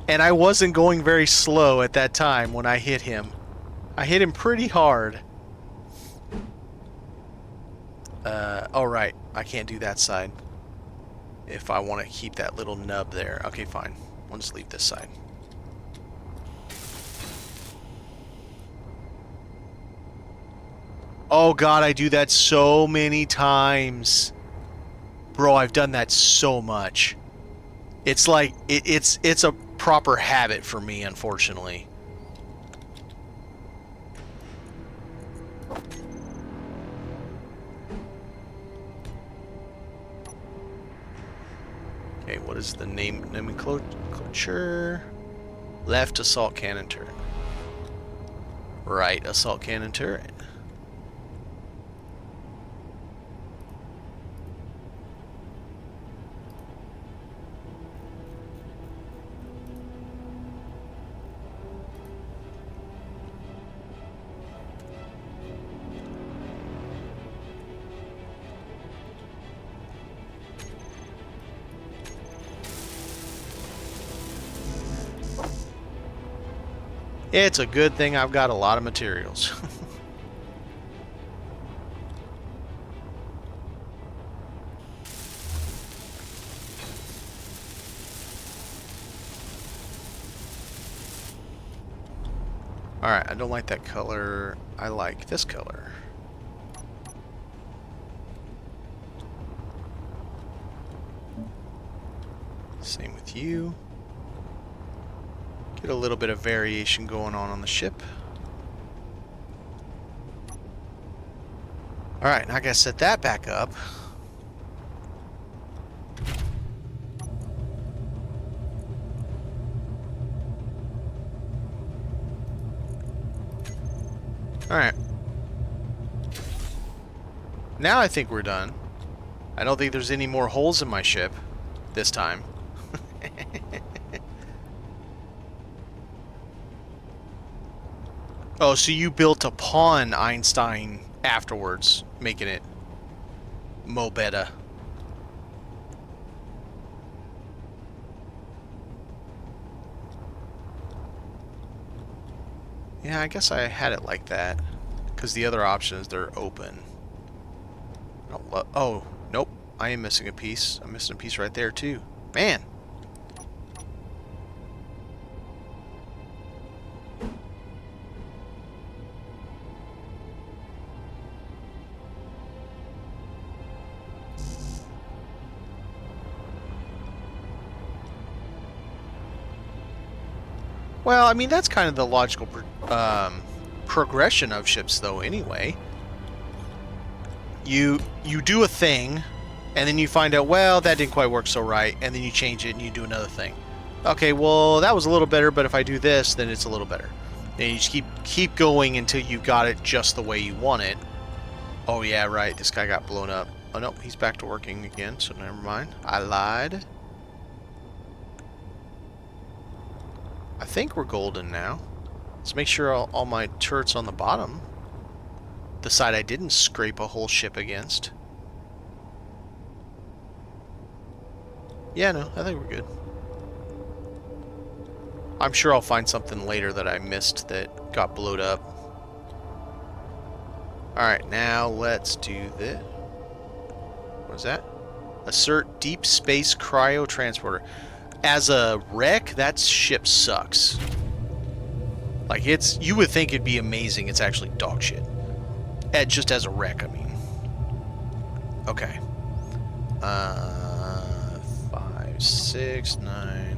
And I wasn't going very slow at that time when I hit him. I hit him pretty hard. Oh right, I can't do that side. If I want to keep that little nub there. Okay, fine. I'll just leave this side. Oh god, I do that so many times. Bro, I've done that so much. It's like, it's a proper habit for me, unfortunately. Okay, what is the nomenclature? Left assault cannon turret. Right assault cannon turret. It's a good thing I've got a lot of materials. Alright, I don't like that color. I like this color. Same with you. Get a little bit of variation going on the ship. Alright, now I gotta set that back up. Alright. Now I think we're done. I don't think there's any more holes in my ship this time. Oh, so you built upon Einstein afterwards, making it mo better. Yeah, I guess I had it like that, because the other options, they're open. Oh, nope, I am missing a piece. I'm missing a piece right there, too. Man! Well, I mean, that's kind of the logical progression of ships, though, anyway. You do a thing, and then you find out, well, that didn't quite work so right, and then you change it and you do another thing. Okay, well, that was a little better, but if I do this, then it's a little better. And you just keep going until you got it just the way you want it. Oh, yeah, right, this guy got blown up. Oh, no, he's back to working again, so never mind. I lied. I think we're golden now. Let's make sure all my turrets on the bottom. The side I didn't scrape a whole ship against. Yeah, no, I think we're good. I'm sure I'll find something later that I missed that got blowed up. Alright, now let's do this. What is that? Assert deep space cryo transporter. As a wreck, that ship sucks. Like, you would think it'd be amazing. It's actually dog shit. Just as a wreck, I mean. Okay. 5, 6, 9.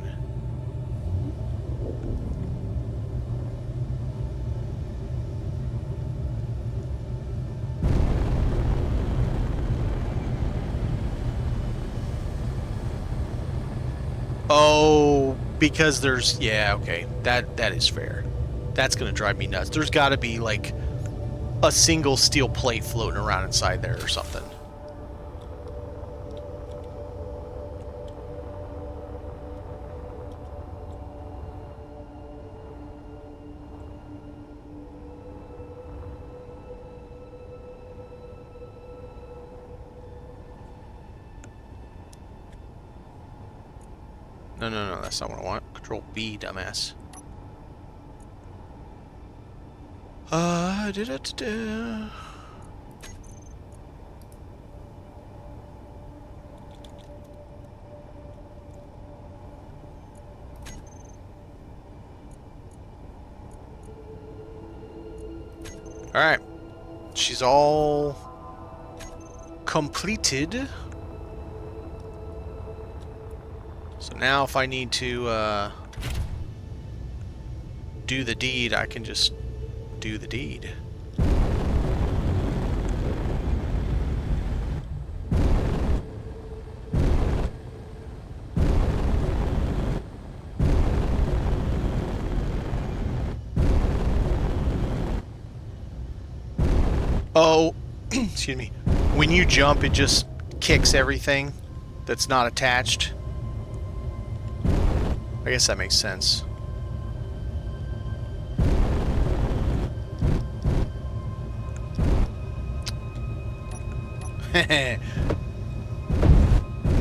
Oh, because there's... Yeah, okay. That is fair. That's gonna drive me nuts. There's gotta be, like, a single steel plate floating around inside there or something. No, that's not what I want. Control B, dumbass. Alright. She's all completed. So now if I need to do the deed, I can just do the deed. Oh, excuse me. When you jump, it just kicks everything that's not attached. I guess that makes sense.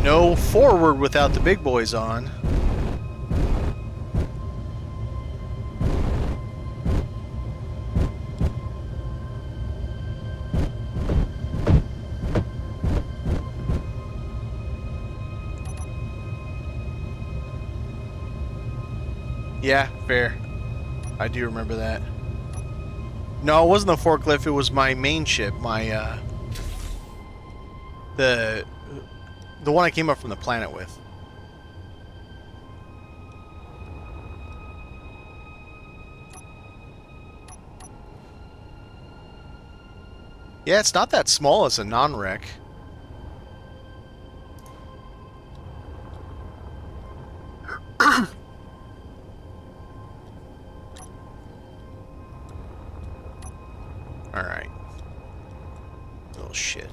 No forward without the big boys on. Yeah, fair. I do remember that. No, it wasn't the forklift. It was my main ship. My, the one I came up from the planet with. Yeah, it's not that small as a non-wreck. Alright. Little shit.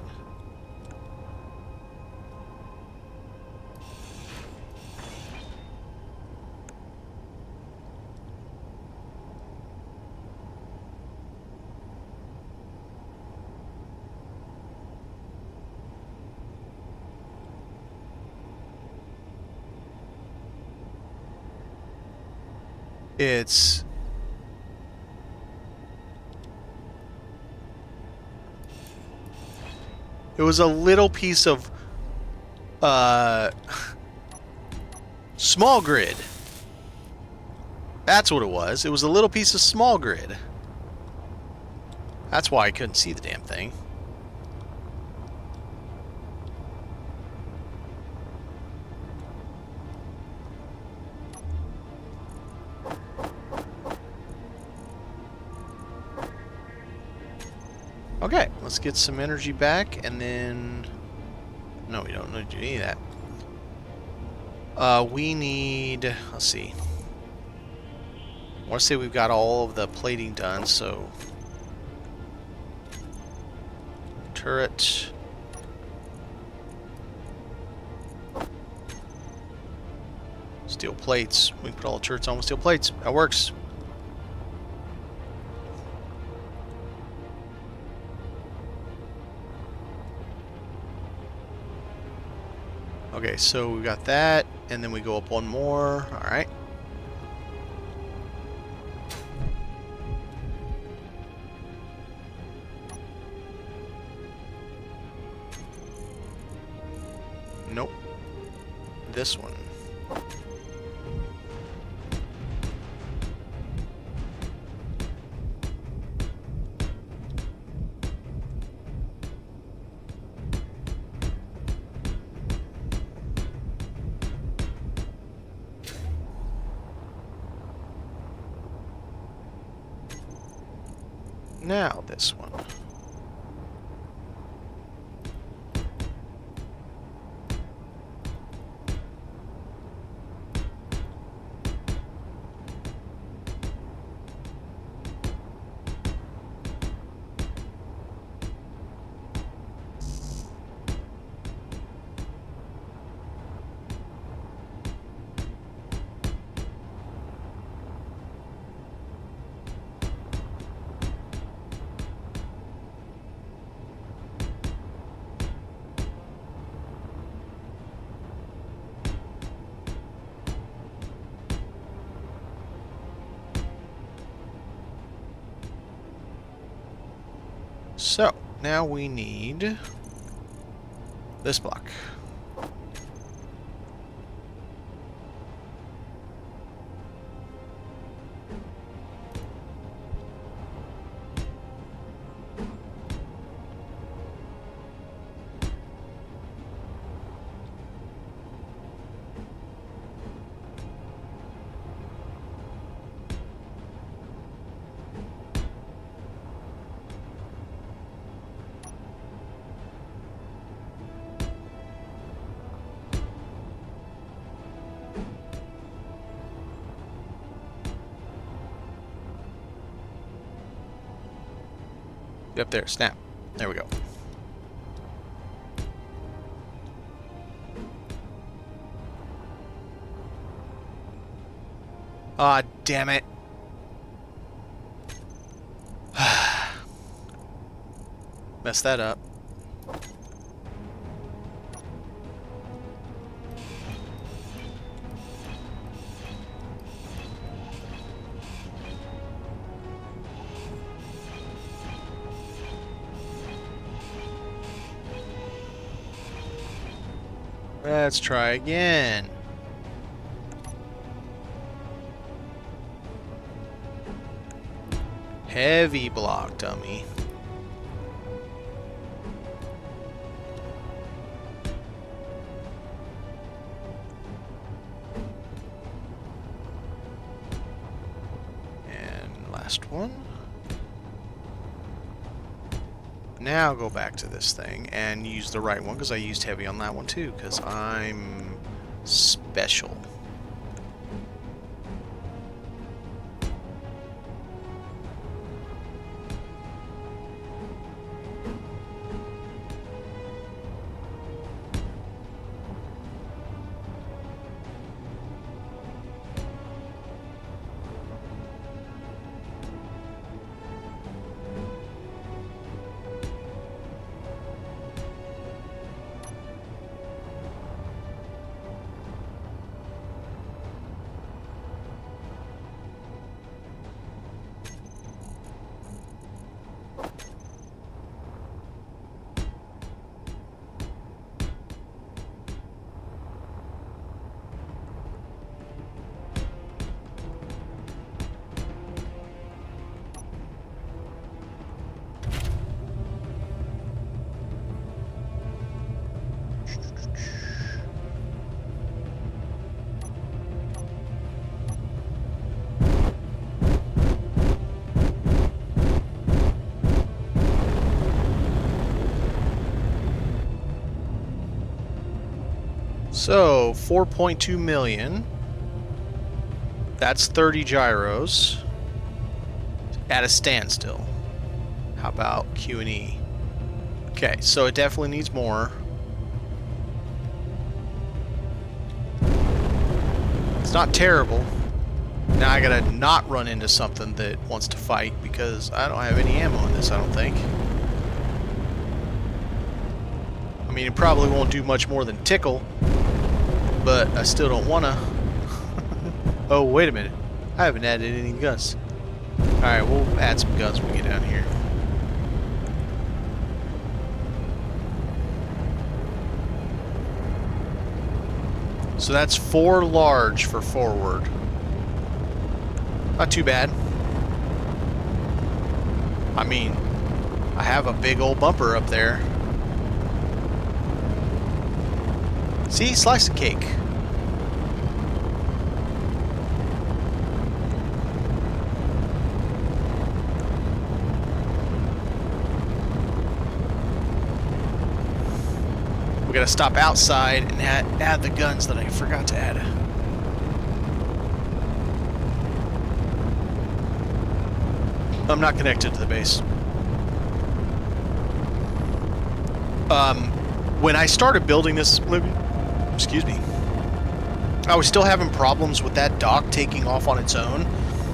It was a little piece of small grid. That's what it was. It was a little piece of small grid. That's why I couldn't see the damn thing. Okay, let's get some energy back, and then... No, we don't need any of that. We need... Let's see. I want to say we've got all of the plating done, so... Turret... Steel plates. We can put all the turrets on with steel plates. That works. Okay, so we got that, and then we go up one more. Alright. Nope. This one. Now this one. So, now we need this block. Up there, snap. There we go. Ah, damn it. Messed that up. Let's try again. Heavy block, dummy. And last one. Now go back to this thing and use the right one, because I used heavy on that one too, because I'm special. So, 4.2 million. That's 30 gyros at a standstill. How about Q&E? Okay, so it definitely needs more. It's not terrible. Now I gotta not run into something that wants to fight, because I don't have any ammo in this, I don't think. I mean, it probably won't do much more than tickle, but I still don't wanna. Oh, wait a minute. I haven't added any guns. Alright, we'll add some guns when we get down here. So that's 4 large for forward. Not too bad. I mean, I have a big old bumper up there. See? Slice of cake. We gotta stop outside and add the guns that I forgot to add. I'm not connected to the base. When I started building this, excuse me, I was still having problems with that dock taking off on its own.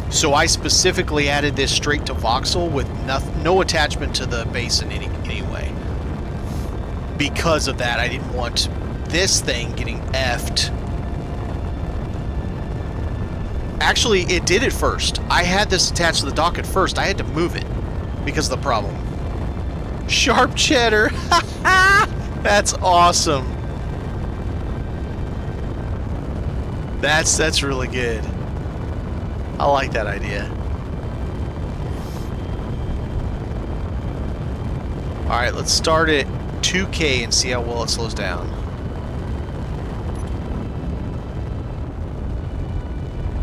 So I specifically added this straight to voxel with no attachment to the base in any way. Because of that, I didn't want this thing getting effed. Actually, it did it first. I had this attached to the dock at first. I had to move it because of the problem. Sharp cheddar. That's awesome. That's really good. I like that idea. Alright, let's start at 2K and see how well it slows down.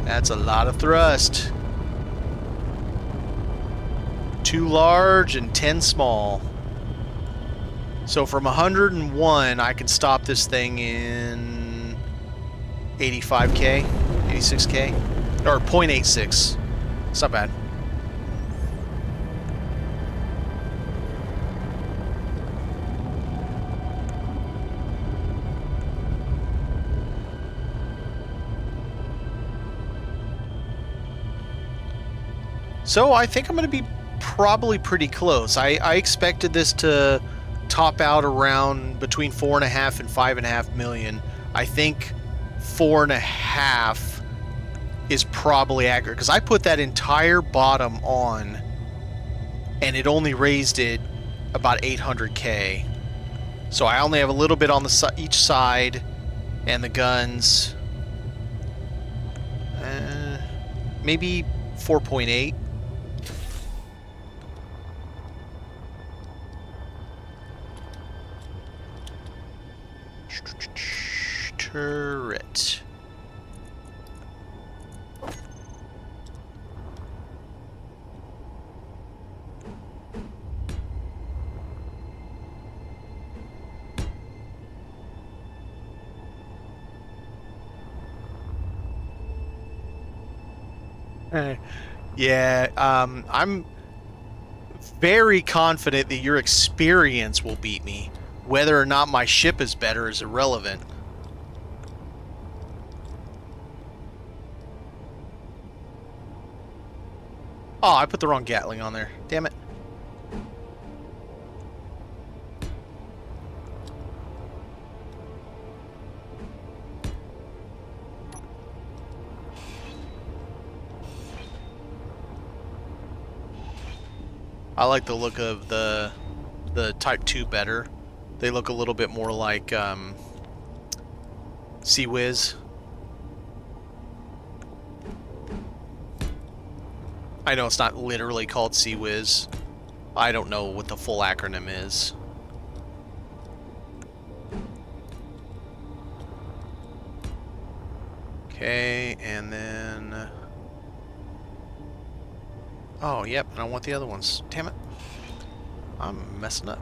That's a lot of thrust. 2 large and 10 small. So from 101, I can stop this thing in 85K, 86K, or 0.86. It's not bad. So I think I'm going to be probably pretty close. I expected this to top out around between 4.5 and 5.5 million. I think 4.5 is probably accurate, because I put that entire bottom on and it only raised it about 800K. So I only have a little bit on the each side, and the guns maybe 4.8. Turret. Yeah, I'm very confident that your experience will beat me. Whether or not my ship is better is irrelevant. Oh, I put the wrong Gatling on there. Damn it. I like the look of the Type 2 better. They look a little bit more like Sea Whiz. I know it's not literally called Sea Whiz. I don't know what the full acronym is. Okay, and then... Oh, yep, I don't want the other ones. Damn it. I'm messing up.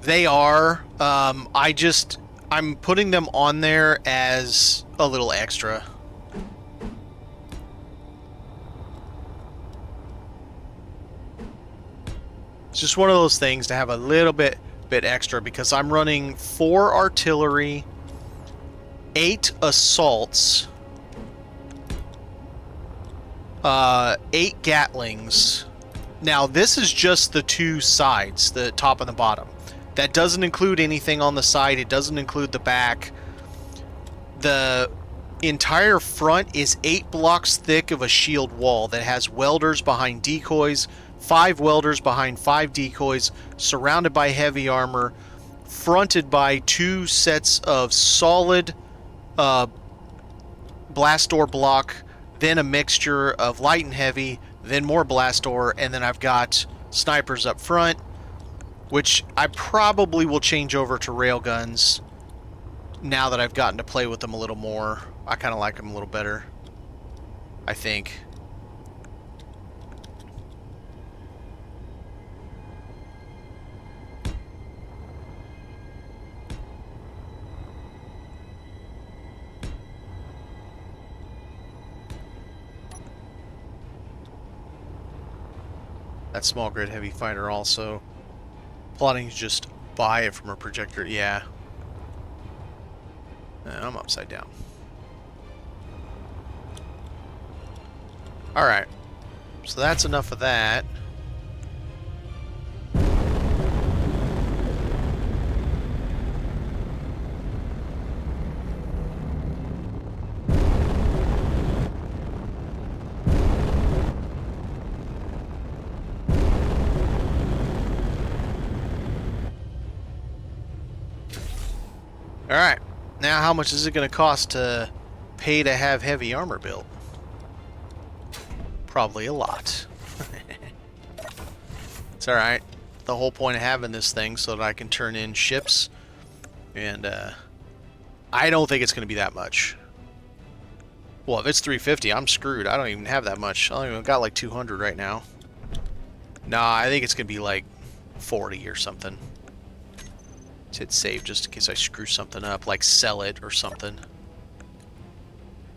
They are. I'm putting them on there as a little extra. It's just one of those things to have a little bit extra because I'm running 4 artillery, 8 assaults, 8 Gatlings. Now this is just the 2 sides, the top and the bottom. That doesn't include anything on the side. It doesn't include the back. The entire front is 8 blocks thick of a shield wall that has welders behind decoys, 5 welders behind 5 decoys, surrounded by heavy armor, fronted by 2 sets of solid blast door block, then a mixture of light and heavy, then more blast door, and then I've got snipers up front, which I probably will change over to railguns now that I've gotten to play with them a little more. I kind of like them a little better, I think. That small grid heavy fighter also. Plotting to just buy it from a projector. Yeah. I'm upside down. Alright. So that's enough of that. Alright, now how much is it going to cost to pay to have heavy armor built? Probably a lot. It's alright. The whole point of having this thing so that I can turn in ships, and I don't think it's going to be that much. Well, if it's 350, I'm screwed. I don't even have that much. I only got like 200 right now. Nah, I think it's going to be like 40 or something. Let's hit save just in case I screw something up, like sell it or something.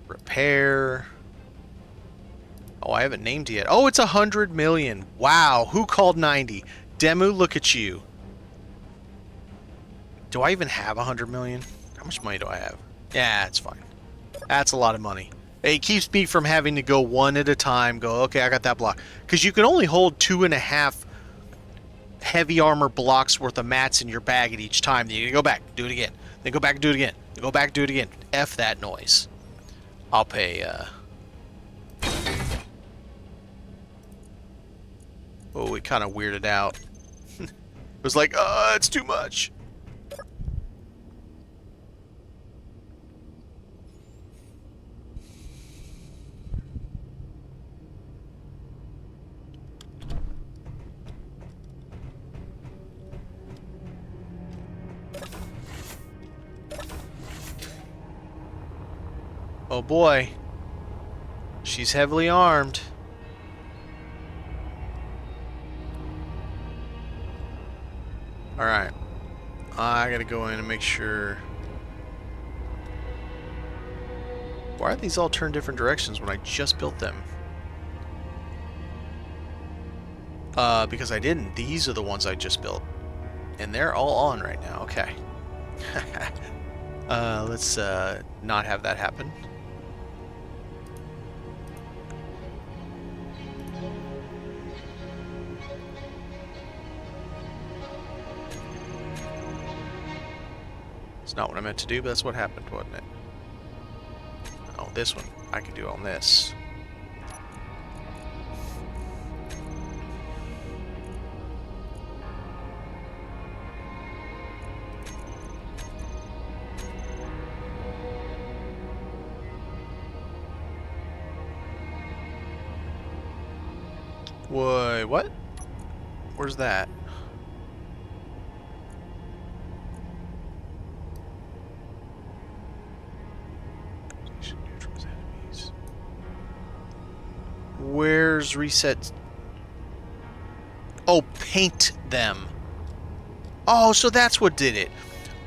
Repair. Oh, I haven't named it yet. Oh, it's 100 million. Wow, who called 90? Demu, look at you. Do I even have 100 million? How much money do I have? Yeah, it's fine. That's a lot of money. It keeps me from having to go one at a time, go, okay, I got that block. Because you can only hold 2.5 heavy armor blocks worth of mats in your bag at each time. Then you go back, do it again. Then go back and do it again. Then go back, do it again. F that noise. I'll pay, Oh, it kind of weirded out. It was like, it's too much. Oh boy. She's heavily armed. Alright. I gotta go in and make sure... Why are these all turned different directions when I just built them? Because I didn't. These are the ones I just built. And they're all on right now. Okay. Let's not have that happen. It's not what I meant to do, but that's what happened, wasn't it? Oh, this one I can do on this. Wait, what? Where's that? Where's reset? Oh, paint them. Oh, so that's what did it.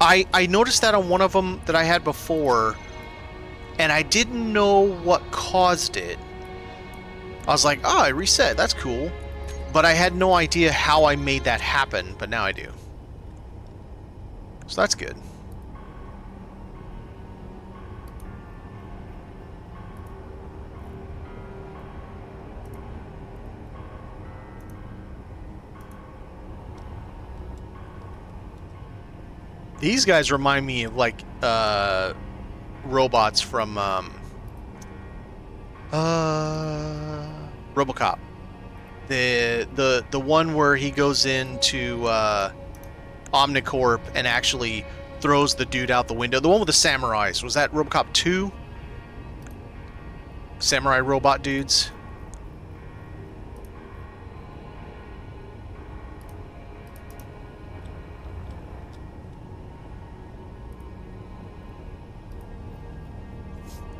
I noticed that on one of them that I had before, and I didn't know what caused it. I was like, oh, I reset. That's cool. But I had no idea how I made that happen, but now I do. So that's good. These guys remind me of like robots from RoboCop. The one where he goes into Omnicorp and actually throws the dude out the window. The one with the samurais. Was that RoboCop 2? Samurai robot dudes.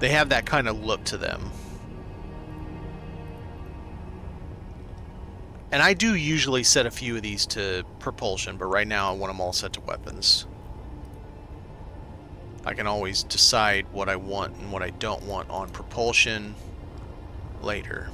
They have that kind of look to them. And I do usually set a few of these to propulsion, but right now I want them all set to weapons. I can always decide what I want and what I don't want on propulsion later.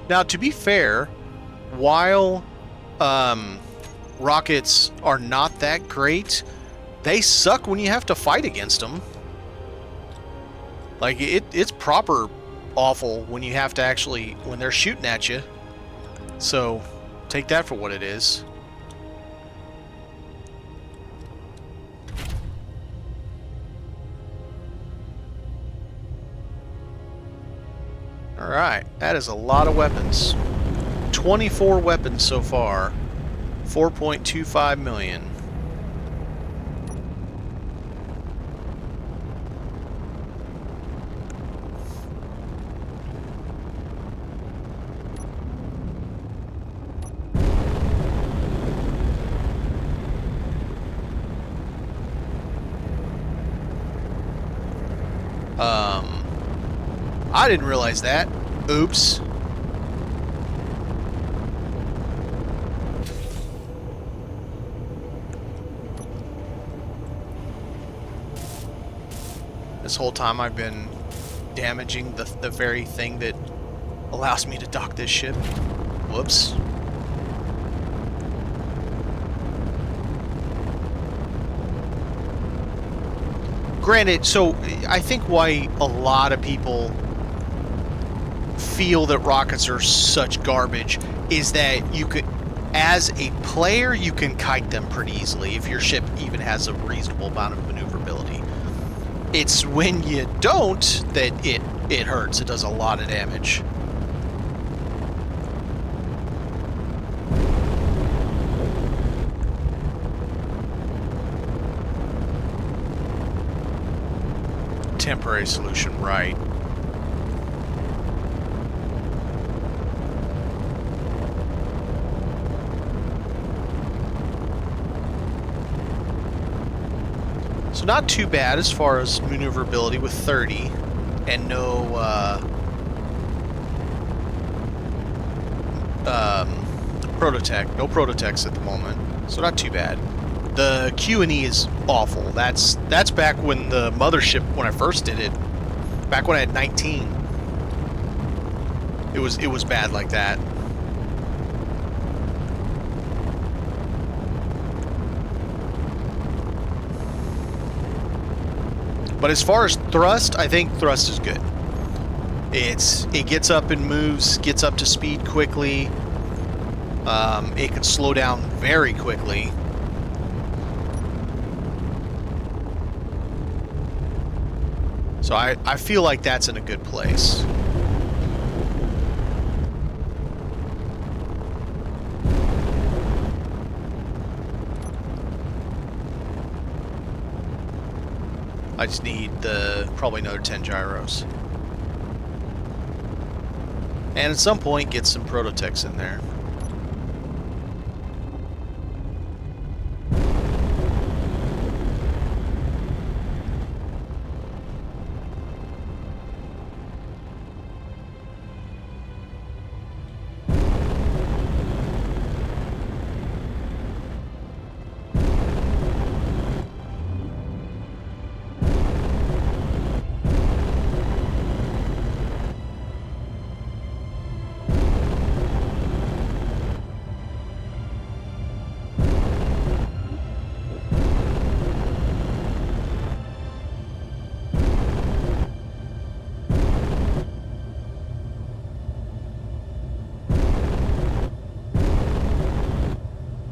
Now, to be fair, while rockets are not that great, they suck when you have to fight against them. Like, it's proper awful when you have to actually, when they're shooting at you. So, take that for what it is. Alright, that is a lot of weapons. 24 weapons so far. 4.25 million. I didn't realize that. Oops. This whole time I've been damaging the very thing that allows me to dock this ship. Whoops. Granted, so I think why a lot of people feel that rockets are such garbage is that you could, as a player, you can kite them pretty easily if your ship even has a reasonable amount of maneuverability. It's when you don't that it hurts. It does a lot of damage. Temporary solution, right. So not too bad as far as maneuverability with 30 and no prototech. No prototechs at the moment. So not too bad. The Q&E is awful. That's back when the mothership, when I first did it, back when I had 19. It was bad like that. But as far as thrust, I think thrust is good. It gets up and moves, gets up to speed quickly. It can slow down very quickly. So I feel like that's in a good place. I just need probably another 10 gyros. And at some point get some prototechs in there.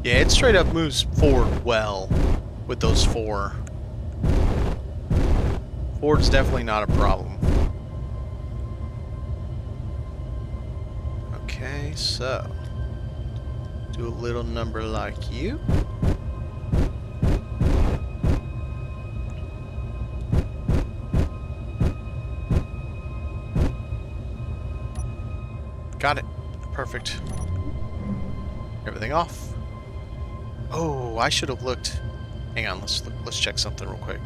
Yeah, it straight up moves forward well with those 4. Forward's definitely not a problem. Okay, so do a little number like you. Got it. Perfect. Everything off. Oh, I should have looked. Hang on, let's check something real quick.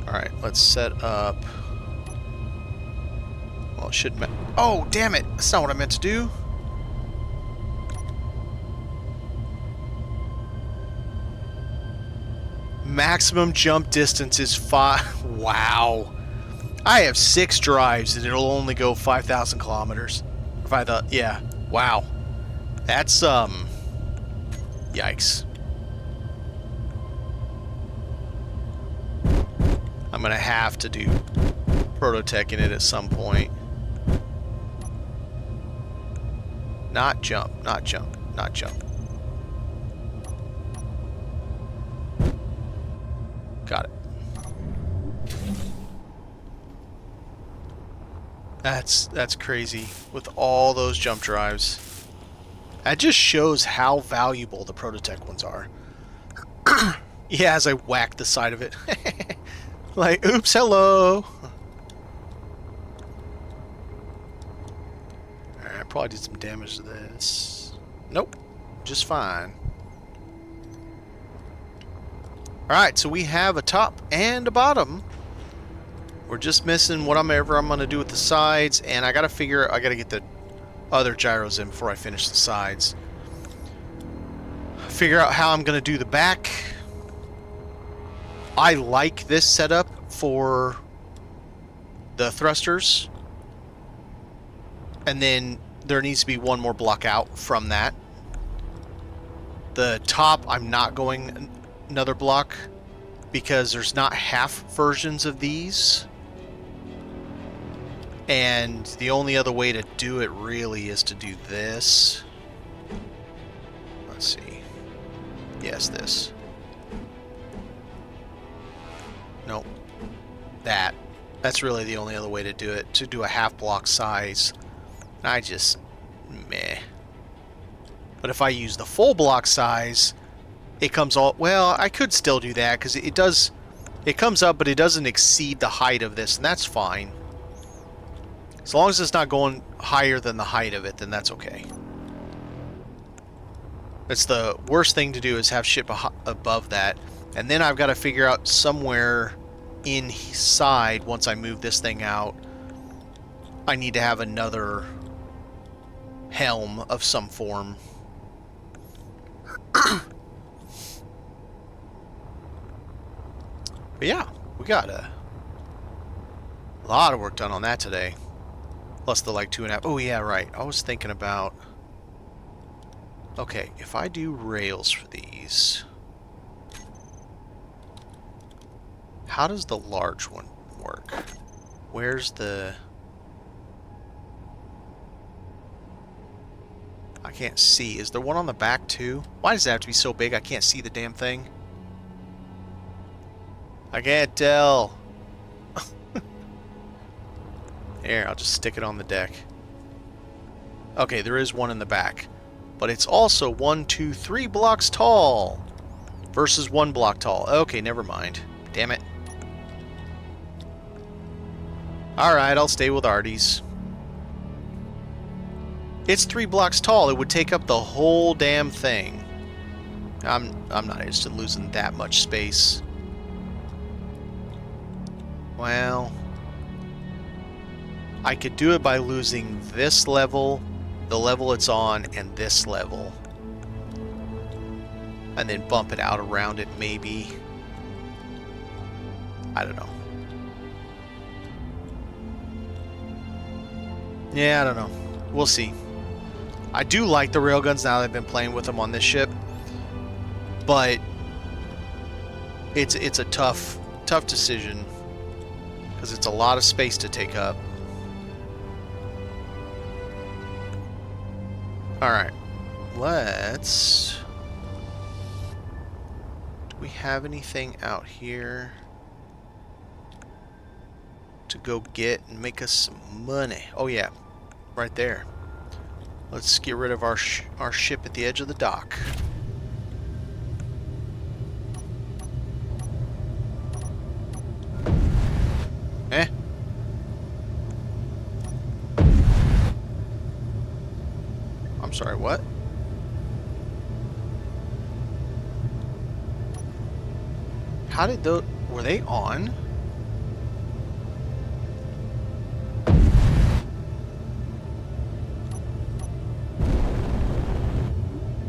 All right, let's set up. Well, it should. Oh, damn it! That's not what I meant to do. Maximum jump distance is 5. Wow. I have 6 drives and it'll only go 5,000 kilometers. If I thought, yeah, wow, that's yikes. I'm gonna have to do prototech in it at some point. Not jump, not jump, not jump. Got it. That's crazy with all those jump drives. That just shows how valuable the prototech ones are. Yeah, as I whack the side of it. Like, oops, hello. Alright, I probably did some damage to this. Nope, just fine. Alright, so we have a top and a bottom. We're just missing whatever I'm going to do with the sides, and I got to get the other gyros in before I finish the sides. Figure out how I'm going to do the back. I like this setup for the thrusters. And then there needs to be one more block out from that. The top, I'm not going another block because there's not half versions of these. And the only other way to do it really is to do this. Let's see. Yes, this. That's really the only other way to do it, to do a half block size. I just, meh. But if I use the full block size, it comes all, well, I could still do that, because it comes up, but it doesn't exceed the height of this, and that's fine. As long as it's not going higher than the height of it, then that's okay. That's the worst thing to do, is have shit above that. And then I've got to figure out somewhere inside, once I move this thing out, I need to have another helm of some form. But yeah, we got a lot of work done on that today. Plus the like 2.5. Oh yeah, right. I was thinking about, okay, if I do rails for these, how does the large one work? Where's the... I can't see. Is there one on the back too? Why does it have to be so big I can't see the damn thing? I can't tell. Here, I'll just stick it on the deck. Okay, there is one in the back. But it's also 1, 2, 3 blocks tall. Versus 1 block tall. Okay, never mind. Damn it. Alright, I'll stay with Artie's. It's 3 blocks tall. It would take up the whole damn thing. I'm not interested in losing that much space. Well, I could do it by losing this level, the level it's on, and this level. And then bump it out around it, maybe. I don't know. Yeah, I don't know. We'll see. I do like the railguns now that I've been playing with them on this ship. But it's a tough decision. Because it's a lot of space to take up. Alright. Let's... Do we have anything out here to go get and make us some money? Oh yeah. Right there. Let's get rid of our ship at the edge of the dock. Eh? I'm sorry, what? How did those... Were they on?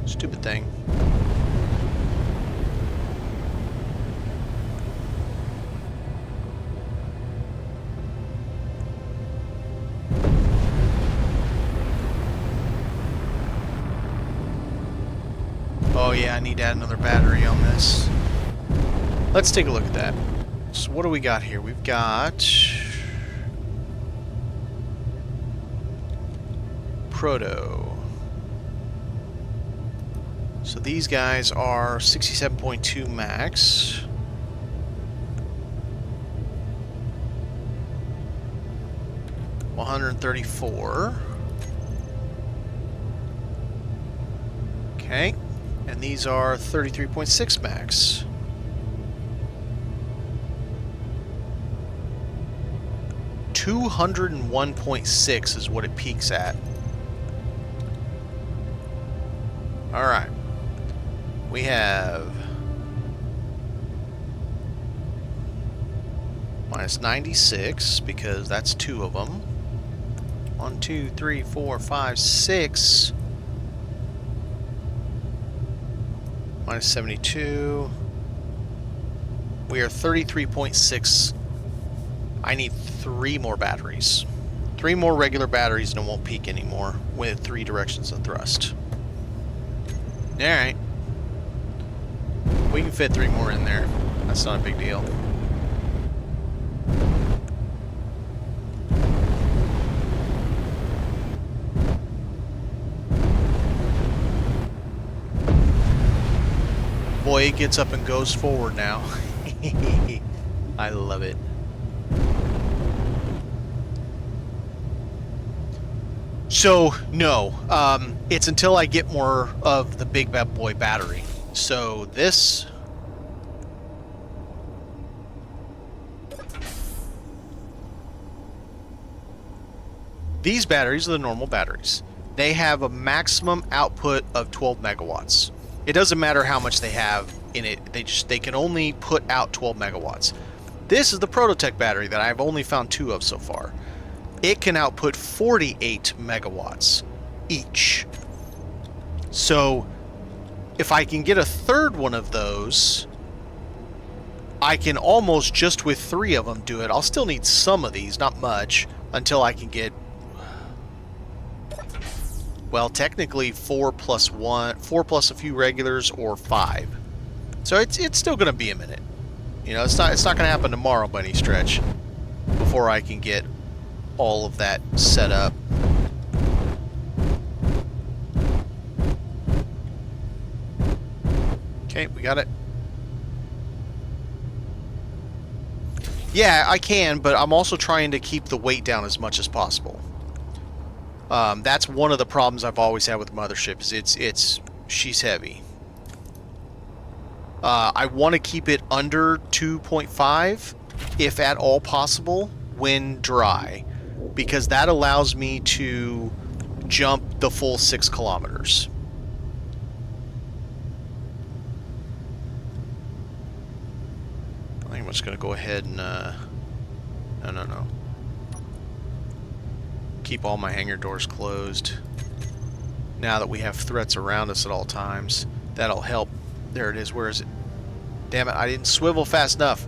Stupid thing. Oh yeah, I need to add another battery on this. Let's take a look at that. So what do we got here? We've got... Proto. So these guys are 67.2 max. $134. Okay. And these are 33.6 max. $201.6 is what it peaks at. Alright. We have minus 96 because that's 2 of them. 1, 2, 3, 4, 5, 6. Minus 72. We are 33.6. I need 3 more batteries. 3 more regular batteries and it won't peak anymore with 3 directions of thrust. Alright. We can fit 3 more in there. That's not a big deal. Boy, it gets up and goes forward now. I love it. So, no. It's until I get more of the big bad boy battery. So, this... These batteries are the normal batteries. They have a maximum output of 12 megawatts. It doesn't matter how much they have in it. They can only put out 12 megawatts. This is the Prototech battery that I've only found 2 of so far. It can output 48 megawatts each. So if I can get a third one of those, I can almost just with 3 of them do it. I'll still need some of these, not much, until I can get, well, technically 4 plus a few regulars, or 5. So it's still going to be a minute. You know, it's not going to happen tomorrow by any stretch before I can get all of that set up. Okay, we got it. Yeah, I can, but I'm also trying to keep the weight down as much as possible. That's one of the problems I've always had with Mothership, is she's heavy. I want to keep it under 2.5, if at all possible, when dry, because that allows me to jump the full 6 kilometers. I think I'm just going to go ahead and, no. Keep all my hangar doors closed. Now that we have threats around us at all times, that'll help. There it is. Where is it? Damn it, I didn't swivel fast enough.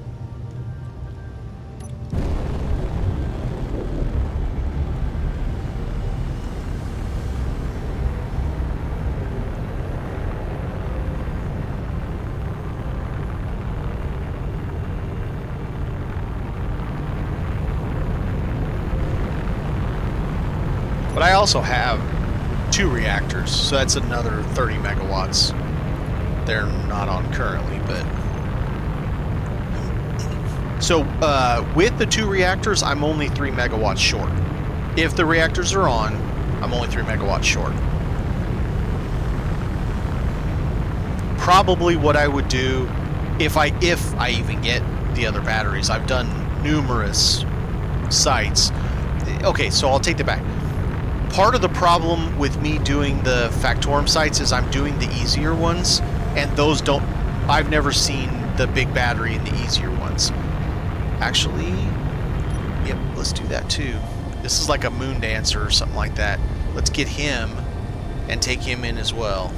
But I also have 2 reactors, so that's another 30 megawatts. They're not on currently, but... So, with the 2 reactors, I'm only 3 megawatts short. If the reactors are on, I'm only 3 megawatts short. Probably what I would do, if I even get the other batteries, I've done numerous sites. Okay, so I'll take that back. Part of the problem with me doing the Factorum sites is I'm doing the easier ones, and those don't... I've never seen the big battery in the easier ones. Actually, yep, let's do that too. This is like a moon dancer or something like that. Let's get him and take him in as well.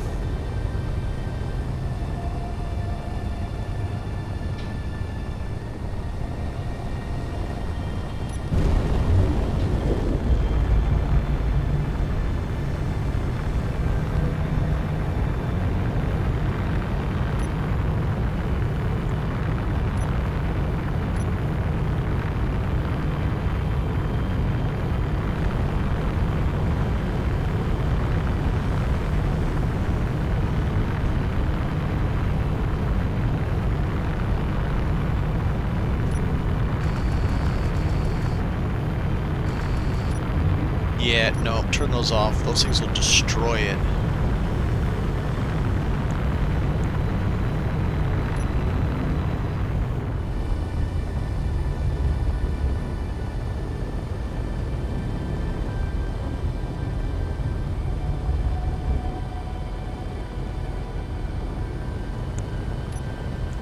Yeah, no, turn those off. Those things will destroy it.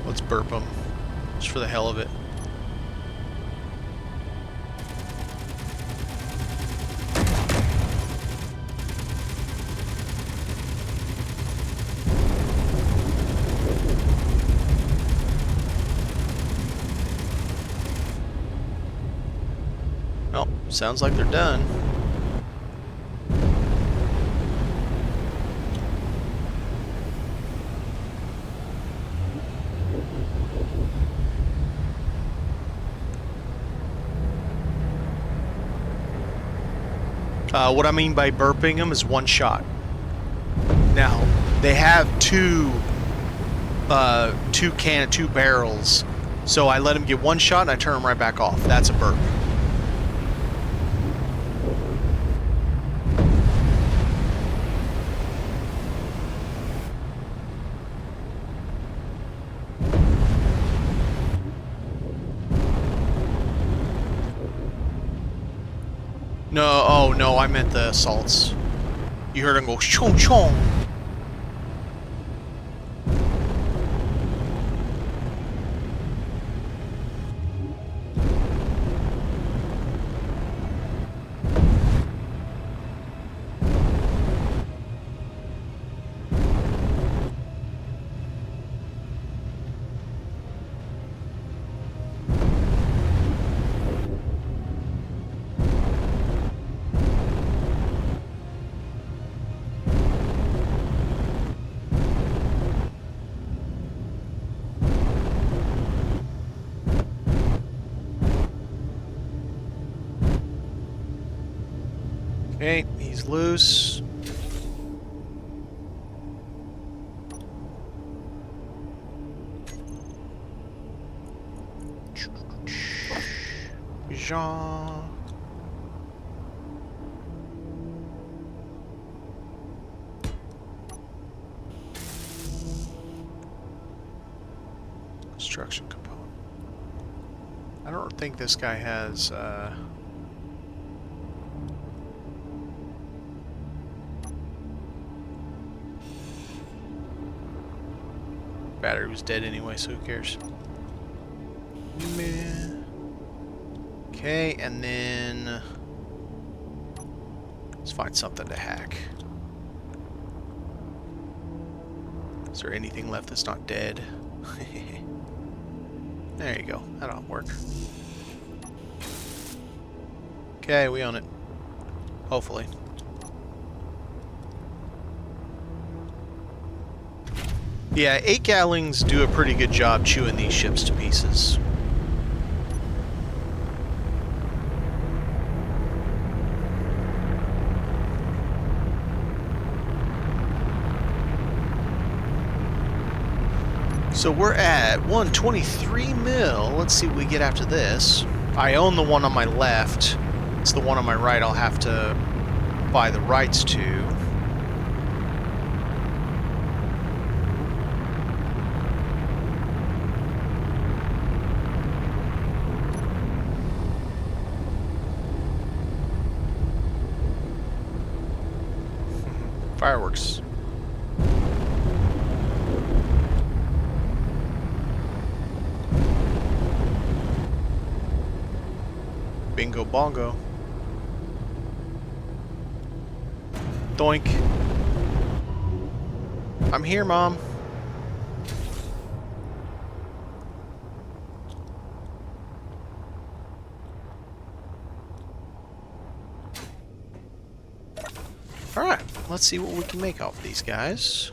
Let's burp them, just for the hell of it. Well, sounds like they're done. What I mean by burping them is 1 shot. Now, they have two barrels, so I let them get 1 shot and I turn them right back off. That's a burp. No, oh no, I meant the assaults. You heard him go chong chong. Okay, he's loose. Jean. Construction component. I don't think this guy has, battery was dead anyway, so who cares? Meh. Okay, and then let's find something to hack. Is there anything left that's not dead? There you go. That'll work. Okay, we own it. Hopefully. Yeah, 8-gallons do a pretty good job chewing these ships to pieces. So we're at 123 mil. Let's see what we get after this. I own the one on my left. It's the one on my right I'll have to buy the rights to. Fireworks. Bingo bongo. Doink. I'm here, Mom. Alright, let's see what we can make off these guys.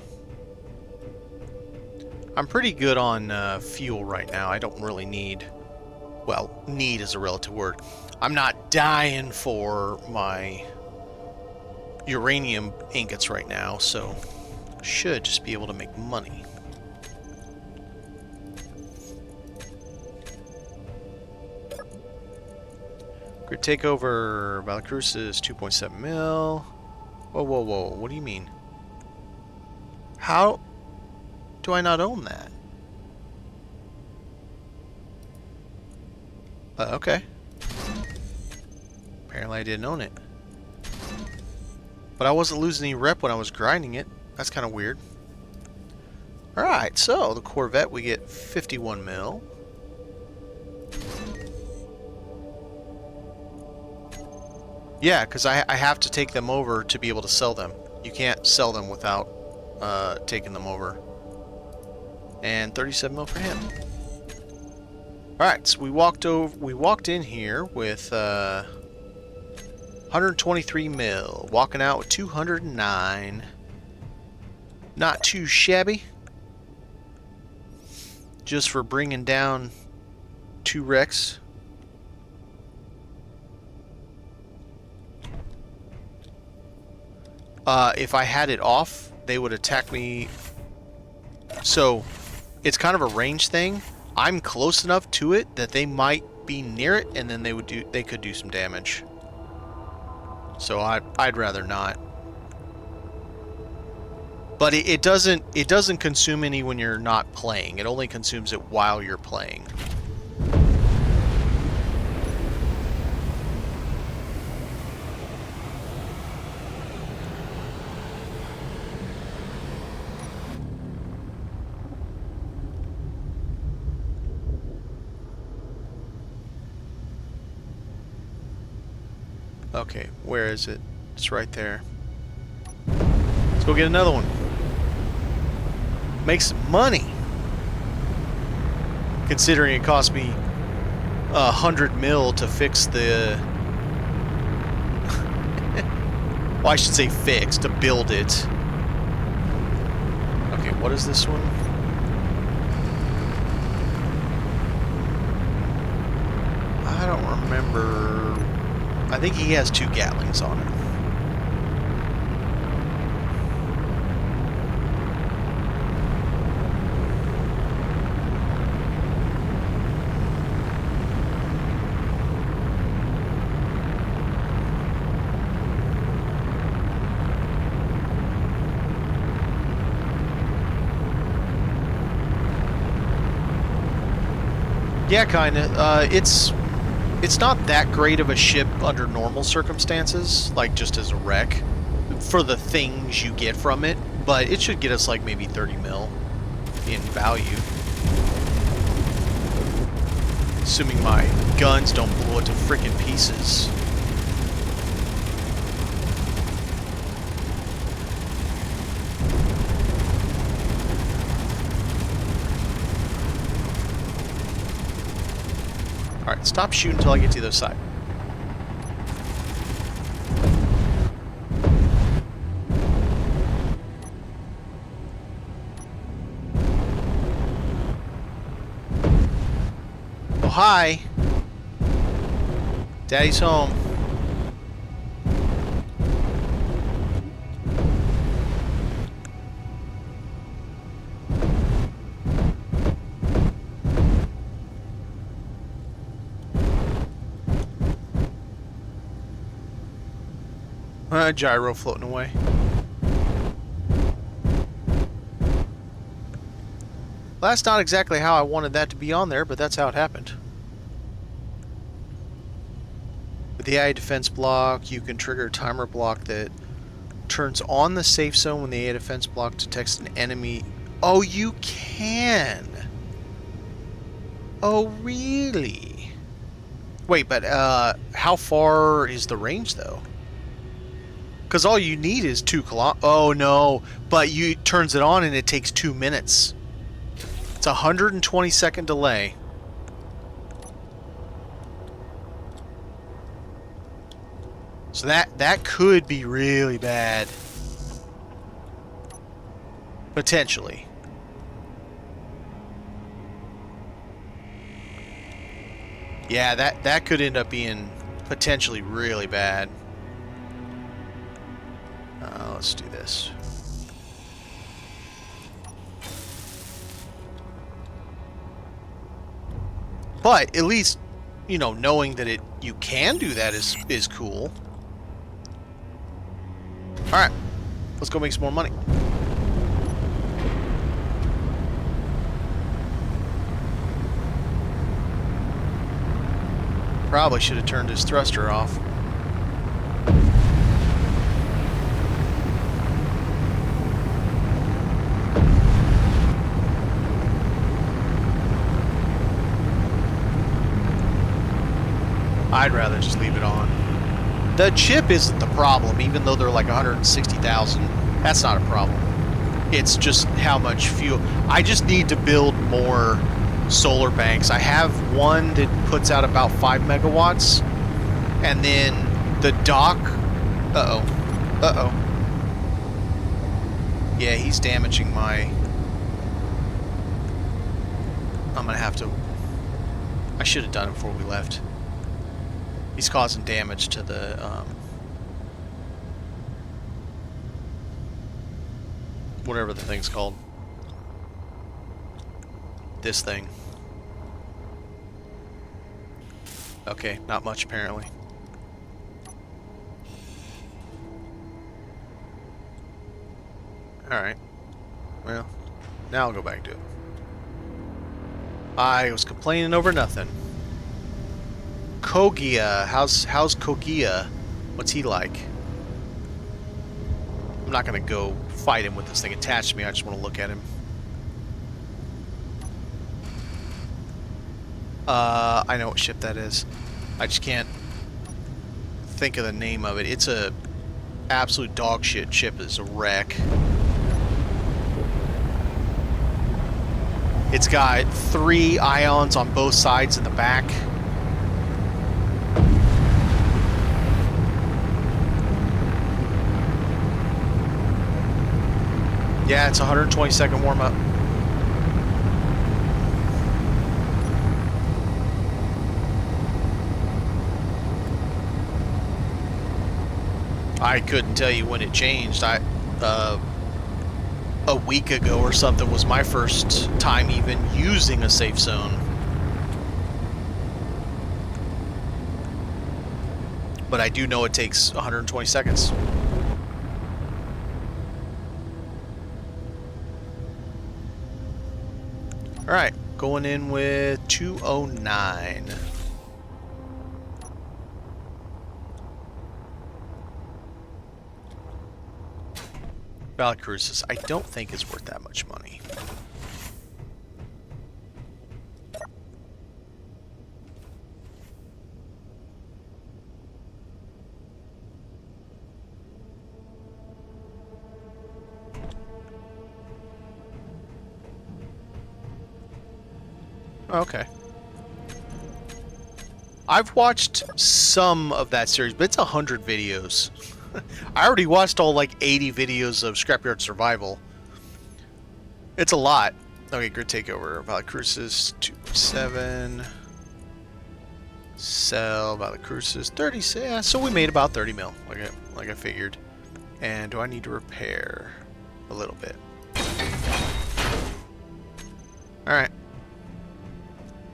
I'm pretty good on fuel right now. I don't really need... Well, need is a relative word. I'm not dying for my uranium ingots right now, so should just be able to make money. Grid takeover, Valkyrie is 2.7 mil. Whoa, whoa, whoa, what do you mean? How do I not own that? Okay. Apparently I didn't own it. But I wasn't losing any rep when I was grinding it. That's kind of weird. Alright, so the Corvette we get 51 mil. Yeah, because I have to take them over to be able to sell them. You can't sell them without taking them over. And 37 mil for him. Alright, so we walked in here with 123 mil, walking out with 209. Not too shabby. Just for bringing down 2 wrecks. If I had it off, they would attack me. So, it's kind of a range thing. I'm close enough to it that they might be near it, and then they could do some damage. So I'd rather not. But it doesn't consume any when you're not playing. It only consumes it while you're playing. Okay, where is it? It's right there. Let's go get another one. Make some money. Considering it cost me 100 mil to fix the... well, I should say fix, to build it. Okay, what is this one? I don't remember. I think he has 2 Gatlings on him. Yeah, kinda. It's not that great of a ship under normal circumstances, like just as a wreck, for the things you get from it, but it should get us like maybe 30 mil in value. Assuming my guns don't blow it to frickin' pieces. Alright, stop shooting until I get to the other side. Oh, hi. Daddy's home. Gyro floating away. Well, that's not exactly how I wanted that to be on there, but that's how it happened. With the AI defense block, you can trigger a timer block that turns on the safe zone when the AI defense block detects an enemy. Oh, you can! Oh, really? Wait, but how far is the range, though? Because all you need is 2 kilometers. Oh, no. But it turns it on and it takes 2 minutes. It's a 120-second delay. So that could be really bad. Potentially. Yeah, that could end up being potentially really bad. Let's do this. But at least, you know, knowing that you can do that is cool. All right, let's go make some more money. Probably should have turned his thruster off. I'd rather just leave it on. The chip isn't the problem, even though they're like 160,000. That's not a problem. It's just how much fuel. I just need to build more solar banks. I have one that puts out about 5 megawatts, and then the dock. Uh-oh. Yeah, he's damaging my... I'm gonna have to... I should have done it before we left. He's causing damage to the, whatever the thing's called. This thing. Okay, not much apparently. Alright. Well, now I'll go back to it. I was complaining over nothing. Kogia, how's Kogia? What's he like? I'm not gonna go fight him with this thing attached to me. I just want to look at him. I know what ship that is. I just can't think of the name of it. It's a absolute dog shit ship. It's a wreck. It's got 3 ions on both sides in the back. Yeah, it's a 120-second warm-up. I couldn't tell you when it changed. A week ago or something was my first time even using a safe zone. But I do know it takes 120 seconds. Alright, going in with 209. Valid Cruises. I don't think it's worth that much money. Okay. I've watched some of that series, but it's 100 videos. I already watched all like 80 videos of Scrapyard Survival. It's a lot. Okay, grid takeover. Valid Cruises 2.7. Sell Valid Cruises 30. Yeah, so we made about 30 mil, like I figured. And do I need to repair a little bit? All right.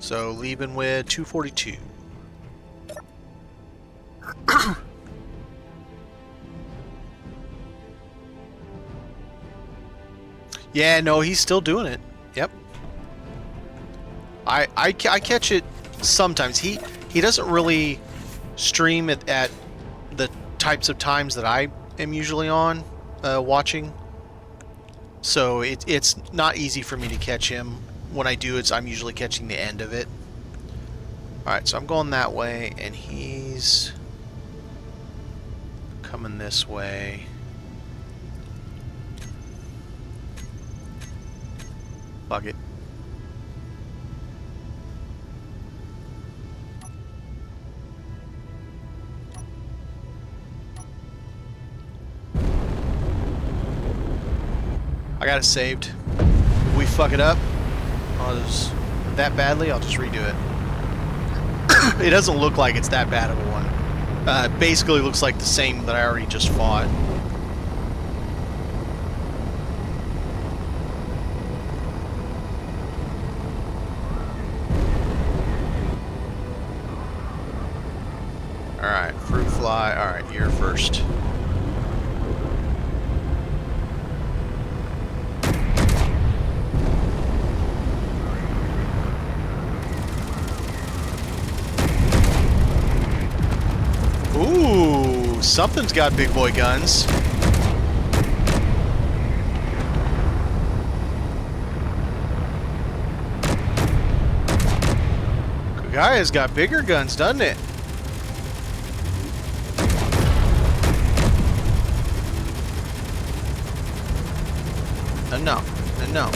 So leaving with 242. Yeah, no, he's still doing it. Yep. I catch it sometimes. He doesn't really stream it at the types of times that I am usually on watching. So it's not easy for me to catch him. When I do, I'm usually catching the end of it. Alright, so I'm going that way, and he's coming this way. Fuck it. I got it saved. If we fuck it up, that badly, I'll just redo it. It doesn't look like it's that bad of a one. It basically looks like the same that I already just fought. Alright, fruit fly. Alright, you're first. Ooh, something's got big boy guns. Kagaya's got bigger guns, doesn't it? No.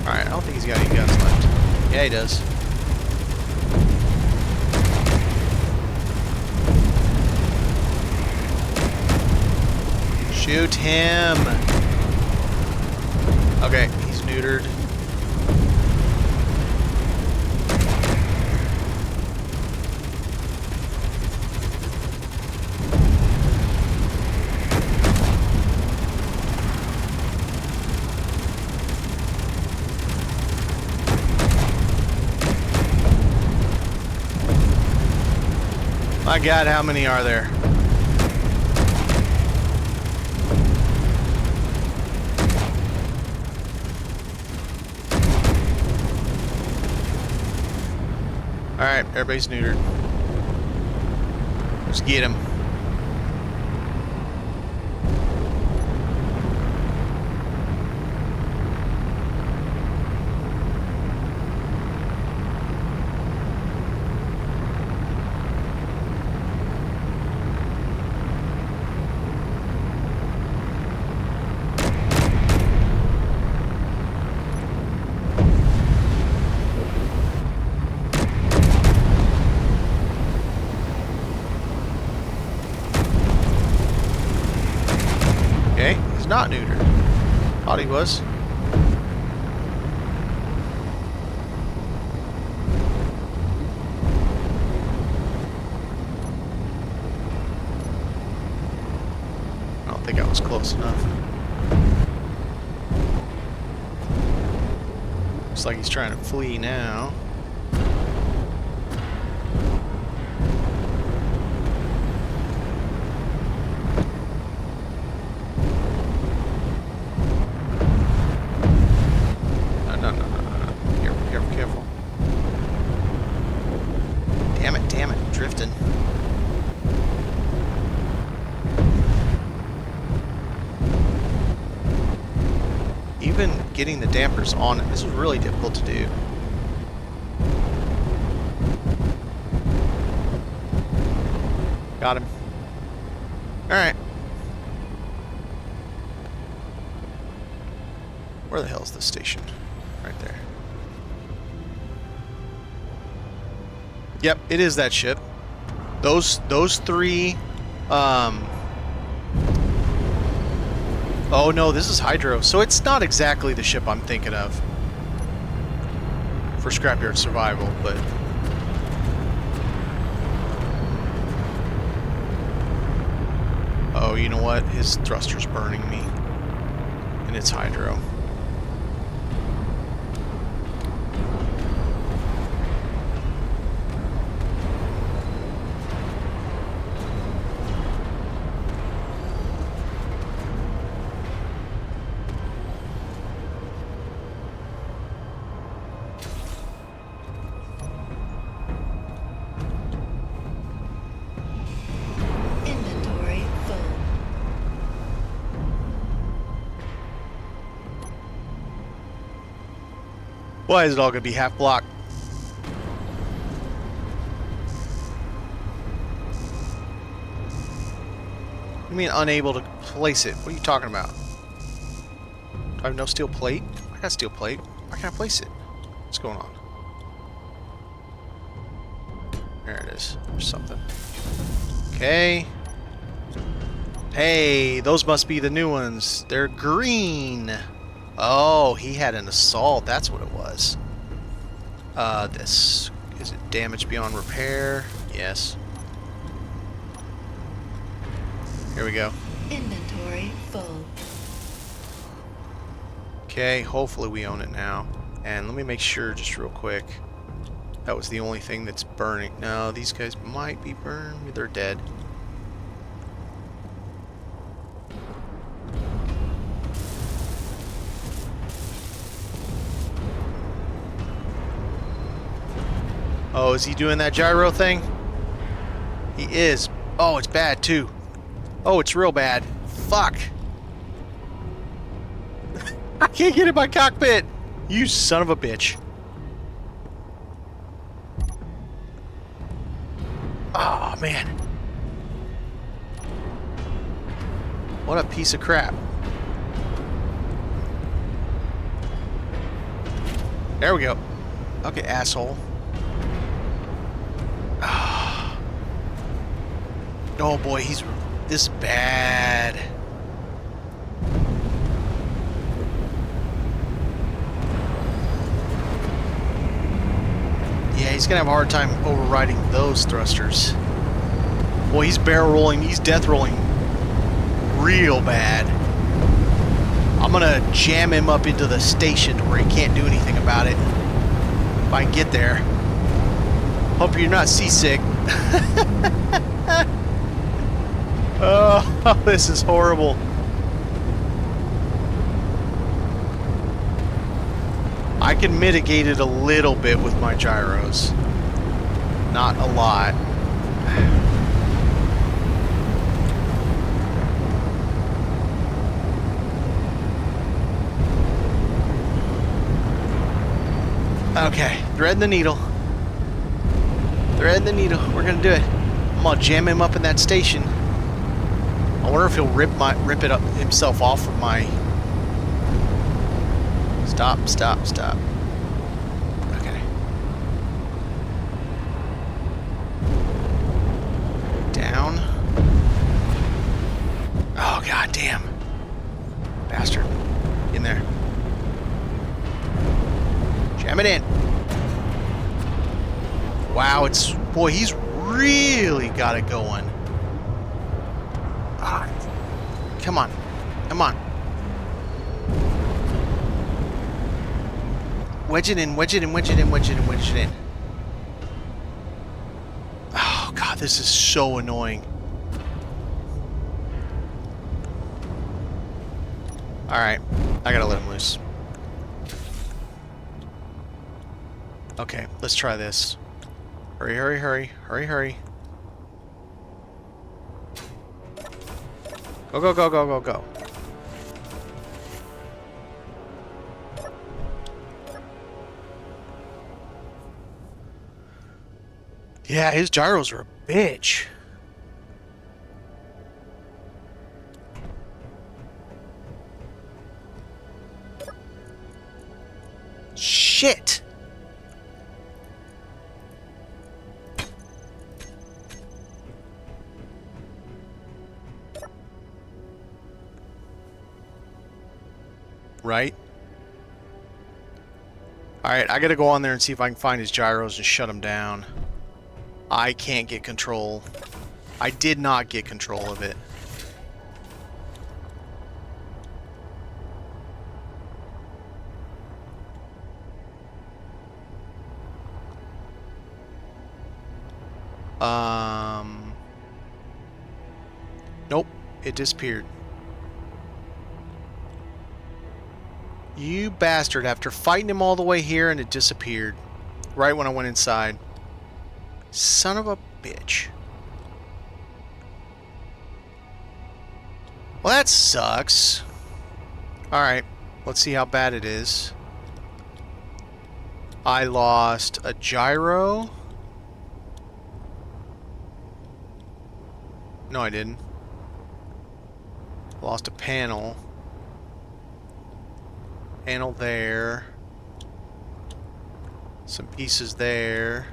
Alright, I don't think he's got any guns left. Yeah, he does. Shoot him! Okay, he's neutered. My God, how many are there? Alright, everybody's neutered. Let's get him. Okay, he's not neutered. Thought he was. I don't think I was close enough. Looks like he's trying to flee now. Damn it, drifting. Even getting the dampers on it, this is really difficult to do. Got him. Alright. Where the hell is this station? Right there. Yep, it is that ship. Those three, oh no, this is Hydro, so it's not exactly the ship I'm thinking of for Scrapyard survival, but oh, you know what? His thruster's burning me, and it's Hydro. Why is it all going to be half block? You mean unable to place it? What are you talking about? Do I have no steel plate? I got steel plate. Why can't I place it? What's going on? There it is. There's something. Okay. Hey, those must be the new ones. They're green. Oh, he had an assault. That's what it was. This. Is it damage beyond repair? Yes. Here we go. Inventory full. Okay, hopefully we own it now. And let me make sure just real quick. That was the only thing that's burning. No, these guys might be burned. They're dead. Oh, is he doing that gyro thing? He is. Oh, it's bad too. Oh, it's real bad. Fuck. I can't get in my cockpit. You son of a bitch. Oh, man. What a piece of crap. There we go. Okay, asshole. Oh boy, he's this bad. Yeah, he's gonna have a hard time overriding those thrusters. Boy, he's barrel rolling, he's death rolling real bad. I'm gonna jam him up into the station to where he can't do anything about it. If I can get there. Hope you're not seasick. Oh, this is horrible. I can mitigate it a little bit with my gyros. Not a lot. Okay, threading the needle. Threading the needle. We're gonna do it. I'm gonna jam him up in that station. I wonder if he'll rip it up himself off of my. Stop! Stop! Stop! Okay. Down. Oh god damn! Bastard! In there. Jam it in. Wow, boy, he's really got it going. Ah, come on. Come on. Wedge it in, wedge it in, wedge it in, wedge it in, wedge it in. Oh god, this is so annoying. Alright, I gotta let him loose. Okay, let's try this. Hurry, hurry, hurry. Hurry, hurry. Go, go, go, go, go, go. Yeah, his gyros are a bitch. Shit! Right? Alright, I gotta go on there and see if I can find his gyros and shut him down. I can't get control. I did not get control of it. Nope, it disappeared. You bastard, after fighting him all the way here and it disappeared. Right when I went inside. Son of a bitch. Well, that sucks. Alright, let's see how bad it is. I lost a gyro. No, I didn't. Lost a panel. Panel there. Some pieces there.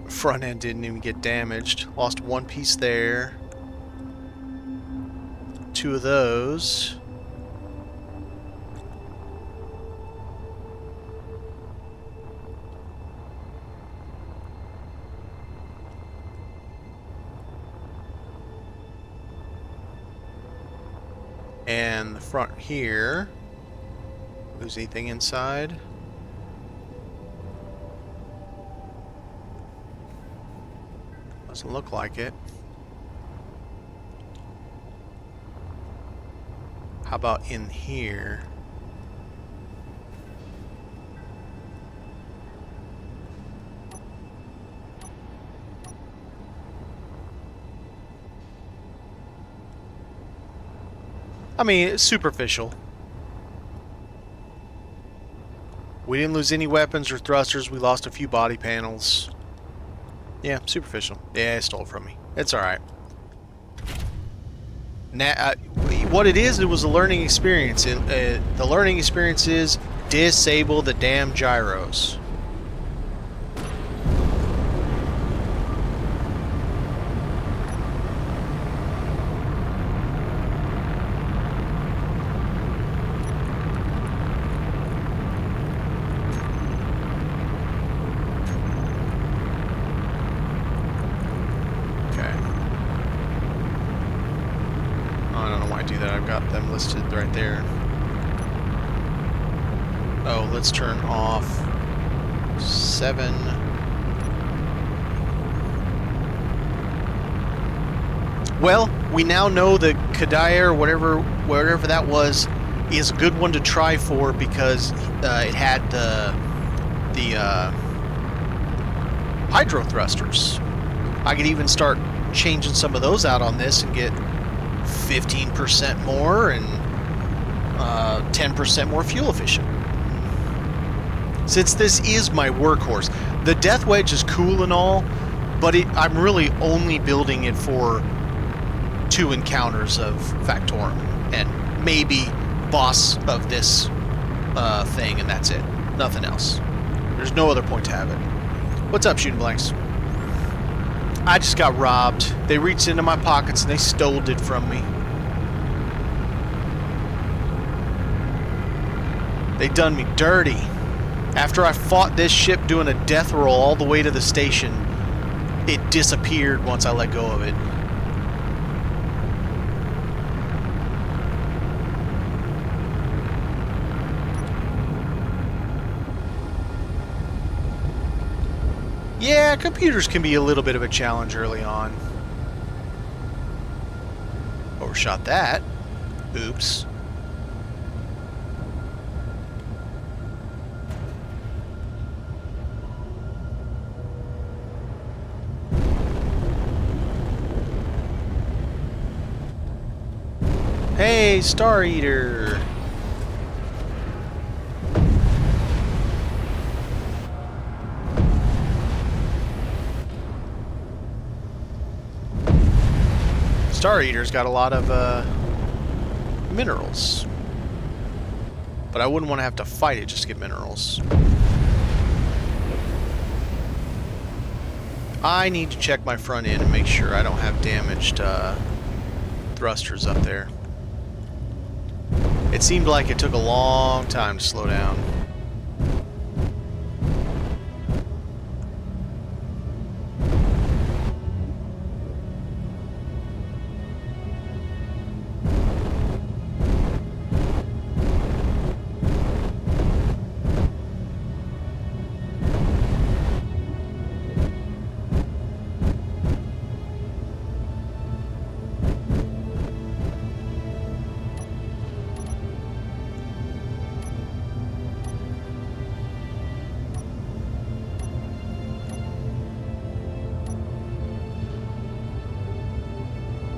Front end didn't even get damaged. Lost one piece there. Two of those. And the front here. Lose anything inside? Doesn't look like it. How about in here? I mean, it's superficial. We didn't lose any weapons or thrusters. We lost a few body panels. Yeah, superficial. Yeah, it stole from me. It's alright. What it was a learning experience. The learning experience is disable the damn gyros. Listed right there. Oh, let's turn off 7. Well, we now know that Kadir, whatever that was, is a good one to try for because it had the the hydro thrusters. I could even start changing some of those out on this and get 15% more and 10% more fuel efficient. Since this is my workhorse, the Death Wedge is cool and all, but I'm really only building it for 2 encounters of Factorum and maybe boss of this thing, and that's it. Nothing else. There's no other point to have it. What's up, Shooting Blanks? I just got robbed. They reached into my pockets and they stole it from me. They done me dirty. After I fought this ship doing a death roll all the way to the station, it disappeared once I let go of it. Yeah, computers can be a little bit of a challenge early on. Overshot that. Oops. Hey, Star Eater! Star Eater's got a lot of minerals. But I wouldn't want to have to fight it just to get minerals. I need to check my front end and make sure I don't have damaged thrusters up there. It seemed like it took a long time to slow down.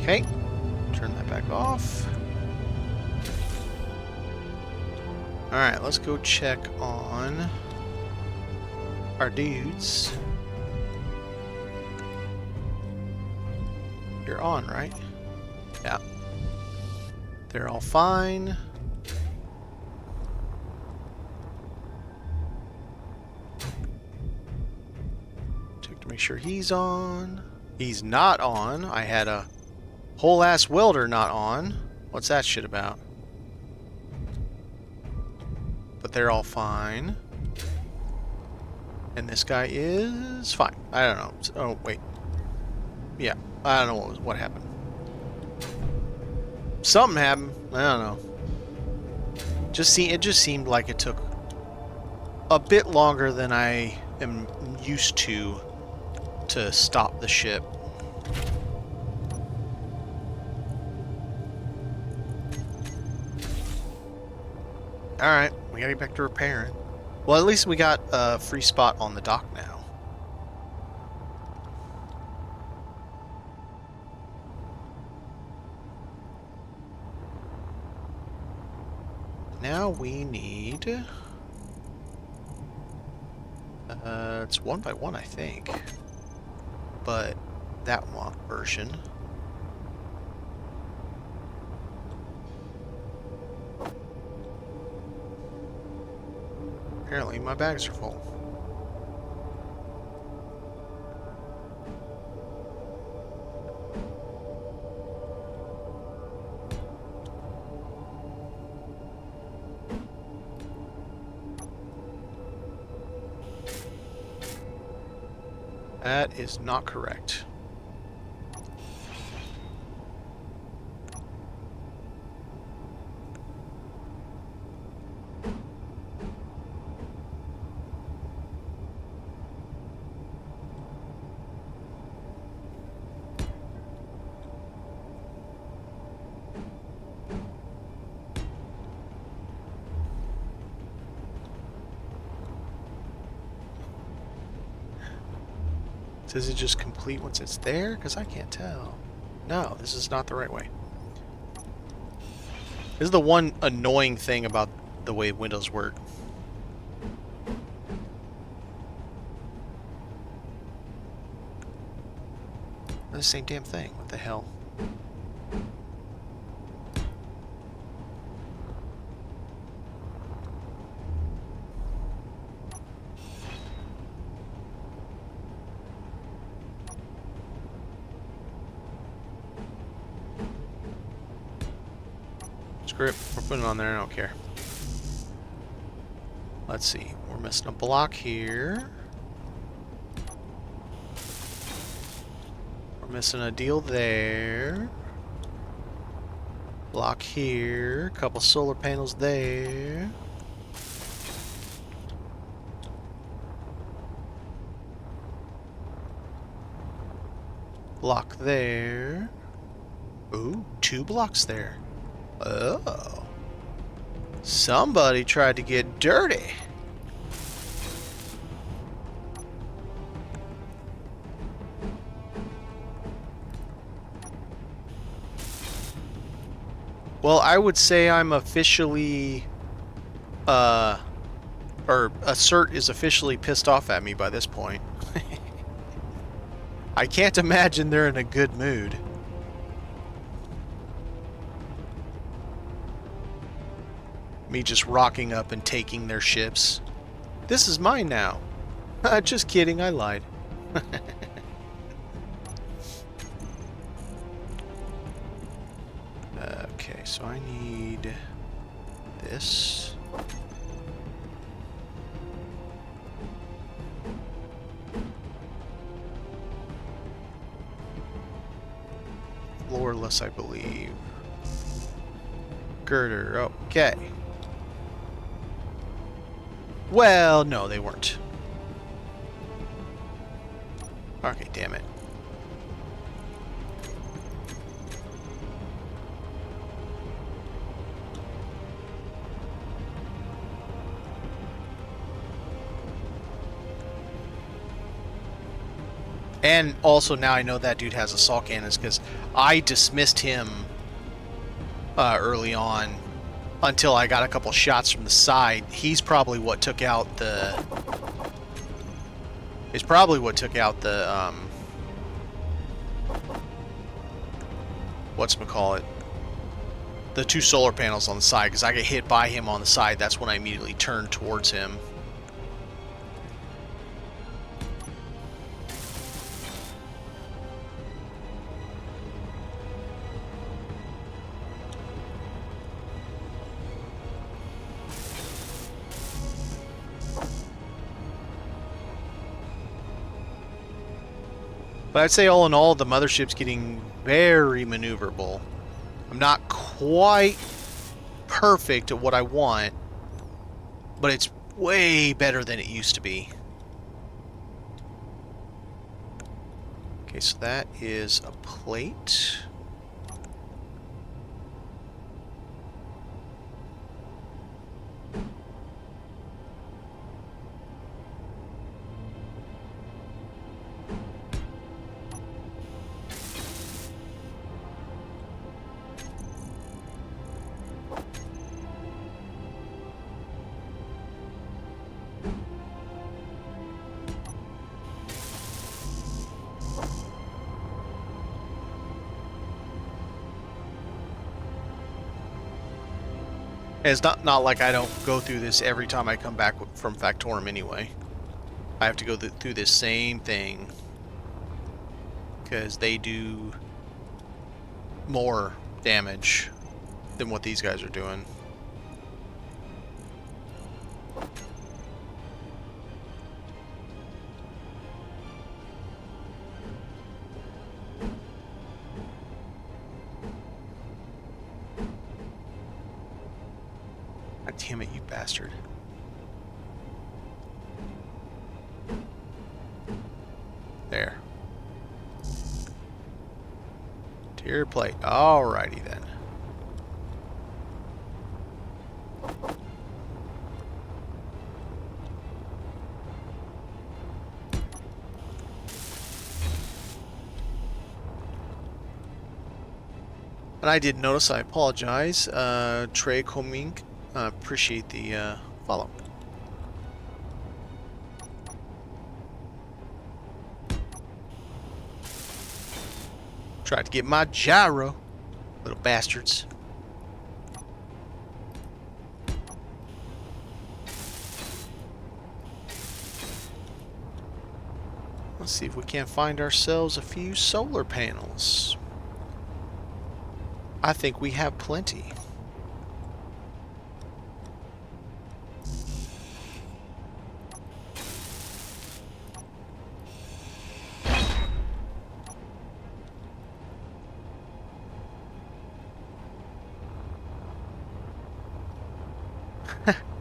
Okay, turn that back off. Alright, let's go check on our dudes. You're on, right? Yeah. They're all fine. Check to make sure he's on. He's not on. I had a whole ass welder not on. What's that shit about? But they're all fine. And this guy is fine. I don't know. Oh wait. Yeah, I don't know what happened. Something happened. I don't know. It just seemed like it took a bit longer than I am used to stop the ship. Alright, we gotta get back to repairing. Well, at least we got a free spot on the dock now. Now we need... it's 1x1, I think. But that version... Apparently my bags are full. That is not correct. Does it just complete once it's there? Because I can't tell. No, this is not the right way. This is the one annoying thing about the way Windows work. The same damn thing. What the hell? Script, we're putting it on there, I don't care. Let's see, we're missing a block here. We're missing a deal there. Block here, a couple solar panels there. Block there. Ooh, 2 blocks there. Oh. Somebody tried to get dirty. Well, I would say I'm officially, or Assert is officially pissed off at me by this point. I can't imagine they're in a good mood. Me just rocking up and taking their ships. This is mine now. Just kidding, I lied. Okay, so I need this. Floorless, I believe. Girder, okay. Well, no, they weren't. Okay, damn it. And also now I know that dude has assault cannons because I dismissed him early on until I got a couple shots from the side. He's probably what took out the... whatchamacallit? The 2 solar panels on the side, because I get hit by him on the side. That's when I immediately turned towards him. But I'd say all in all, the mothership's getting very maneuverable. I'm not quite perfect at what I want, but it's way better than it used to be. Okay, so that is a plate. And it's not like I don't go through this every time I come back from Factorum anyway. I have to go through this same thing. Because they do more damage than what these guys are doing. God damn it, you bastard. There. Tier plate. Alrighty then. And I did notice, I apologize. Trey Coming, appreciate the follow. Tried to get my gyro, little bastards. Let's see if we can't find ourselves a few solar panels. I think we have plenty.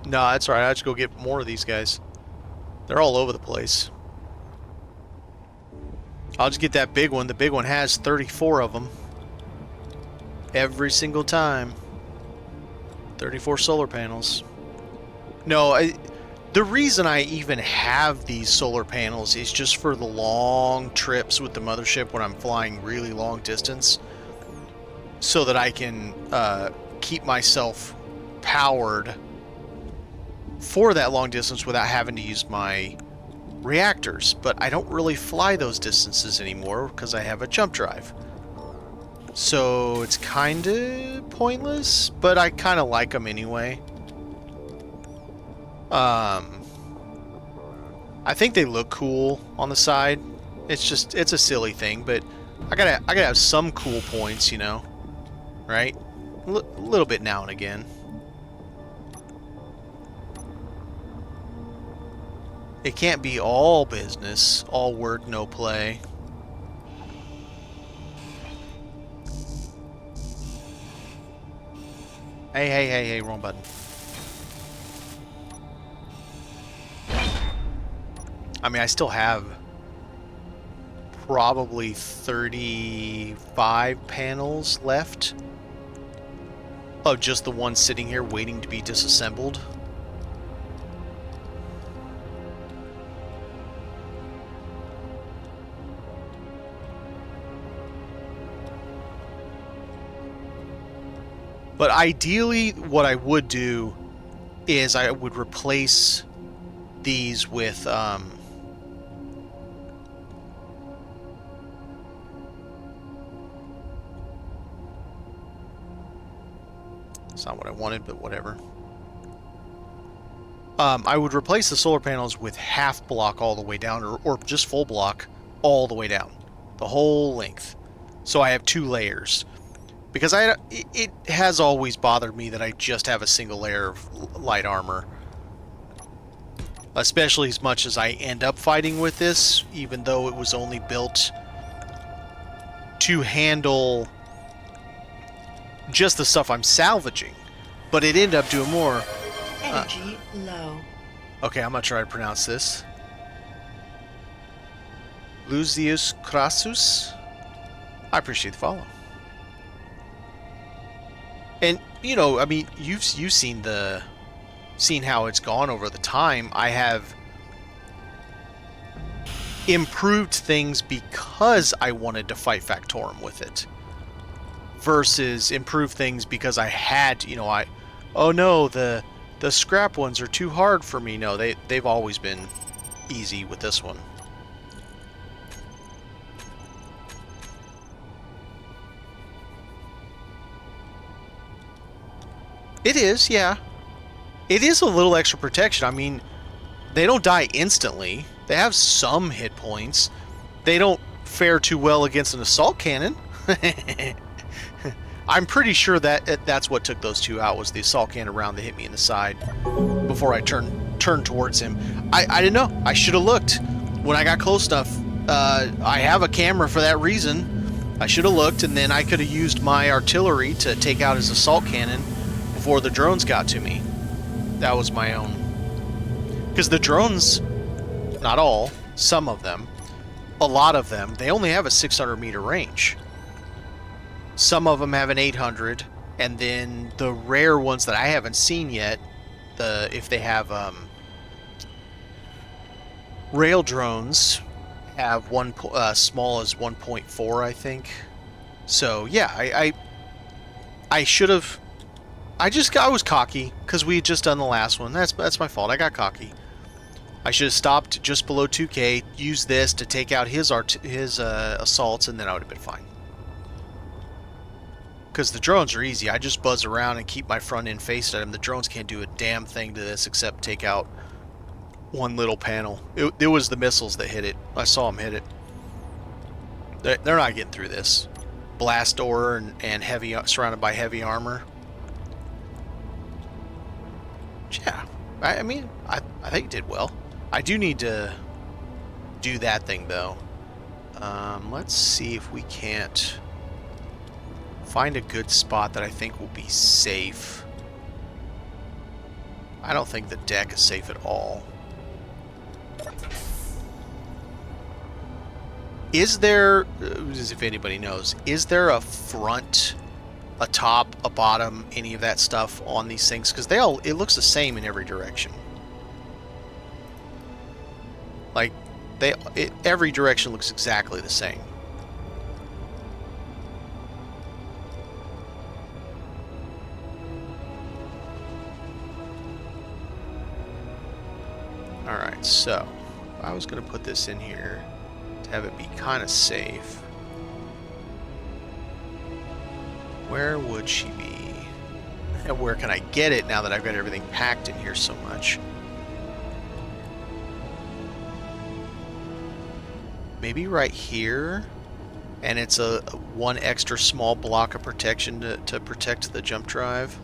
No, that's right. I have to go get more of these guys. They're all over the place. I'll just get that big one. The big one has 34 of them. Every single time. 34 solar panels. No, the reason I even have these solar panels is just for the long trips with the mothership when I'm flying really long distance. So that I can keep myself powered for that long distance without having to use my reactors. But I don't really fly those distances anymore because I have a jump drive. So it's kind of pointless, but I kind of like them anyway. I think they look cool on the side. It's a silly thing, but I gotta have some cool points, you know, right? A little bit now and again. It can't be all business, all work, no play. Hey, wrong button. I mean, I still have probably 35 panels left of just the one sitting here waiting to be disassembled. But ideally, what I would do is I would replace these with that's not what I wanted, but whatever. I would replace the solar panels with half block all the way down, or just full block all the way down, the whole length. So I have 2 layers. Because it has always bothered me that I just have a single layer of light armor. Especially as much as I end up fighting with this, even though it was only built to handle just the stuff I'm salvaging. But it ended up doing more. Energy low. Okay, I'm going to try to pronounce this. Lucius Crassus? I appreciate the follow. And you know, I mean, you've seen how it's gone over the time. I have improved things because I wanted to fight Factorum with it, versus improve things because I had, you know, oh no, the scrap ones are too hard for me. No, they've always been easy with this one. It is, yeah. It is a little extra protection. I mean, they don't die instantly. They have some hit points. They don't fare too well against an assault cannon. I'm pretty sure that that's what took those 2 out, was the assault cannon round that hit me in the side before I turned towards him. I didn't know. I should have looked when I got close enough. I have a camera for that reason. I should have looked, and then I could have used my artillery to take out his assault cannon before the drones got to me. That was my own. Because the drones, not all, some of them, a lot of them, they only have a 600 meter range. Some of them have an 800, and then the rare ones that I haven't seen yet, if they have rail drones, have small as 1.4, I think. So yeah, I should have... I was cocky, because we had just done the last one. That's my fault. I got cocky. I should have stopped just below 2K, used this to take out his assaults, and then I would have been fine. Because the drones are easy. I just buzz around and keep my front end faced at them. The drones can't do a damn thing to this except take out one little panel. It was the missiles that hit it. I saw them hit it. They're not getting through this. Blast door and heavy, surrounded by heavy armor. Yeah, I mean, I think it did well. I do need to do that thing, though. Let's see if we can't find a good spot that I think will be safe. I don't think the deck is safe at all. Is there, as if anybody knows, is there a front, a top, a bottom, any of that stuff on these things? Because it looks the same in every direction. Like, every direction looks exactly the same. Alright, so I was going to put this in here to have it be kind of safe. Where would she be? And where can I get it now that I've got everything packed in here so much? Maybe right here, and it's a one extra small block of protection to protect the jump drive.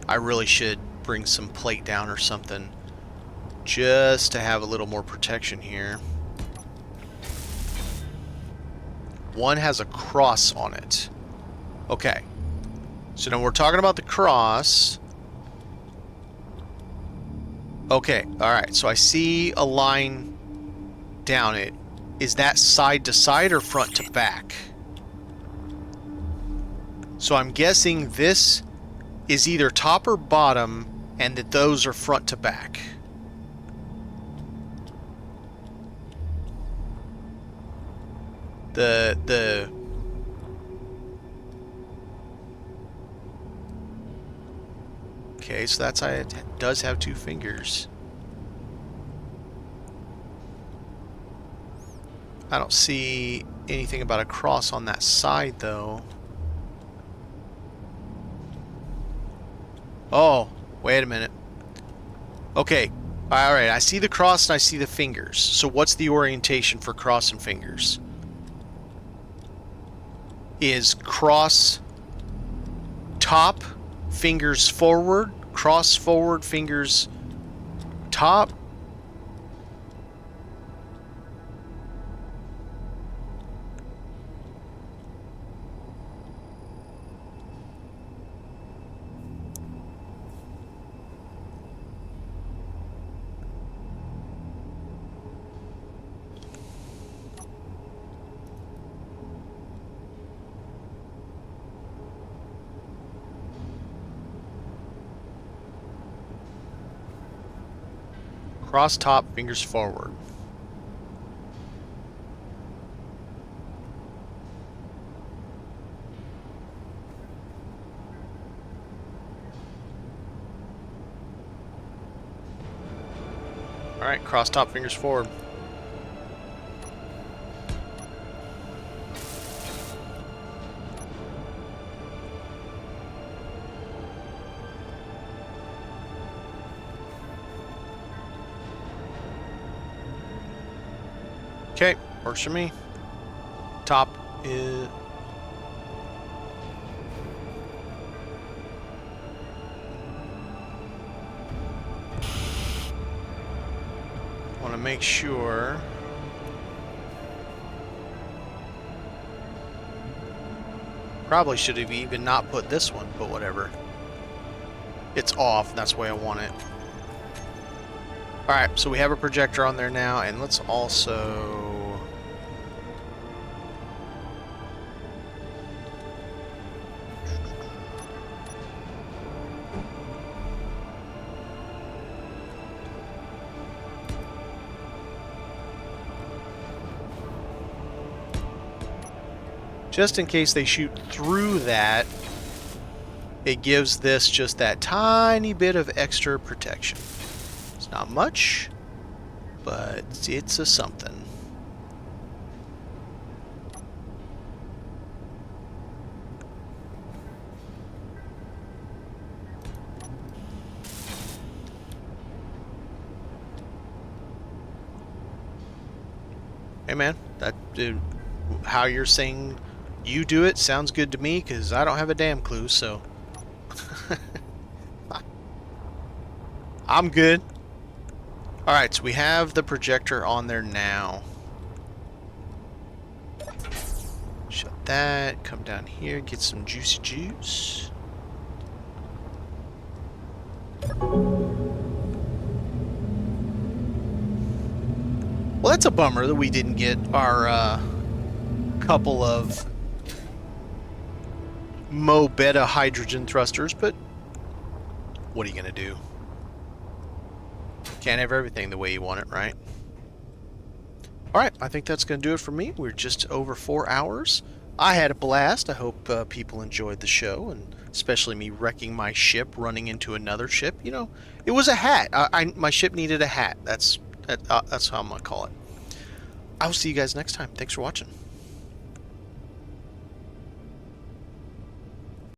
I really should bring some plate down or something just to have a little more protection here. One has a cross on it. Okay, so now we're talking about the cross. Okay, alright, so I see a line down it. Is that side to side or front to back? So I'm guessing this is either top or bottom, and that those are front to back. Okay, so that's how it does have two fingers. I don't see anything about a cross on that side, though. Oh, wait a minute. Okay, alright, I see the cross and I see the fingers. So what's the orientation for cross and fingers? Is cross top, fingers forward, cross forward, fingers top? Cross top, fingers forward. Alright, cross top, fingers forward. Okay, works for me. Top is... want to make sure... Probably should have even not put this one, but whatever. It's off, that's the way I want it. Alright, so we have a projector on there now, and let's also... just in case they shoot through that, it gives this just that tiny bit of extra protection. It's not much, but it's a something. Hey man, how you're saying you do it sounds good to me, because I don't have a damn clue, so I'm good. Alright, so we have the projector on there now. Shut that, come down here, get some juicy juice. Well, that's a bummer that we didn't get our couple of Mo beta hydrogen thrusters, but what are you going to do? Can't have everything the way you want it, right? Alright, I think that's going to do it for me. We're just over 4 hours. I had a blast. I hope people enjoyed the show, and especially me wrecking my ship, running into another ship. You know, it was a hat. My ship needed a hat. That's how I'm going to call it. I will see you guys next time. Thanks for watching.